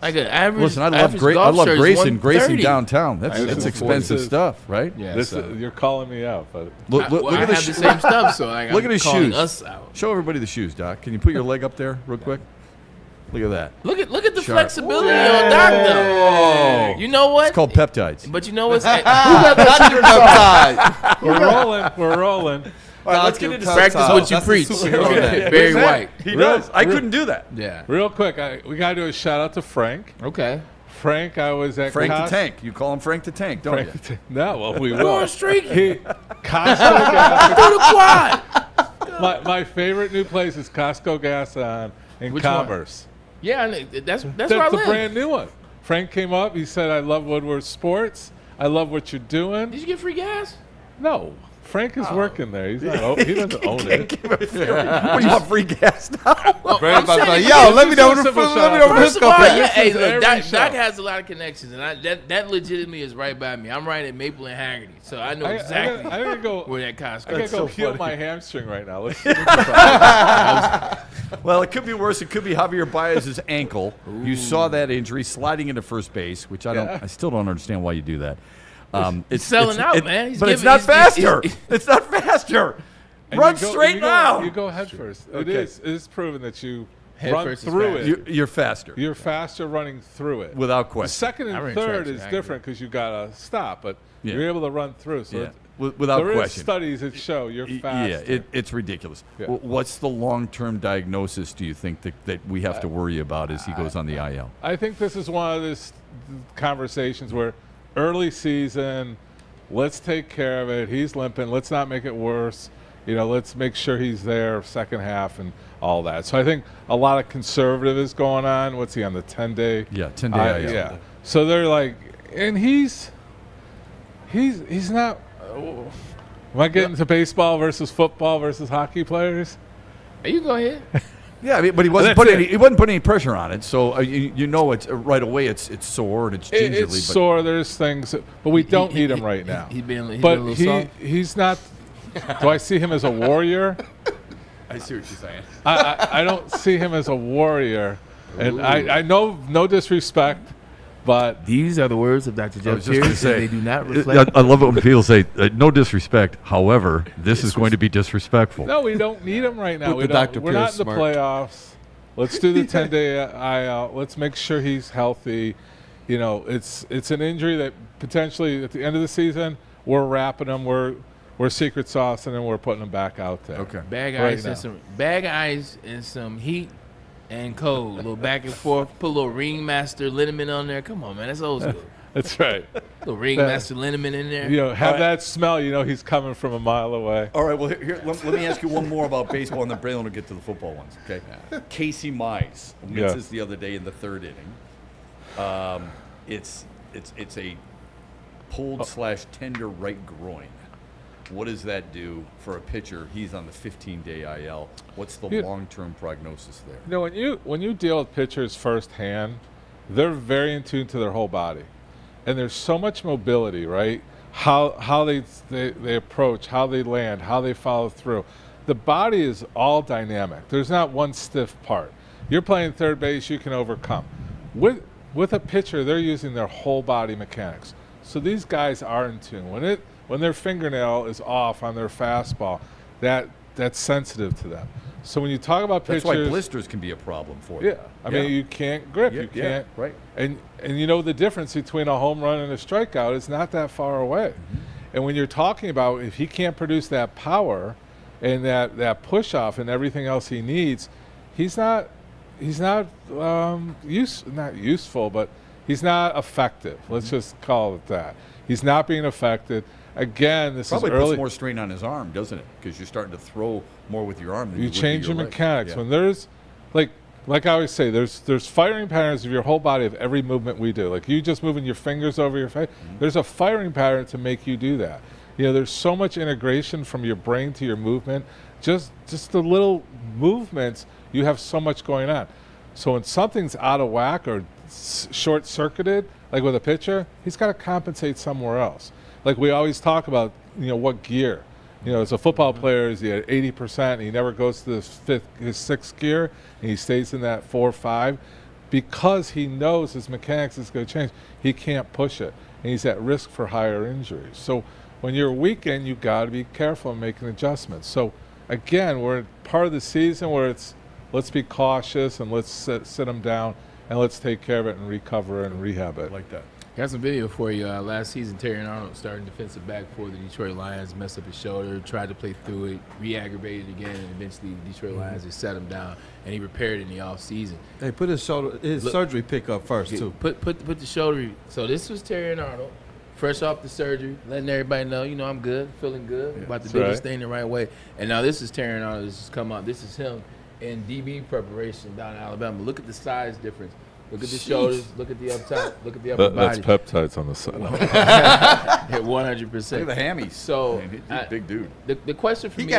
Like an average. Listen, I love Grayson. Grayson downtown. That's expensive stuff, right? Yeah. You're calling me out, but look at the same stuff. So look at his shoes. Us out. Show everybody the shoes, Doc. Can you put your leg up there real quick? Look at that. Look at the flexibility on Doc, though. You know what? It's called peptides. But you know what's We're rolling. All right, let's get into practice what you preach. Very white. He does. I couldn't do that. Yeah. Real quick, we got to do a shout out to Frank. Okay. Frank, I was at Frank the Tank. You call him Frank the Tank, don't you? No, well, we Go will. on, streak. Costco gas. Do the quad. My favorite new place is Costco Gas in Which Commerce. One? Yeah, that's where I That's live. a brand new one. Frank came up. He said, "I love Woodward Sports. I love what you're doing." Did you get free gas? No. Frank is working there. He doesn't own it. What do you want, free gas now? Brandon's like, yo, let me know the First of all, hey, look, every Doc show. has a lot of connections, and that legitimately is right by me. I'm right at Maple and Haggerty, so I know exactly I gotta go, where that Costco. I gotta is. go so heal funny. my hamstring right now. Let's Well, it could be worse. It could be Javier Baez's ankle. You saw that injury sliding into first base, which I still don't understand why you do that. He's selling out, man. But it's not faster. It's not faster. Run straight now. You go head first. Okay. It is proven that you Head run first is through faster. it. You're faster. You're faster running through it. Without The question. second I and ran third tracks, is I different because you got to stop, but Yeah. you're able to run through. So Yeah. it- Without there is question. studies that show you're faster. Yeah, it's ridiculous. Yeah. What's the long-term diagnosis, do you think, that we have to worry about as he goes on the IL? I think this is one of these conversations where early season, let's take care of it. He's limping. Let's not make it worse. Let's make sure he's there second half and all that. So I think a lot of conservative is going on. What's he on, the 10-day? Yeah, 10-day IL. Yeah. So they're like, and he's not. Am I getting to baseball versus football versus hockey players? You go ahead. Yeah, but he wasn't putting any pressure on it. So it's right away. It's sore and it's gingerly. It's sore. There's things, but we don't need him right now. He's been a but little soft. he's not. Do I see him as a warrior? I see what you're saying. I don't see him as a warrior, and I know no disrespect, but These are the words of Dr. I Jeff was just going to Pierce, and say, they do not reflect. I love it when people say, no disrespect. However, this is going to be disrespectful. no, we don't need him right now. With the Dr. We're not Pierce in the smirk. playoffs. Let's do the 10-day IL. Let's make sure he's healthy. It's an injury that potentially at the end of the season we're wrapping him. We're secret sauce, and then we're putting him back out there. Okay. Bag Right ice now. and some bag ice and some heat and cold. A little back and forth. Put a little ringmaster liniment on there. Come on, man. That's old school. That's right. Little ringmaster liniment in there. Have that smell. He's coming from a mile away. All right, well, here let me ask you one more about baseball, and then Braylon will get to the football ones, okay? Casey Mize wins this the other day in the third inning. It's a pulled/tender right groin. What does that do for a pitcher? He's on the 15-day IL. What's the long-term prognosis there? When you deal with pitchers firsthand, they're very in tune to their whole body, and there's so much mobility, right? How they approach, how they land, how they follow through. The body is all dynamic. There's not one stiff part. You're playing third base, you can overcome. With a pitcher, they're using their whole body mechanics. So these guys are in tune. When their fingernail is off on their fastball, that's sensitive to them. So when you talk about pitchers, that's why blisters can be a problem for you. Yeah, I mean you can't grip, you can't. Right. And the difference between a home run and a strikeout is not that far away. Mm-hmm. And when you're talking about if he can't produce that power and that push off and everything else he needs, he's not useful, but he's not effective. Let's just call it that. He's not being affected. Again, this Probably is early. puts more strain on his arm, doesn't it? Because you're starting to throw more with your arm than You would change with your leg. mechanics. Yeah. When there's like I always say, there's firing patterns of your whole body of every movement we do. Like you just moving your fingers over your face. Mm-hmm. There's a firing pattern to make you do that. There's so much integration from your brain to your movement. Just the little movements, you have so much going on. So when something's out of whack or short-circuited, like with a pitcher, he's got to compensate somewhere else. Like we always talk about, what gear. As a football player, is he at 80%, and he never goes to his sixth gear, and he stays in that 4 or 5, because he knows his mechanics is going to change. He can't push it, and he's at risk for higher injuries. So when you're weakened, you've got to be careful in making adjustments. So again, we're at part of the season where it's let's be cautious and let's sit them down and let's take care of it and recover and rehab it. Like that. Got some video for you. Last season, Terry Arnold, starting defensive back for the Detroit Lions, messed up his shoulder, tried to play through it, re-aggravated again, and eventually the Detroit Lions just set him down, and he repaired it in the offseason. Hey, put his surgery pick up first, too. Put the shoulder. So this was Terry Arnold, fresh off the surgery, letting everybody know, I'm good, feeling good, about to do this thing the right way. And now this is Terry Arnold. This has come out. This is him in DB preparation down in Alabama. Look at the size difference. Look at the shoulders. Look at the up top. Look at the upper body. That's peptides on the side. 100%. Look at the hammies. So he's a big dude. The question for me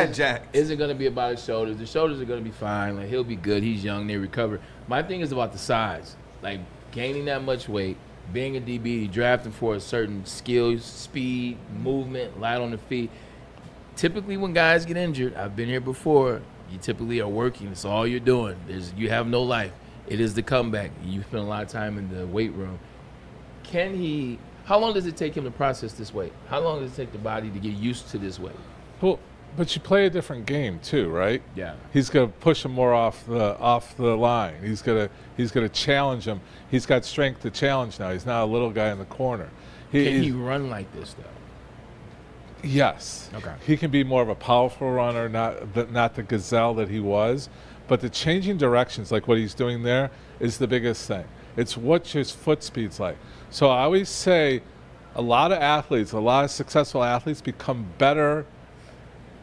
isn't going to be about his shoulders. The shoulders are going to be fine. Like, he'll be good. He's young. They recover. My thing is about the size. Like, gaining that much weight, being a DB, drafting for a certain skill, speed, movement, light on the feet. Typically, when guys get injured, I've been here before. You typically are working. That's all you're doing. You have no life. It is the comeback. You spend a lot of time in the weight room. How long does it take him to process this weight? How long does it take the body to get used to this weight? Well, but you play a different game too, right? Yeah. He's going to push him more off the line. He's going to challenge him. He's got strength to challenge now. He's not a little guy in the corner. Can he run like this though? Yes. Okay. He can be more of a powerful runner, not the gazelle that he was. But the changing directions, like what he's doing there, is the biggest thing. It's what his foot speed's like. So I always say a lot of successful athletes become better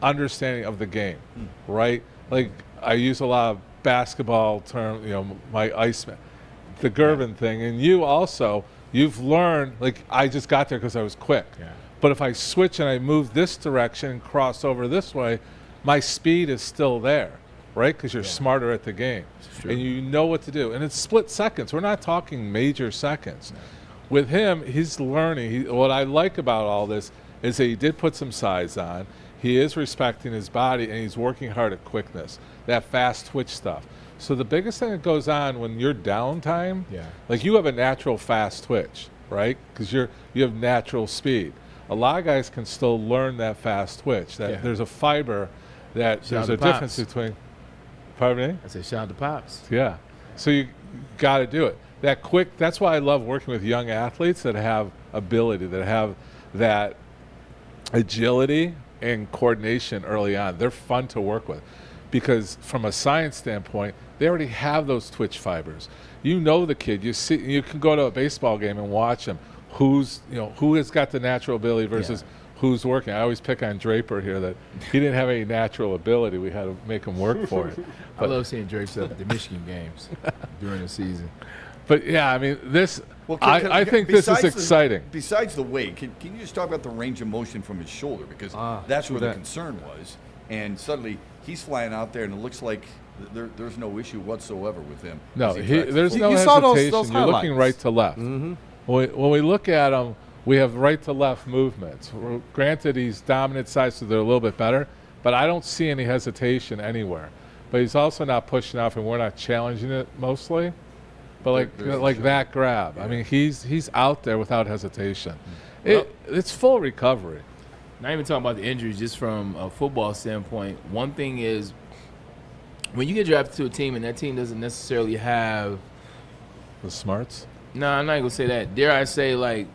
understanding of the game, right? Like I use a lot of basketball term, my Iceman, the Gervin thing. And you've learned, like I just got there because I was quick. Yeah. But if I switch and I move this direction and cross over this way, my speed is still there. Right, because you're smarter at the game, and you know what to do. And it's split seconds. We're not talking major seconds. No. With him, he's learning. What I like about all this is that he did put some size on. He is respecting his body, and he's working hard at quickness, that fast twitch stuff. So the biggest thing that goes on when you're downtime, like you have a natural fast twitch, right? Because you have natural speed. A lot of guys can still learn that fast twitch. There's a fiber that there's a difference between. Pardon me? I said, shout out to Pops. Yeah. So you got to do it. That's why I love working with young athletes that have ability, that have that agility and coordination early on. They're fun to work with because from a science standpoint, they already have those twitch fibers. You know the kid. You can go to a baseball game and watch him. Who has got the natural ability versus who's working. I always pick on Draper here that he didn't have any natural ability. We had to make him work for it. I love seeing Draper at the Michigan games during the season. But yeah, I mean, I think this is exciting. Besides the weight, can you just talk about the range of motion from his shoulder? Because that's where the concern was. And suddenly he's flying out there, and it looks like there's no issue whatsoever with him. No, there's no hesitation. You're looking right to left. Mm-hmm. When we look at him, we have right to left movements. Granted, he's dominant side, so they're a little bit better, but I don't see any hesitation anywhere. But he's also not pushing off, and we're not challenging it mostly. But like that grab, I mean, he's out there without hesitation. It's full recovery. Not even talking about the injuries, just from a football standpoint. One thing is, when you get drafted to a team and that team doesn't necessarily have the smarts. No, I'm not gonna say that. Dare I say, like,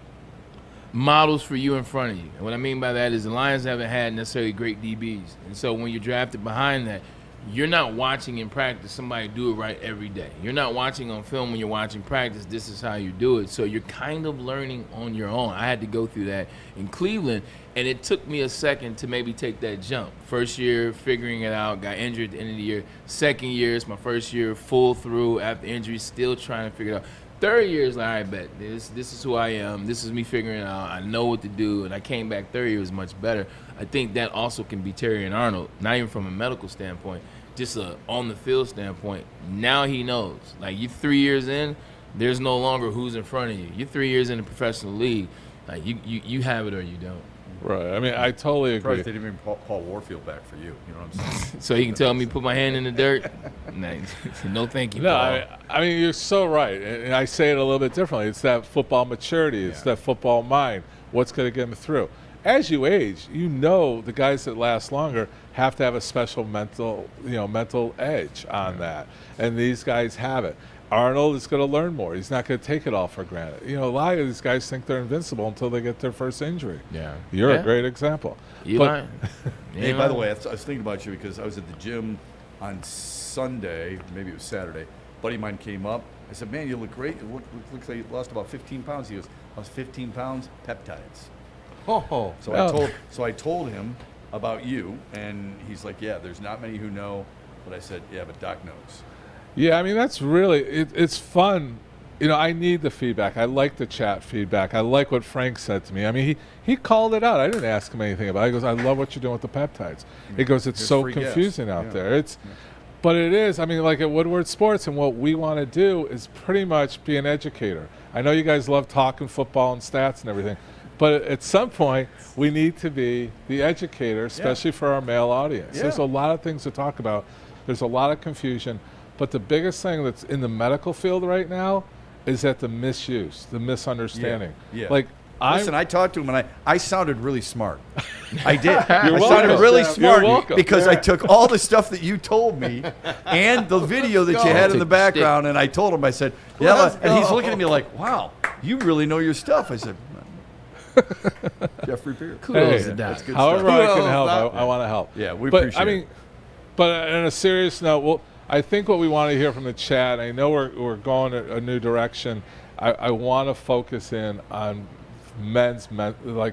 models for you in front of you. And what I mean by that is the Lions haven't had necessarily great DBs. And so when you're drafted behind that, you're not watching in practice somebody do it right every day. You're not watching on film when you're watching practice, this is how you do it. So you're kind of learning on your own. I had to go through that in Cleveland, and it took me a second to maybe take that jump. First year, figuring it out, got injured at the end of the year. Second year, it's my first year full through after injury, still trying to figure it out. Third year is like, I bet this is who I am. This is me figuring it out. I know what to do, and I came back third year was much better. I think that also can be Terry and Arnold, not even from a medical standpoint, just a on the field standpoint. Now he knows. Like, you 3 years in, there's no longer who's in front of you. You're 3 years in the professional league. Like, you have it or you don't. Right. I mean, I totally agree. They didn't even Paul Warfield back for you. You know what I'm saying? So he can tell me put my hand in the dirt? No, thank you, Paul. I mean, you're so right. And I say it a little bit differently. It's that football maturity. It's that football mind. What's going to get them through? As you age, you know the guys that last longer have to have a special mental edge on that. And these guys have it. Arnold is going to learn more. He's not going to take it all for granted. A lot of these guys think they're invincible until they get their first injury. Yeah. You're a great example. Eli. Hey, by the way, I was thinking about you because I was at the gym on Sunday, maybe it was Saturday. A buddy of mine came up. I said, man, you look great. It looks like you lost about 15 pounds. He goes, lost 15 pounds? Peptides. Oh. So I told him about you, and he's like, yeah, there's not many who know. But I said, yeah, but Doc knows. Yeah, I mean, that's really, it's fun. I need the feedback. I like the chat feedback. I like what Frank said to me. I mean, he called it out. I didn't ask him anything about it. He goes, I love what you're doing with the peptides. He goes, it's so confusing out there. But it is. I mean, like at Woodward Sports, and what we want to do is pretty much be an educator. I know you guys love talking football and stats and everything, but at some point, we need to be the educator, especially for our male audience. Yeah. There's a lot of things to talk about. There's a lot of confusion. But the biggest thing that's in the medical field right now is that the misuse, the misunderstanding. Yeah. Like, listen, I talked to him, and I sounded really smart. I did. I sounded really smart because I took all the stuff that you told me and the video that you had in the background, and I told him, I said, yeah, and he's looking at me like, wow, you really know your stuff. I said, Jeffrey Beard. Kudos to that. However I can help, I want to help. Yeah, we appreciate it. But on a serious note, I think what we want to hear from the chat, I know we're going a new direction. I want to focus in on men's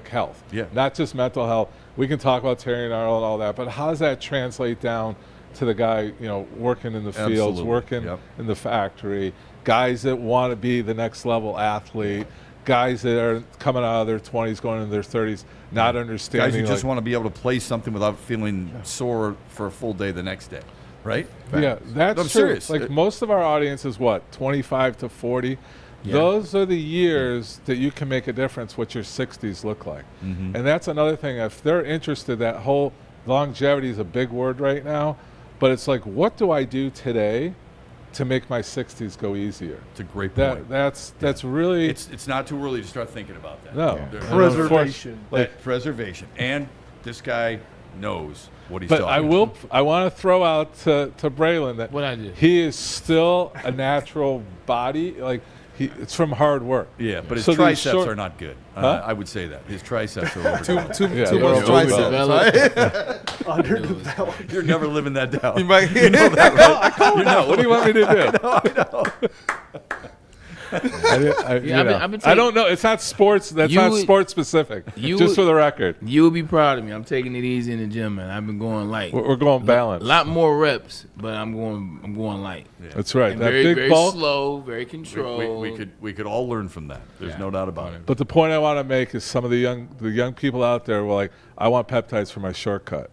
health, not just mental health. We can talk about Terry and Arnold and all that, but how does that translate down to the guy, working in the fields, working in the factory, guys that want to be the next level athlete, guys that are coming out of their 20s, going into their 30s, not understanding. Guys who just want to be able to play something without feeling sore for a full day the next day. Right? Yeah, that's true. Serious. Like most of our audience is 25 to 40. Yeah. Those are the years that you can make a difference what your 60s look like. Mm-hmm. And that's another thing. If they're interested, that whole longevity is a big word right now, but it's like, what do I do today to make my 60s go easier? It's a great point. That's really... It's not too early to start thinking about that. No. Preservation. Preservation. And this guy knows what he's talking about. I want to throw out to Braylon that what I did. He is still a natural body. Like it's from hard work. Yeah, but his triceps are not good. I would say that his triceps are too much triceps. Underdeveloped. You're never living that down. You know that, right? What do you want me to do? I know. I don't know. It's not sports. That's not sports specific. Just for the record, you'll be proud of me. I'm taking it easy in the gym, man. I've been going light. We're going balanced. A lot more reps, but I'm going light. Yeah. That's right. And that very, big ball, slow, very controlled. We could all learn from that. There's no doubt about it. But the point I want to make is some of the young people out there were like, I want peptides for my shortcut.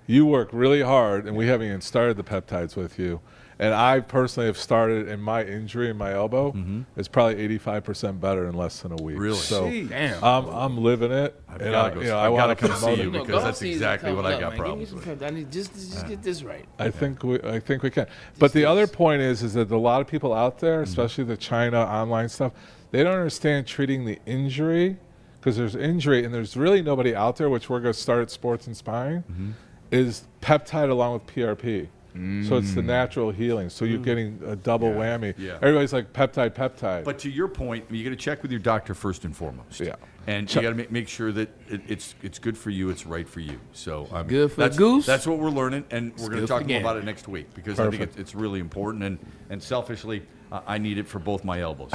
You work really hard, and we haven't even started the peptides with you. And I personally have started, and my injury in my elbow is probably 85% better in less than a week. Really? So damn. I'm living it. I want to come see you because that's exactly what I got problems with. I need just get this right. I think we can. But the other point is that a lot of people out there, especially the China online stuff, they don't understand treating the injury, because there's injury and there's really nobody out there, which we're going to start at Sports Inspiring, is peptide along with PRP. So it's the natural healing. So you're getting a double whammy. Yeah. Everybody's like peptide. But to your point, you got to check with your doctor first and foremost. Yeah. And you got to make sure that it's good for you, it's right for you. So good for the goose. That's what we're learning, and we're going to talk more about it next week because I think it's really important. And selfishly, I need it for both my elbows.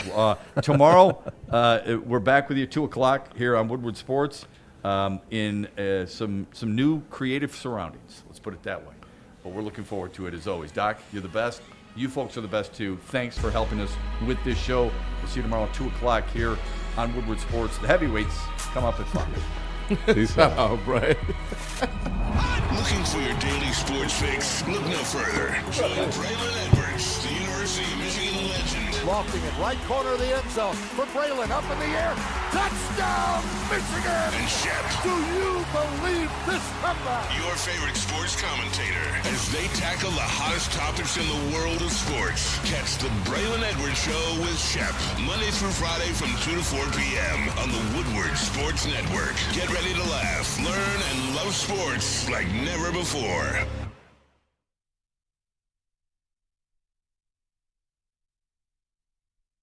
Tomorrow, we're back with you at 2:00 here on Woodward Sports in some new creative surroundings. Let's put it that way. But we're looking forward to it as always. Doc, you're the best. You folks are the best too. Thanks for helping us with this show. We'll see you tomorrow at 2:00 here on Woodward Sports. The heavyweights come up at 5. Peace out. Oh, Brian. Looking for your daily sports fix? Look no further. Join Braylon Edwards, the University of Michigan legend. Lofting it right corner of the end zone for Braylon, up in the air. Touchdown, Michigan! And Shep. Do you believe this comeback? Your favorite sports commentator as they tackle the hottest topics in the world of sports. Catch the Braylon Edwards Show with Shep, Monday through Friday from 2 to 4 p.m. on the Woodward Sports Network. Get ready to laugh, learn, and love sports like never before.